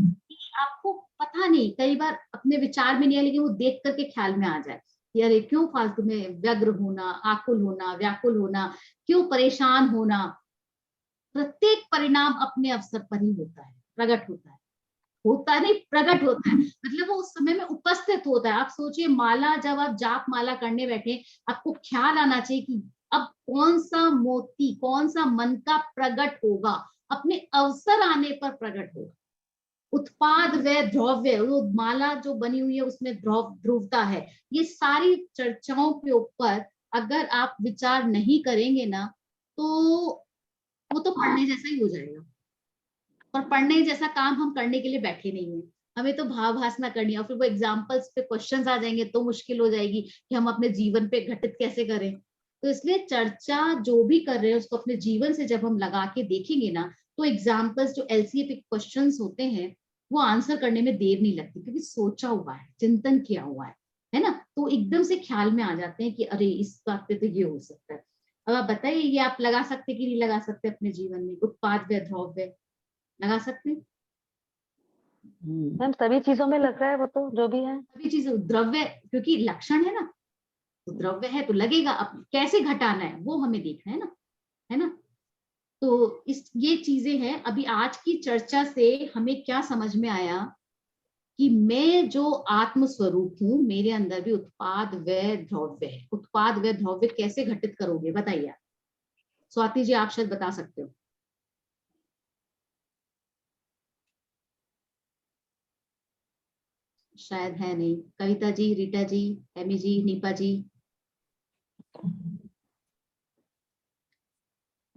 आपको पता नहीं, कई बार अपने विचार में नहीं है, लेकिन वो देख करके ख्याल में आ जाए कि अरे क्यों फालतू में व्यग्र होना, आकुल होना, व्याकुल होना, क्यों परेशान होना। प्रत्येक परिणाम अपने अवसर पर ही होता है, प्रकट होता है, होता नहीं प्रकट होता है, मतलब वो उस समय में उपस्थित होता है। आप सोचिए, माला जब आप जाप माला करने बैठे, आपको ख्याल आना चाहिए कि अब कौन सा मोती, कौन सा मन का प्रकट होगा, अपने अवसर आने पर प्रकट होगा। उत्पाद व द्रव्य, वो माला जो बनी हुई है उसमें ध्रुवता है। ये सारी चर्चाओं के ऊपर अगर आप विचार नहीं करेंगे ना, तो वो तो पढ़ने जैसा ही हो जाएगा। और पढ़ने जैसा काम हम करने के लिए बैठे नहीं है, हमें तो भावभासना करनी है। और फिर वो एग्जाम्पल्स पे क्वेश्चंस आ जाएंगे तो मुश्किल हो जाएगी कि हम अपने जीवन पे घटित कैसे करें। तो इसलिए चर्चा जो भी कर रहे हैं उसको अपने जीवन से जब हम लगा के देखेंगे ना, तो एग्जाम्पल्स जो एलसीए पे क्वेश्चंस होते हैं वो आंसर करने में देर नहीं लगती, क्योंकि सोचा हुआ है, चिंतन किया हुआ है ना। तो एकदम से ख्याल में आ जाते हैं कि अरे इस बात पे तो ये हो सकता है। अब आप बताइए, ये आप लगा सकते कि नहीं लगा सकते अपने जीवन में? उत्पाद व द्रव्य लगा सकते हैं? मैम सभी चीजों में लग रहा है वो तो, जो भी है सभी चीजें द्रव्य, क्योंकि लक्षण है ना, तो द्रव्य है तो लगेगा। अब कैसे घटाना है वो हमें देखना है ना। तो ये चीजें हैं। अभी आज की चर्चा से हमें क्या समझ में आया कि मैं जो आत्म स्वरूप हूं, मेरे अंदर भी उत्पाद व द्रव्य है। उत्पाद व द्रव्य कैसे घटित करोगे बताइए? स्वाति जी, आप शायद बता सकते हो। शायद है नहीं। कविता जी, रीटा जी, एमी जी, नीपा जी।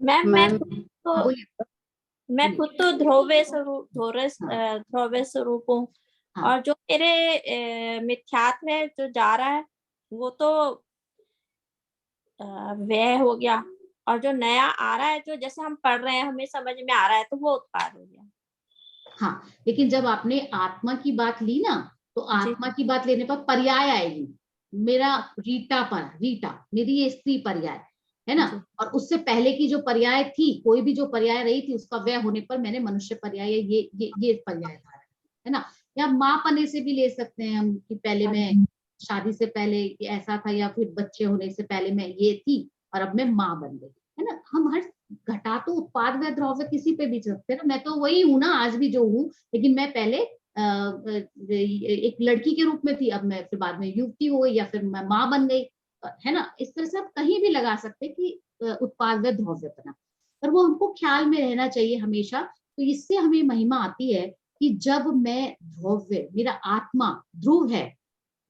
मैम बोलिए। मैं खुद तो ध्रुव स्वरूप हूँ। हाँ। और जो मेरे मिथ्यात्व है जो जा रहा है वो तो व्यय हो गया। और जो नया आ रहा है, जो जैसे हम पढ़ रहे हैं हमें समझ में आ रहा है, तो वो उत्पाद हो गया। हाँ, लेकिन जब आपने आत्मा की बात ली ना, तो आत्मा की बात लेने पर पर्याय आएगी। मेरा रीटा मेरी ये स्त्री पर्याय है ना। और उससे पहले की जो पर्याय थी, कोई भी जो पर्याय रही थी, उसका व्यय होने पर मैंने मनुष्य पर्याय ये पर्याय था, है ना। या माँ पने से भी ले सकते हैं हम कि पहले मैं शादी से पहले ऐसा था, या फिर बच्चे होने से पहले मैं ये थी और अब मैं माँ बन गई, है ना। हम हर घटा तो उत्पाद व द्रव्य किसी पे भी सकते हैं ना। मैं तो वही हूँ ना आज भी जो हूँ, लेकिन मैं पहले एक लड़की के रूप में थी, अब मैं फिर बाद में युवती हो गई, या फिर मैं माँ बन गई, है ना। इस तरह से आप कहीं भी लगा सकते हैं कि उत्पाद व द्रव्य बना। पर वो हमको ख्याल में रहना चाहिए हमेशा। तो इससे हमें महिमा आती है कि जब मैं द्रव्य, मेरा आत्मा ध्रुव है,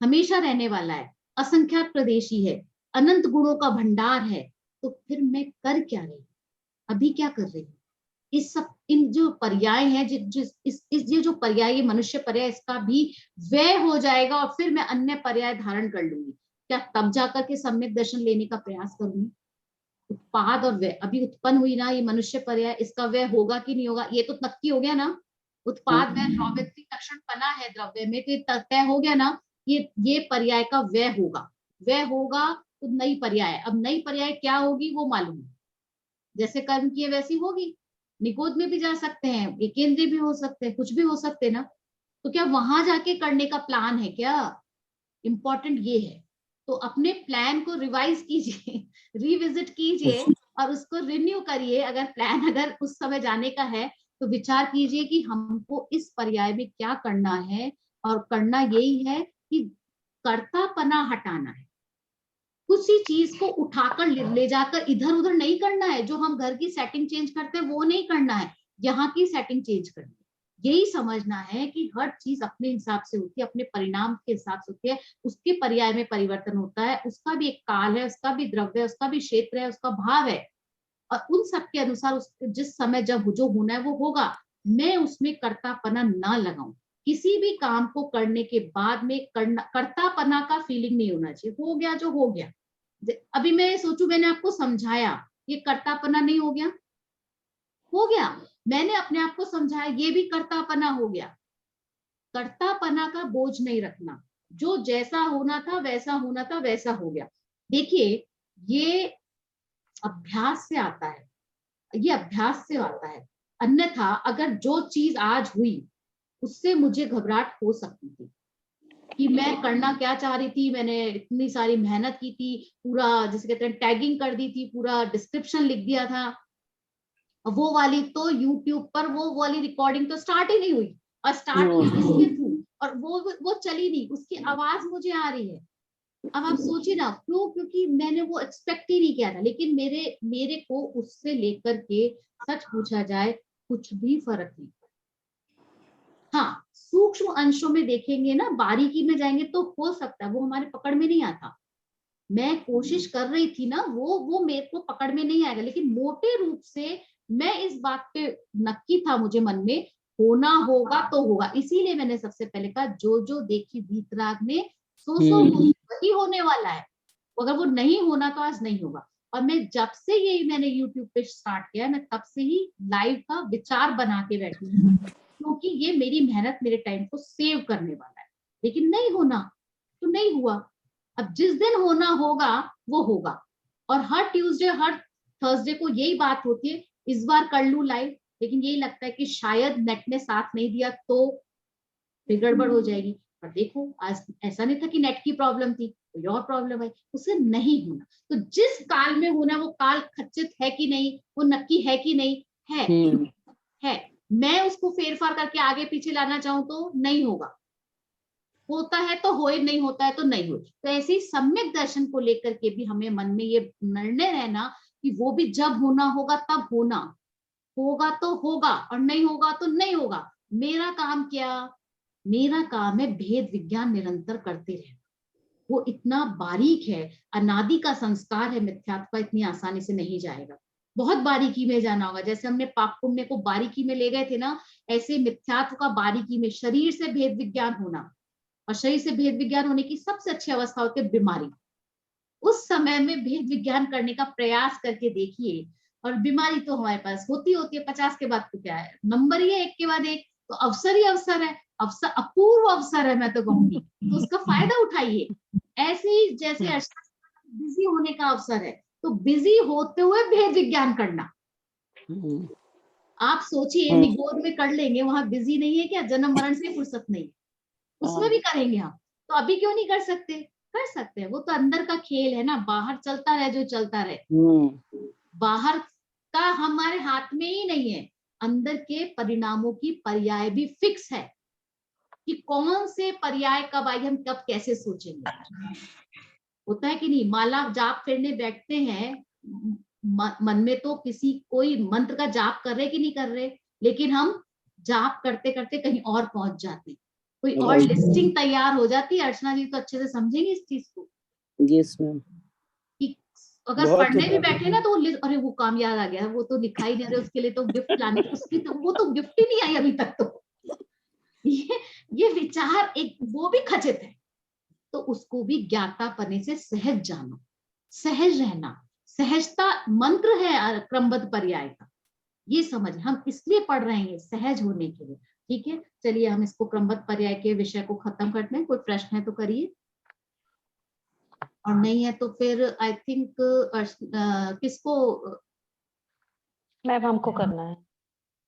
हमेशा रहने वाला है, असंख्यात प्रदेशी है, अनंत गुणों का भंडार है, तो फिर मैं कर क्या रही हूँ, अभी क्या कर रही हूँ? इस सब, इन जो पर्याय हैं, ये जो पर्याय, ये मनुष्य पर्याय, इसका भी व्यय हो जाएगा और फिर मैं अन्य पर्याय धारण कर लूंगी। क्या तब जाकर के सम्यक दर्शन लेने का प्रयास करूंगी? उत्पाद और व्यय अभी उत्पन्न हुई ना, ये मनुष्य पर्याय, इसका व्यय होगा कि नहीं होगा, ये तो नक्की हो गया ना। उत्पाद व्यय द्रव्य लक्षण बना है द्रव्य में, तो तय हो गया ना, ये पर्याय का व्यय होगा। व्यय होगा तो नई पर्याय, अब नई पर्याय क्या होगी वो मालूम है। जैसे कर्म किए वैसी होगी। निगोद में भी जा सकते हैं, एकेंद्रीय भी हो सकते हैं, कुछ भी हो सकते हैं ना। तो क्या वहां जाके करने का प्लान है क्या? इंपॉर्टेंट ये है। तो अपने प्लान को रिवाइज कीजिए, रिविजिट कीजिए और उसको रिन्यू करिए। अगर प्लान अगर उस समय जाने का है तो विचार कीजिए कि हमको इस पर्याय में क्या करना है। और करना यही है कि कर्तापना हटाना है। कुछ ही चीज को उठाकर ले जाकर इधर उधर नहीं करना है। जो हम घर की सेटिंग चेंज करते हैं वो नहीं करना है, यहाँ की सेटिंग चेंज करनी है। यही समझना है कि हर चीज अपने हिसाब से होती है, अपने परिणाम के हिसाब से होती है, उसके पर्याय में परिवर्तन होता है, उसका भी एक काल है, उसका भी द्रव्य है, उसका भी क्षेत्र है, उसका भाव है, और उन सब के अनुसार उस जिस समय जब जो होना है वो होगा। मैं उसमें कर्तापना ना लगाऊं। किसी भी काम को करने के बाद में कर्तापना का फीलिंग नहीं होना चाहिए। हो गया जो हो गया। अभी मैं सोचू मैंने आपको समझाया, ये कर्तापना नहीं हो गया? हो गया। मैंने अपने आप को समझाया, ये भी कर्तापना हो गया। कर्तापना का बोझ नहीं रखना, जो जैसा होना था वैसा होना था वैसा हो गया। देखिए, ये अभ्यास से आता है, ये अभ्यास से आता है। अन्यथा अगर जो चीज आज हुई उससे मुझे घबराहट हो सकती थी कि मैं करना क्या चाह रही थी, मैंने इतनी सारी मेहनत की थी, पूरा जिसे कहते हैं टैगिंग कर दी थी, पूरा डिस्क्रिप्शन लिख दिया था, वो वाली तो यूट्यूब पर वो वाली रिकॉर्डिंग तो स्टार्ट ही नहीं हुई, और स्टार्ट हुई इसके थ्रू, और वो चली नहीं, उसकी आवाज मुझे आ रही है। अब आप सोचिए ना, क्यों? क्योंकि मैंने वो एक्सपेक्ट ही नहीं किया था। लेकिन मेरे को उससे लेकर के सच पूछा जाए कुछ भी फर्क नहीं। हाँ, सूक्ष्म अंशों में देखेंगे ना, बारीकी में जाएंगे तो हो सकता है वो हमारे पकड़ में नहीं आता। मैं कोशिश कर रही थी ना, वो मेरे को पकड़ में नहीं आएगा, लेकिन मोटे रूप से मैं इस बात पे नक्की था मुझे मन में, होना होगा तो होगा। इसीलिए मैंने सबसे पहले कहा, जो जो देखी वीतराग ने सो वही होने वाला है। अगर वो नहीं होना तो आज नहीं होगा। और मैं जब से ये मैंने YouTube पे स्टार्ट किया, मैं तब से ही लाइव का विचार बना के बैठी हूँ, क्योंकि ये मेरी मेहनत मेरे टाइम को सेव करने वाला है। लेकिन नहीं होना तो नहीं हुआ। अब जिस दिन होना होगा वो होगा। और हर ट्यूसडे हर थर्सडे को यही बात होती है, इस बार कर लूं लाइव, लेकिन यही लगता है कि शायद नेट ने साथ नहीं दिया तो फिर गड़बड़ हो जाएगी। पर देखो, आज ऐसा नहीं था कि नेट की प्रॉब्लम थी, कोई और प्रॉब्लम है, उसे नहीं होना। तो जिस काल में होना, वो काल खचित है कि नहीं, वो नक्की है कि नहीं, है। मैं उसको फेरफार करके आगे पीछे लाना चाहूं तो नहीं होगा। होता है तो होए, नहीं होता है तो नहीं हो। तो ऐसे ही सम्यक दर्शन को लेकर के भी हमें मन में ये निर्णय रहना कि वो भी जब होना होगा तब होना, होगा तो होगा और नहीं होगा तो नहीं होगा। मेरा काम क्या? मेरा काम है भेद विज्ञान निरंतर करते रहना। वो इतना बारीक है, अनादि का संस्कार है, मिथ्यात्व का इतनी आसानी से नहीं जाएगा। बहुत बारीकी में जाना होगा। जैसे हमने पाप पुण्य को बारीकी में ले गए थे ना, ऐसे मिथ्यात्व का बारीकी में, शरीर से भेद विज्ञान होना। और शरीर से भेद विज्ञान होने की सबसे अच्छी अवस्था होती है बीमारी। उस समय में भेद विज्ञान करने का प्रयास करके देखिए। और बीमारी तो हमारे पास होती होती है, 50 के बाद तो क्या है, नंबर ही है एक के बाद एक, तो अवसर ही अवसर है, अवसर अपूर्व अवसर है मैं तो कहूंगी, तो उसका फायदा उठाइए। ऐसे ही जैसे बिजी होने का अवसर है, तो बिजी होते हुए भेद विज्ञान करना। आप सोचिए, निगोद में कर लेंगे, वहां बिजी नहीं है क्या? जन्म मरण से फुर्सत नहीं, उसमें भी करेंगे हम। तो अभी क्यों नहीं कर सकते? कर सकते हैं। वो तो अंदर का खेल है ना, बाहर चलता रहे जो चलता रहे। बाहर का हमारे हाथ में ही नहीं है। अंदर के परिणामों की पर्याय भी फिक्स है कि कौन से पर्याय कब आएंगे, हम कब कैसे सोचेंगे। होता है कि नहीं? माला जाप करने बैठते हैं, मन में तो किसी कोई मंत्र का जाप कर रहे कि नहीं कर रहे, लेकिन हम जाप करते करते कहीं और पहुंच जाते हैं, कोई और लिस्टिंग तैयार हो जाती है। अर्चना जी तो अच्छे से समझेंगे इस चीज को। Yes ma'am. कि अगर पढ़ने भी बैठे ना, तो अरे वो काम याद आ गया, वो तो लिखा ही नहीं रहे, उसके लिए तो गिफ्ट लाने, उसकी तो वो तो गिफ्ट ही नहीं आई अभी तक। तो ये विचार एक वो भी खचित है। तो उसको भी ज्ञातापने से सहज जानो, सहज रहना। सहजता मंत्र है क्रमबद्ध पर्याय का, ये समझ। हम इसलिए पढ़ रहे हैं सहज होने के लिए। ठीक है, चलिए हम इसको क्रमबद्ध पर्याय के विषय को खत्म करते हैं। कोई प्रश्न है तो करिए, और नहीं है तो फिर आई थिंक किसको? मैम हमको करना है।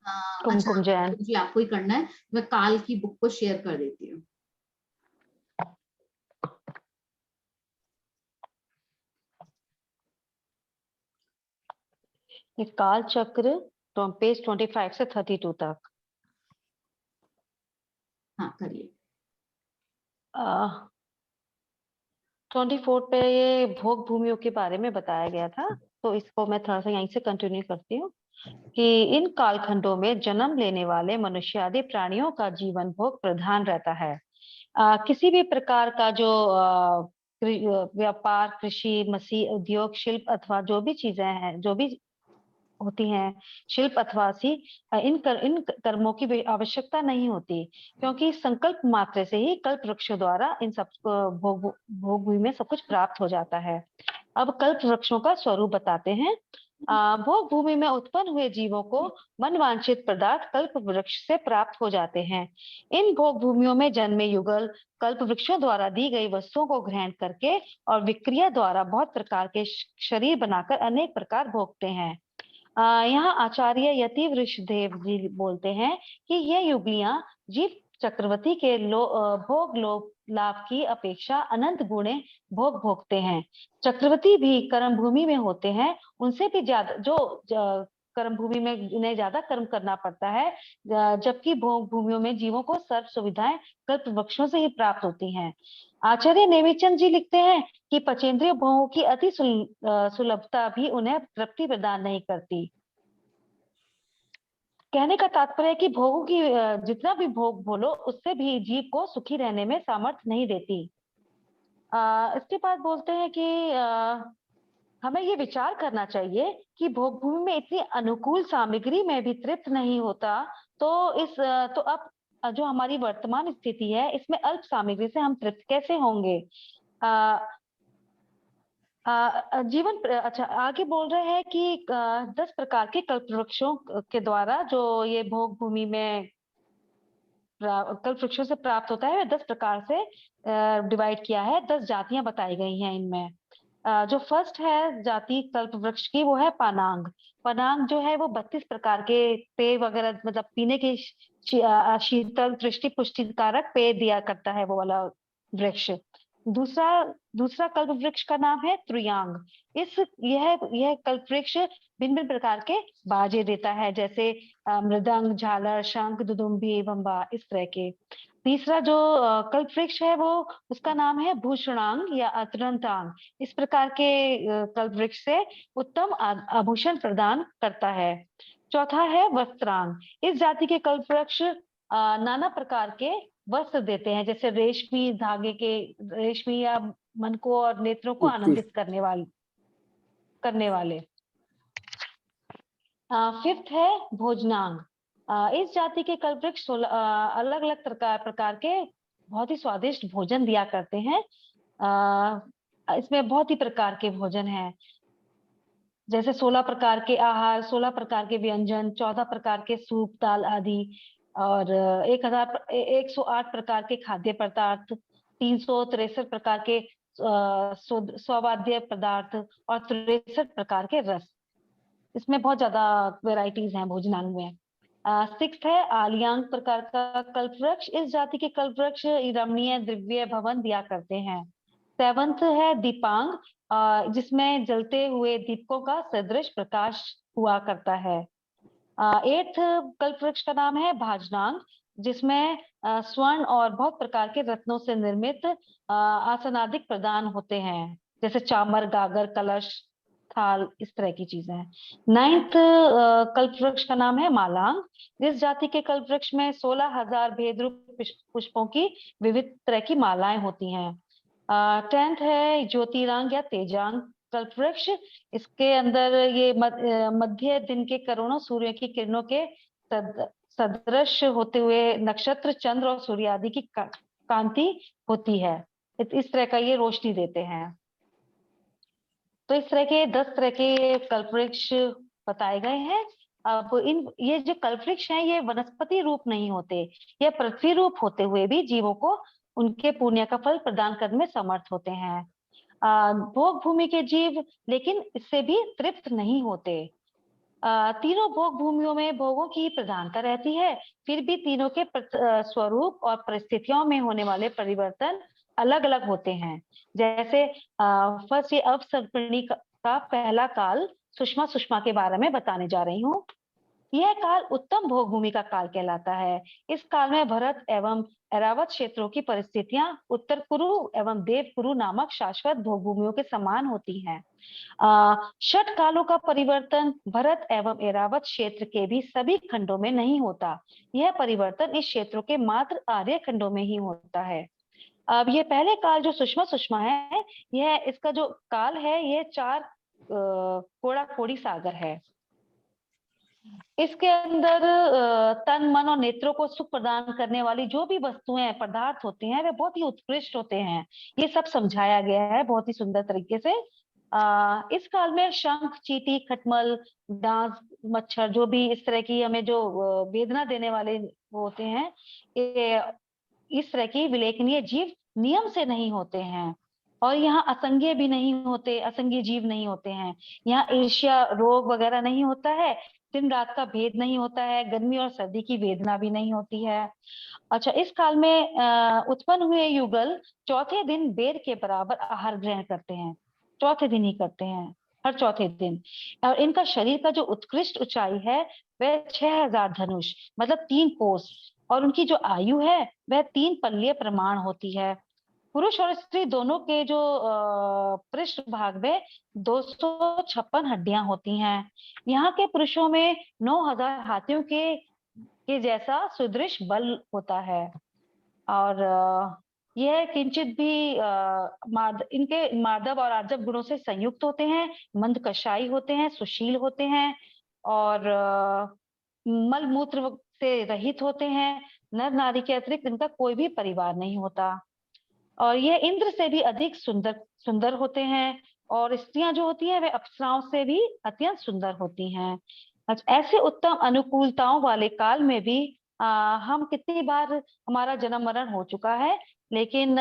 अच्छा, कुमकुम जैन। जी आपको ही करना है। मैं काल की बुक को शेयर कर देती हूँ। ये काल चक्र पेज 25 से 32 तक। हाँ करिए। 24 पे ये भोग भूमियों के बारे में बताया गया था। तो इसको मैं थोड़ा सा यहीं से कंटिन्यू करती हूँ कि इन कालखंडों में जन्म लेने वाले मनुष्य आदि प्राणियों का जीवन भोग प्रधान रहता है। किसी भी प्रकार का जो व्यापार, कृषि, मसीह, उद्योग, शिल्प अथवा जो भी चीजें हैं, जो भी होती हैं, शिल्प अथवा इन कर्मों की आवश्यकता नहीं होती, क्योंकि संकल्प मात्र से ही कल्प वृक्षों द्वारा इन सब भोग भूमि में सब कुछ प्राप्त हो जाता है। अब कल्प वृक्षों का स्वरूप बताते हैं। भोग भूमि में उत्पन्न हुए जीवों को मनवांछित पदार्थ कल्प वृक्ष से प्राप्त हो जाते हैं। इन भोग भूमियों में जन्मे युगल कल्प वृक्षों द्वारा दी गई वस्तुओं को ग्रहण करके और विक्रिया द्वारा बहुत प्रकार के शरीर बनाकर अनेक प्रकार भोगते हैं। यहाँ आचार्य यति वृषदेव जी बोलते हैं कि ये युगलियां जीव चक्रवर्ती के भोग लोभ लाभ की अपेक्षा अनंत गुणे भोग भोगते हैं। चक्रवर्ती भी कर्म भूमि में होते हैं, उनसे भी ज्यादा कर्म भूमि में इन्हें ज्यादा कर्म करना पड़ता है, जबकि भोग भूमियों में जीवों को सर्व सुविधाएं कल्प वृक्षों से ही प्राप्त होती हैं। आचार्य नेमिचंद जी लिखते हैं कि पचेंद्रिय भोगों की अति सुलभता भी उन्हें तृप्ति प्रदान नहीं करती। कहने का तात्पर्य है कि भोगों की जितना भी भोग बोलो उससे भी जीव को सुखी रहने में सामर्थ्य नहीं देती। इसके बाद बोलते हैं कि हमें ये विचार करना चाहिए कि भोग भूमि में इतनी अनुकूल सामग्री में भी तृप्त नहीं होता, तो अब जो हमारी वर्तमान स्थिति है इसमें अल्प सामग्री से हम तृप्त कैसे होंगे। जीवन अच्छा आगे बोल रहे हैं कि 10 प्रकार के कल्प वृक्षों के द्वारा जो ये भोग भूमि में कल्प वृक्षों से प्राप्त होता है, 10 प्रकार से डिवाइड किया है, 10 जातियां बताई गई हैं इनमें। जो फर्स्ट है जाति कल्प वृक्ष की वो है पानांग। पानांग जो है वो 32 प्रकार के पेय वगैरह मतलब पीने के शीतल दृष्टि पुष्टिकारक पेय दिया करता है वो वाला वृक्ष। दूसरा कल्प वृक्ष का नाम है त्रियांग। यह कल्प वृक्ष भिन्न भिन्न प्रकार के बाजे देता है, जैसे मृदंग, झालर, शंख, दुदुम्भी, बम्बा, इस तरह के। तीसरा जो कल्प वृक्ष है वो उसका नाम है भूषणांग या अतरंतांग। इस प्रकार के कल्प वृक्ष से उत्तम आभूषण प्रदान करता है। चौथा है वस्त्रांग। इस जाति के कल्प वृक्ष नाना प्रकार के वस्त्र देते हैं, जैसे रेशमी धागे के, रेशमी या मन को और नेत्रों को आनंदित करने वाले। फिफ्थ है भोजनांग। इस जाति के कल्प वृक्ष अलग अलग प्रकार के बहुत ही स्वादिष्ट भोजन दिया करते हैं। इसमें बहुत ही प्रकार के भोजन हैं, जैसे 16 प्रकार के आहार, 16 प्रकार के व्यंजन, 14 प्रकार के सूप, दाल आदि, और 108 प्रकार के खाद्य पदार्थ, 363 प्रकार के स्वाद्य पदार्थ और 63 प्रकार के रस। इसमें बहुत ज्यादा वेराइटीज हैं भोजनांग में। 6th है आलियांग प्रकार का कल्प वृक्ष। इस जाति के कल्प वृक्ष रमणीय दिव्य भवन दिया करते हैं। 7th है दीपांग, जिसमें जलते हुए दीपकों का सदृश प्रकाश हुआ करता है। 8th कल्प वृक्ष का नाम है भाजनांग, जिसमें स्वर्ण और बहुत प्रकार के रत्नों से निर्मित आसनादिक प्रदान होते हैं, जैसे चामर, गागर, कलश, थाल, इस तरह की चीजें हैं। 9th कल्प वृक्ष का नाम है मालांग। जिस जाति के कल्प वृक्ष में 16,000 भेदरूप पुष्पों की विविध तरह की मालाएं होती हैं। 10th है ज्योतिरांग या तेजांग कल्प वृक्ष। इसके अंदर ये मध्य दिन के करोड़ों सूर्य की किरणों के सदृश होते हुए नक्षत्र, चंद्र और सूर्य आदि की कांति होती है। इस तरह का ये रोशनी देते हैं। तो इस तरह के 10 तरह के कल्प वृक्ष बताए गए हैं। अब ये जो कल्प वृक्ष हैं ये वनस्पति रूप नहीं होते, ये पृथ्वी रूप होते हुए भी जीवों को उनके पुण्य का फल प्रदान करने में समर्थ होते हैं। भोग भूमि के जीव लेकिन इससे भी तृप्त नहीं होते। तीनों भोग भूमियों में भोगों की प्रधानता रहती है, फिर भी तीनों के स्वरूप और परिस्थितियों में होने वाले परिवर्तन अलग अलग होते हैं। जैसे फर्स्ट ये अवसर्पिणी का पहला काल सुषमा के बारे में बताने जा रही हूँ। यह काल उत्तम भोग भूमि का काल कहलाता है। इस काल में भरत एवं ऐरावत क्षेत्रों की परिस्थितियां उत्तर कुरु एवं देव कुरु नामक शाश्वत भोग भूमियों के समान होती हैं। षट कालों का परिवर्तन भरत एवं ऐरावत क्षेत्र के भी सभी खंडों में नहीं होता। यह परिवर्तन इस क्षेत्रों के मात्र आर्य खंडों में ही होता है। अब ये पहले काल जो सुषमा सुषमा है, यह इसका जो काल है ये 4 कोड़ा कोड़ी सागर है। इसके अंदर तन मन और नेत्रों को सुख प्रदान करने वाली जो भी वस्तुएं पदार्थ होते हैं वे बहुत ही उत्कृष्ट होते हैं। ये सब समझाया गया है बहुत ही सुंदर तरीके से। इस काल में शंख, चींटी, खटमल, डांस, मच्छर जो भी इस तरह की हमें जो वेदना देने वाले होते हैं, ये इस तरह की विलेखनीय जीव नियम से नहीं होते हैं। और यहाँ असंज्ञ भी नहीं होते, असंज्ञ जीव नहीं होते हैं। यहाँ ईर्ष्या, रोग वगैरह नहीं होता है। दिन रात का भेद नहीं होता है। गर्मी और सर्दी की वेदना भी नहीं होती है। अच्छा, इस काल में उत्पन्न हुए युगल चौथे दिन बेर के बराबर आहार ग्रहण करते हैं। चौथे दिन ही करते हैं, हर चौथे दिन। और इनका शरीर का जो उत्कृष्ट ऊंचाई है वह 6000 धनुष मतलब 3 कोस, और उनकी जो आयु है वह 3 पल्लीय प्रमाण होती है। पुरुष और स्त्री दोनों के जो पृष्ठ भाग में 256 हड्डियां होती हैं। यहाँ के पुरुषों में 9000 हाथियों के जैसा सुदृढ़ बल होता है। और यह किंचित भी इनके मार्दव और आर्जव गुणों से संयुक्त होते हैं, मंद कषाई होते हैं, सुशील होते हैं और मल मूत्र से रहित होते हैं। नर नारी के अतिरिक्त इनका कोई भी परिवार नहीं होता। और यह इंद्र से भी अधिक सुंदर होते हैं। और स्त्रियां जो होती हैं वे अप्सराओं से भी अत्यंत सुंदर होती हैं। ऐसे उत्तम अनुकूलताओं वाले काल में भी हम कितनी बार हमारा जन्म मरण हो चुका है, लेकिन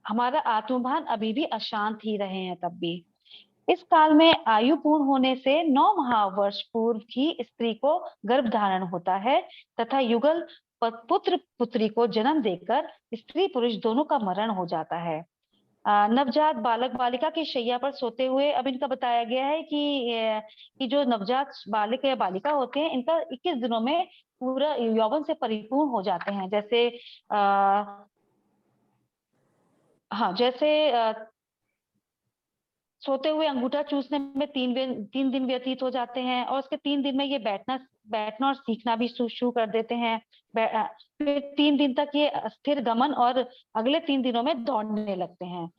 हमारा आत्मभान अभी भी अशांत ही रहे हैं तब भी। इस काल में आयु पूर्ण होने से 9 महावर्ष पूर्व ही स्त्री को गर्भ धारण होता है तथा युगल पुत्र पुत्री को जन्म देकर स्त्री पुरुष दोनों का मरण हो जाता है। नवजात बालक बालिका की शैया पर सोते हुए अब इनका बताया गया है कि जो नवजात बालक या बालिका होते हैं इनका 21 दिनों में पूरा यौवन से परिपूर्ण हो जाते हैं। जैसे सोते हुए अंगूठा चूसने में 3 दिन व्यतीत हो जाते हैं और उसके 3 दिन में ये बैठना और सीखना भी शुरू कर देते हैं। फिर 3 दिन तक ये स्थिर गमन और अगले 3 दिनों में दौड़ने लगते हैं।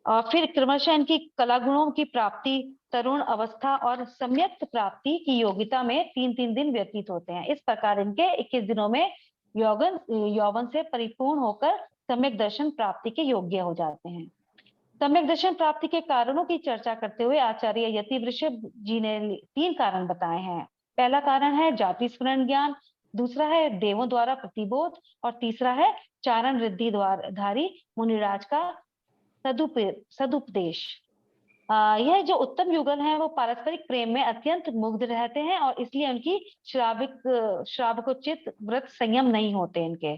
और फिर क्रमशः इनकी कला गुणों की प्राप्ति, तरुण अवस्था और सम्यक प्राप्ति की योग्यता में 3-3 दिन व्यतीत होते हैं। इस प्रकार इनके 21 दिनों में यौवन से परिपूर्ण होकर सम्यक दर्शन प्राप्ति के योग्य हो जाते हैं। सम्यक दर्शन प्राप्ति के कारणों की चर्चा करते हुए आचार्य यतिवृषभ जी ने 3 कारण बताए हैं। पहला कारण है जाति स्मरण ज्ञान, दूसरा है देवों द्वारा प्रतिबोध और तीसरा है चारण रिद्धि धारी मुनिराज का सदुपदेश। यह जो उत्तम युगल हैं वो पारस्परिक प्रेम में अत्यंत मुग्ध रहते हैं और इसलिए उनकी श्रावकोचित व्रत संयम नहीं होते इनके।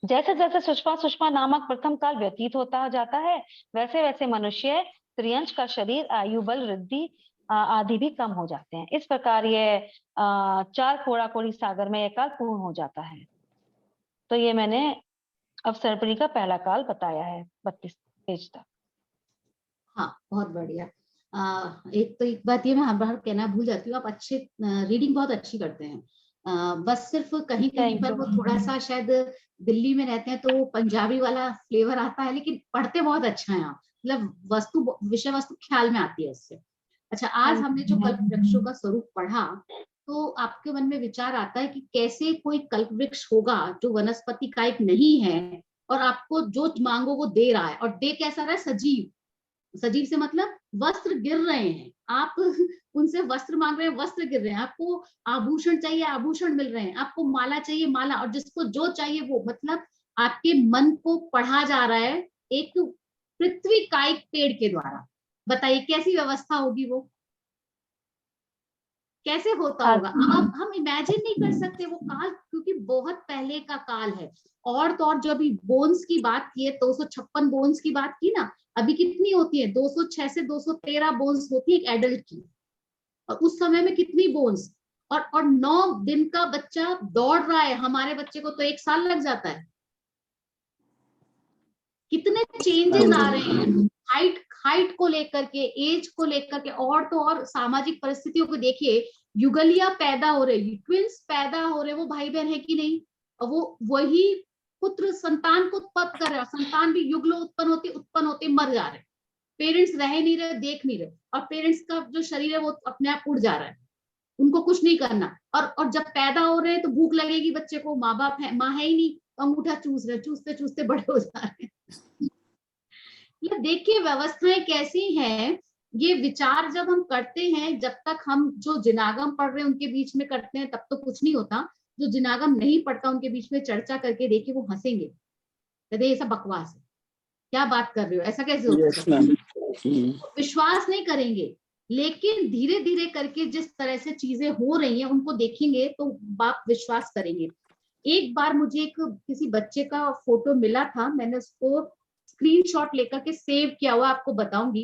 जैसे जैसे सुषमा नामक प्रथम काल व्यतीत होता जाता है वैसे वैसे मनुष्य त्रियंश का शरीर, आयु, बल, रिद्धि आदि भी कम हो जाते हैं। इस प्रकार ये 4 कोड़ा कोड़ी सागर में यह काल पूर्ण हो जाता है। तो ये मैंने अवसर्पिणी का पहला काल बताया है 32 पेज तक। हाँ, बहुत बढ़िया। एक बात ये मैं हर बार कहना भूल जाती हूँ, आप अच्छे रीडिंग बहुत अच्छी करते हैं। बस सिर्फ कहीं कहीं पर वो थोड़ा सा शायद दिल्ली में रहते हैं तो वो पंजाबी वाला फ्लेवर आता है, लेकिन पढ़ते बहुत अच्छा है आप, मतलब विषय वस्तु ख्याल में आती है उससे। अच्छा, आज हमने जो कल्प वृक्षों का स्वरूप पढ़ा तो आपके मन में विचार आता है कि कैसे कोई कल्प वृक्ष होगा जो वनस्पति का एक नहीं है और आपको जो मांगो वो दे रहा है, और दे कैसा रहा है? सजीव। सजीव से मतलब वस्त्र गिर रहे हैं, आप उनसे वस्त्र मांग रहे हैं, वस्त्र गिर रहे हैं। आपको आभूषण चाहिए, आभूषण मिल रहे हैं। आपको माला चाहिए, माला। और जिसको जो चाहिए वो, मतलब आपके मन को पढ़ा जा रहा है एक पृथ्वी कायिक पेड़ के द्वारा। बताइए कैसी व्यवस्था होगी वो, कैसे होता होगा? अब हम इमेजिन नहीं कर सकते वो काल, क्योंकि बहुत पहले का काल है। और तो और जब बोन्स की बात की है, 256 बोन्स की बात की ना, अभी कितनी होती है? 206 से 213 बोन्स होती है एक एडल्ट की। और उस समय में कितनी बोन्स? और 9 दिन का बच्चा दौड़ रहा है, हमारे बच्चे को तो 1 साल लग जाता है। कितने चेंजेस आ रहे हैं हाइट को लेकर के, एज को लेकर के, और तो और सामाजिक परिस्थितियों को देखिए। युगलिया पैदा हो रहे, ट्विंस पैदा हो रहे, वो भाई बहन है कि नहीं, और वो वही पुत्र संतान को उत्पन्न कर रहा है, संतान भी युगलो उत्पन्न होते मर जा रहे, पेरेंट्स रह नहीं रहे, देख नहीं रहे, और पेरेंट्स का जो शरीर है वो अपने आप उड़ जा रहा है, उनको कुछ नहीं करना। और जब पैदा हो रहे हैं तो भूख लगेगी बच्चे को, माँ बाप है, माँ है ही नहीं, अंगूठा चूस रहे, चूसते चूसते बड़े हो जा रहे हैं। ये देखिए व्यवस्थाएं कैसी हैं। ये विचार जब हम करते हैं, जब तक हम जो जिनागम पढ़ रहे हैं उनके बीच में करते हैं तब तो कुछ नहीं होता, जो जिनागम नहीं पढ़ता उनके बीच में चर्चा करके देखिए वो हंसेंगे, कहते ये सब बकवास है, क्या बात कर रहे हो, ऐसा कैसे हो सकता है, विश्वास नहीं करेंगे। लेकिन धीरे धीरे करके जिस तरह से चीजें हो रही हैं उनको देखेंगे तो बाप विश्वास करेंगे। एक बार मुझे किसी बच्चे का फोटो मिला था, मैंने उसको स्क्रीनशॉट लेकर के सेव किया हुआ, आपको बताऊंगी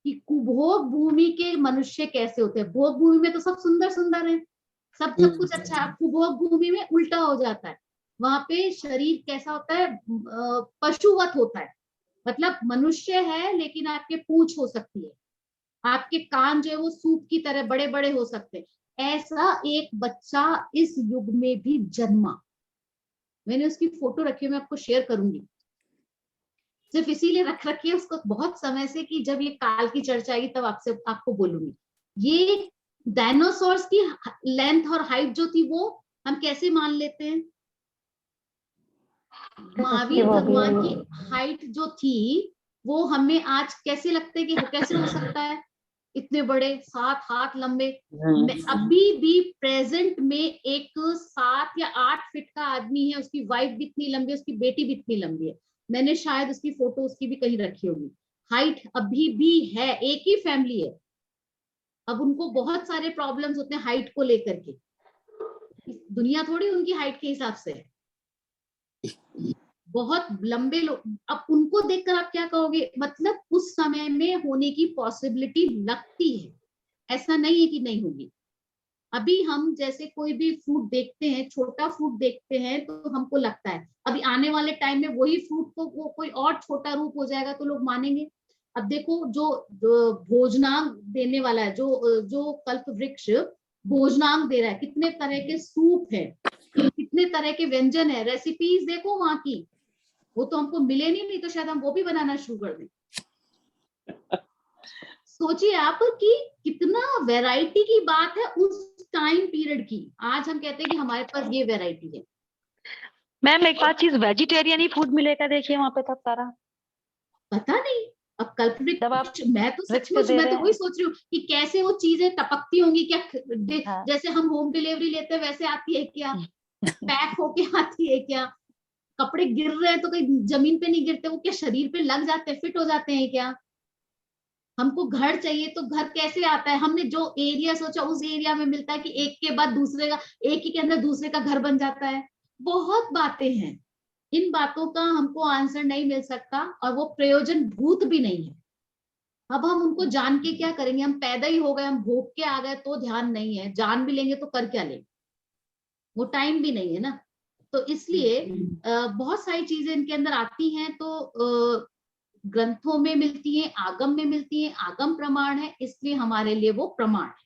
कि कुभोग भूमि के मनुष्य कैसे होते हैं। भोग भूमि में तो सब सुंदर सुंदर है, सब कुछ अच्छा है, कुभोग भूमि में उल्टा हो जाता है। वहां पे शरीर कैसा होता है, पशुवत होता है, मतलब मनुष्य है लेकिन आपके पूंछ हो सकती है, आपके कान जो है वो सूप की तरह बड़े बड़े हो सकते हैं। ऐसा एक बच्चा इस युग में भी जन्मा, मैंने उसकी फोटो रखी है, मैं आपको शेयर करूंगी, सिर्फ इसीलिए रख रखी है उसको बहुत समय से कि जब ये काल की चर्चा आएगी तब आपको बोलूंगी। ये डायनासोर्स की लेंथ और हाइट जो थी वो हम कैसे मान लेते हैं, महावीर भगवान की हाइट जो थी वो हमें आज कैसे लगता है कि कैसे हो सकता है, इतने बड़े 7 हाथ लंबे। अभी भी प्रेजेंट में एक 7 या 8 फीट का आदमी है, उसकी वाइफ भी इतनी लंबी है, उसकी बेटी भी इतनी लंबी है, मैंने शायद उसकी फोटो उसकी भी कहीं रखी होगी। हाइट अभी भी है, एक ही फैमिली है। अब उनको बहुत सारे प्रॉब्लम्स होते हैं हाइट को लेकर के, दुनिया थोड़ी उनकी हाइट के हिसाब से है, बहुत लंबे लोग। अब उनको देखकर आप क्या कहोगे, मतलब उस समय में होने की पॉसिबिलिटी लगती है, ऐसा नहीं है कि नहीं होगी। अभी हम जैसे कोई भी फ्रूट देखते हैं, छोटा फ्रूट देखते हैं तो हमको लगता है अभी आने वाले टाइम में वही फ्रूट को वो कोई और छोटा रूप हो जाएगा तो लोग मानेंगे। अब देखो जो भोजनांग देने वाला है, जो कल्प वृक्ष भोजनांग दे रहा है, कितने तरह के सूप है, कितने तरह के व्यंजन है, रेसिपीज देखो वहां की, वो तो हमको मिले नहीं तो शायद हम वो भी बनाना शुरू कर दें। सोचिए आप कि कितना वैरायटी की बात है उस टाइम पीरियड की। आज हम कहते हैं कि हमारे पास ये वैरायटी है। मैम एक बात चीज, वेजिटेरियन ही फूड मिलेगा देखिए वहां पे तब तारा, पता नहीं अब कल्पवृक्ष, मैं तो वृक्ष सचमुच दे मैं रहे तो हैं। वही सोच रही हूँ कि कैसे वो चीजें टपकती होंगी क्या, हाँ। जैसे हम होम डिलीवरी लेते हैं वैसे आती है क्या, पैक होके आती है क्या, कपड़े गिर रहे हैं तो कहीं जमीन पे नहीं गिरते, वो क्या शरीर पे लग जाते हैं, फिट हो जाते हैं क्या। हमको घर चाहिए तो घर कैसे आता है, हमने जो एरिया सोचा उस एरिया में मिलता है कि एक के बाद दूसरे का, एक ही के अंदर दूसरे का घर बन जाता है। बहुत बातें हैं, इन बातों का हमको आंसर नहीं मिल सकता और वो प्रयोजन भूत भी नहीं है। अब हम उनको जान के क्या करेंगे, हम पैदा ही हो गए, हम भोग के आ गए तो ध्यान नहीं है, जान भी लेंगे तो कर क्या लेंगे, वो टाइम भी नहीं है ना। तो इसलिए बहुत सारी चीजें इनके अंदर आती हैं, तो ग्रंथों में मिलती हैं, आगम में मिलती हैं, आगम प्रमाण है इसलिए हमारे लिए वो प्रमाण है।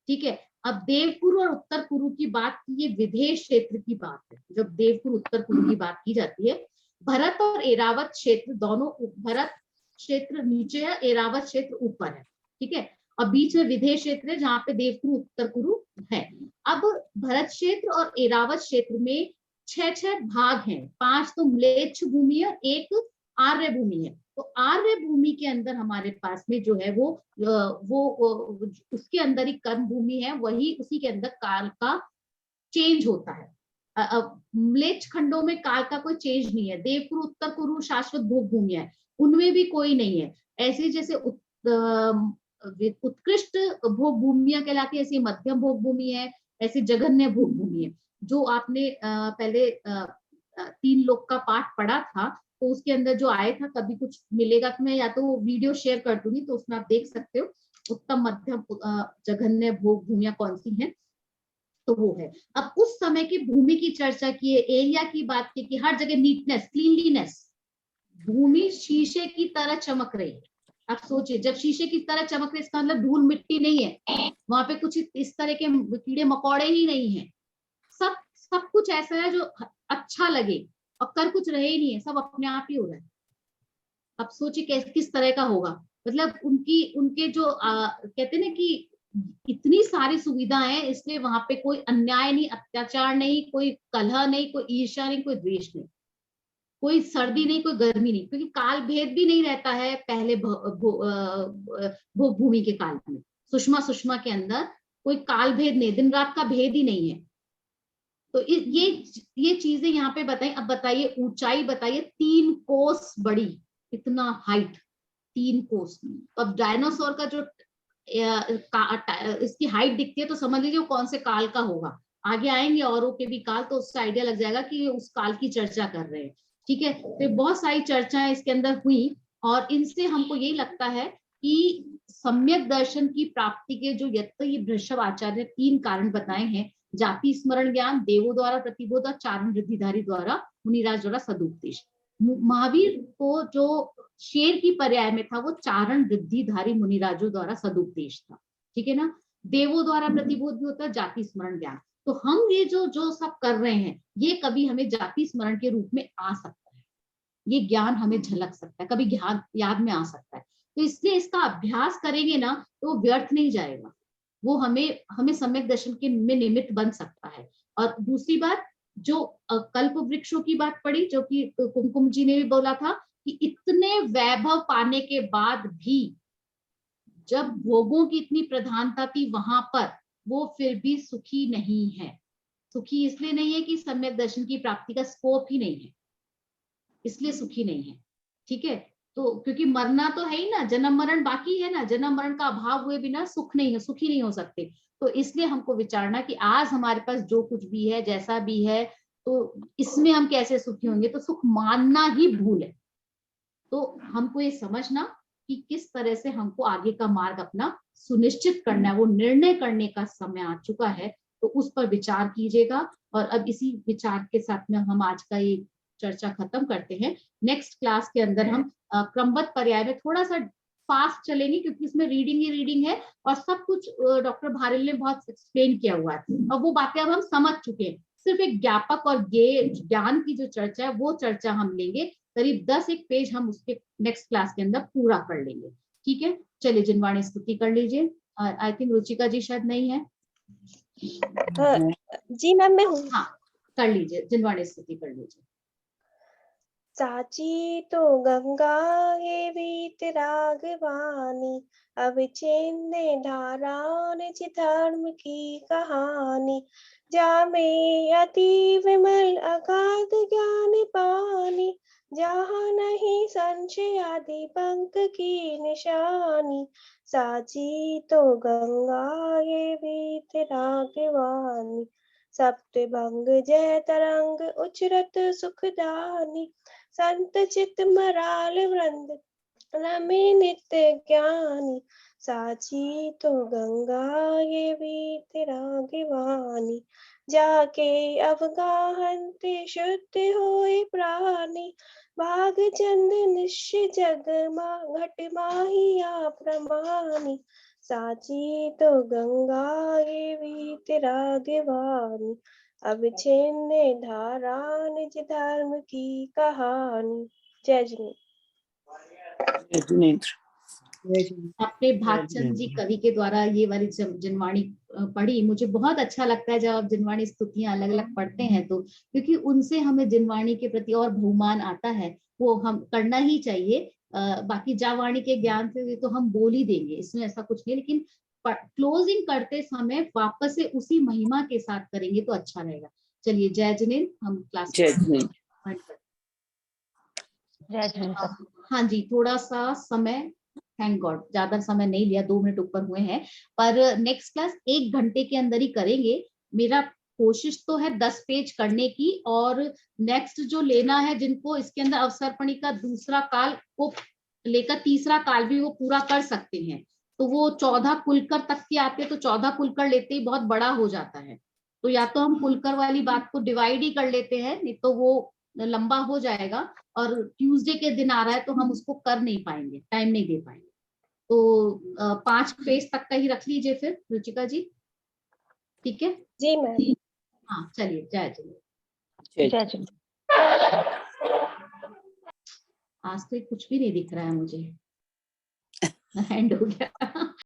ठीक है, अब देवकुरु और उत्तर कुरु की बात की, ये विदेश क्षेत्र की बात है। जब देवकुरु उत्तर कुरु की बात की जाती है, भरत और एरावत क्षेत्र दोनों, भरत क्षेत्र नीचे है, एरावत क्षेत्र ऊपर है, ठीक है, और बीच में विदेश क्षेत्र है जहाँ पे देवकुरु उत्तर कुरु है। अब भरत क्षेत्र और एरावत क्षेत्र में 6 भाग हैं, 5 तो म्लेच्छ भूमि है, एक आर्य भूमि है। तो आर्य भूमि के अंदर हमारे पास में जो है वो उसके अंदर ही कर्म भूमि है, वही उसी के अंदर काल का चेंज होता है। म्लेच्छ खंडों में काल का कोई चेंज नहीं है। देवकुरु उत्तर कुरु शाश्वत भोग भूमि है, उनमें भी कोई नहीं है। ऐसे जैसे उत्कृष्ट भोग भूमियां कहलाती है, ऐसी मध्यम भोग भूमि है, ऐसे जघन्य भोग भूमि है। जो आपने पहले 3 लोक का पाठ पढ़ा था तो उसके अंदर जो आया था, कभी कुछ मिलेगा तो मैं या तो वो वीडियो शेयर कर दूंगी, तो उसमें आप देख सकते हो उत्तम मध्यम जघन्य भोग भूमियां कौन सी हैं। तो वो है। अब उस समय की भूमि की चर्चा की है, एरिया की बात की कि हर जगह नीटनेस, क्लीनलीनेस, भूमि शीशे की तरह चमक रही है। आप सोचिए, जब शीशे की तरह चमक रही है इसका मतलब धूल मिट्टी नहीं है, वहां पे कुछ इस तरह के कीड़े मकोड़े ही नहीं है, सब सब कुछ ऐसा है जो अच्छा लगे, और कर कुछ रहे ही नहीं है, सब अपने आप ही हो रहा है। अब सोचिए किस तरह का होगा, मतलब उनके जो कहते हैं ना कि इतनी सारी सुविधाएं हैं, इसलिए वहां पे कोई अन्याय नहीं, अत्याचार नहीं, कोई कलह नहीं, कोई ईर्ष्या नहीं, कोई द्वेष नहीं, कोई सर्दी नहीं, कोई गर्मी नहीं, क्योंकि काल भेद भी नहीं रहता है पहले भूमि के काल में। सुषमा के अंदर कोई काल भेद नहीं, दिन रात का भेद ही नहीं है। तो ये चीजें यहाँ पे बताई। अब बताइए ऊंचाई, बताइए 3 कोस बड़ी, इतना हाइट 3 कोस। अब डायनासोर का जो इसकी हाइट दिखती है तो समझ लीजिए वो कौन से काल का होगा। आगे आएंगे औरों के भी काल, तो उससे आइडिया लग जाएगा कि उस काल की चर्चा कर रहे हैं। ठीक है, तो बहुत सारी चर्चाएं इसके अंदर हुई, और इनसे हमको यही लगता है कि सम्यक दर्शन की प्राप्ति के जो ये वृषभ आचार्य ने 3 कारण बताए हैं, जाति स्मरण ज्ञान, देवों द्वारा प्रतिबोध और चारण वृद्धिधारी द्वारा मुनिराज द्वारा सदुपदेश। महावीर को जो शेर की पर्याय में था वो चारण वृद्धिधारी मुनिराजों द्वारा सदुपदेश था। ठीक है ना, देवों द्वारा प्रतिबोध भी होता है, जाति स्मरण ज्ञान। तो हम ये जो सब कर रहे हैं, ये कभी हमें जाति स्मरण के रूप में आ सकता है, ये ज्ञान हमें झलक सकता है, कभी ज्ञान याद में आ सकता है। तो इसलिए इसका अभ्यास करेंगे ना तो व्यर्थ नहीं जाएगा, वो हमें सम्यक दर्शन के में निमित्त बन सकता है। और दूसरी बात, जो कल्प वृक्षों की बात पड़ी, जो कि कुमकुम जी ने भी बोला था कि इतने वैभव पाने के बाद भी जब भोगों की इतनी प्रधानता थी वहां पर, वो फिर भी सुखी नहीं है। सुखी इसलिए नहीं है कि सम्यक दर्शन की प्राप्ति का स्कोप ही नहीं है, इसलिए सुखी नहीं है। ठीक है, तो क्योंकि मरना तो है ही ना, जन्म मरण बाकी है ना, जन्म मरण का अभाव हुए बिना सुख नहीं है, सुखी नहीं हो सकते। तो इसलिए हमको विचारना कि आज हमारे पास जो कुछ भी है, जैसा भी है, तो इसमें हम कैसे सुखी होंगे, तो सुख मानना ही भूल है। तो हमको ये समझना कि किस तरह से हमको आगे का मार्ग अपना सुनिश्चित करना है, वो निर्णय करने का समय आ चुका है। तो उस पर विचार कीजिएगा। और अब इसी विचार के साथ में हम आज का ये चर्चा खत्म करते हैं। नेक्स्ट क्लास के अंदर हम क्रमबद्ध पर्याय में थोड़ा सा फास्ट चलेंगे, क्योंकि इसमें रीडिंग ही रीडिंग है, और सब कुछ डॉक्टर भारिल ने बहुत एक्सप्लेन किया हुआ है, और वो बातें अब हम समझ चुके हैं। सिर्फ एक ज्ञापक और ज्ञान की जो चर्चा है वो चर्चा हम लेंगे, करीब 10 पेज हम उसके नेक्स्ट क्लास के अंदर पूरा कर लेंगे। ठीक है, चलिए जिनवाणी स्तुति कर लीजिए। आई थिंक रुचिका जी शायद नहीं है। जी मैम मैं हूँ। हाँ, कर लीजिए, जिनवाणी स्तुति कर लीजिए। साची तो गंगा ये वीत रागवानी, अब चेन्ने धारा निज धर्म की कहानी, जामे अति विमल अगाध ज्ञान पानी, जहाँ नहीं संशय आदि पंक की निशानी, साची तो गंगा ये वीत रागवानी, सप्त भंग जय तरंग उचरत सुखदानी, संत चित मराल वृंद रमे नित्य ज्ञानी, साची तो गंगा ये वीत रागवानी, जाके अवगाहन्ते शुद्ध होए प्राणी, भाग चंद निश्चय जग घट माहिया प्रमाणी, साची तो गंगा ये वीत रागवानी, अब छिन्ने धारा निज धर्म की कहानी। जय जिनेंद्र। आपने भागचंद जी कवि के द्वारा ये वाली जिनवाणी पढ़ी। मुझे बहुत अच्छा लगता है जब आप जिनवाणी स्तुतियां अलग अलग पढ़ते हैं, तो क्योंकि उनसे हमें जिनवाणी के प्रति और बहुमान आता है, वो हम करना ही चाहिए। बाकी जावाणी के ज्ञान से तो हम बोल ही देंगे, इसमें ऐसा कुछ नहीं, लेकिन क्लोजिंग करते समय वापस से उसी महिमा के साथ करेंगे तो अच्छा रहेगा। चलिए, जय जिनेंद्र, हम क्लास जय जिनेंद्र। जय जिनेंद्र। हाँ जी, थोड़ा सा समय, थैंक गॉड ज्यादा समय नहीं लिया, 2 मिनट ऊपर हुए हैं, पर नेक्स्ट क्लास 1 घंटे के अंदर ही करेंगे। मेरा कोशिश तो है 10 पेज करने की, और नेक्स्ट जो लेना है जिनको इसके अंदर अवसर्पणी का दूसरा काल को लेकर तीसरा काल भी वो पूरा कर सकते हैं, तो वो 14 कुलकर तक के आते, तो 14 कुलकर लेते ही बहुत बड़ा हो जाता है। तो या तो हम पुलकर वाली बात को डिवाइड ही कर लेते हैं, नहीं तो वो लंबा हो जाएगा और ट्यूसडे के दिन आ रहा है तो हम उसको कर नहीं पाएंगे, टाइम नहीं दे पाएंगे। तो 5 पेज तक का ही रख लीजिए फिर रुचिका जी, ठीक है? जी मैम। हाँ चलिए, जय जय। जय जय जी। आज तो कुछ भी नहीं दिख रहा है मुझे, हैंड हो गया।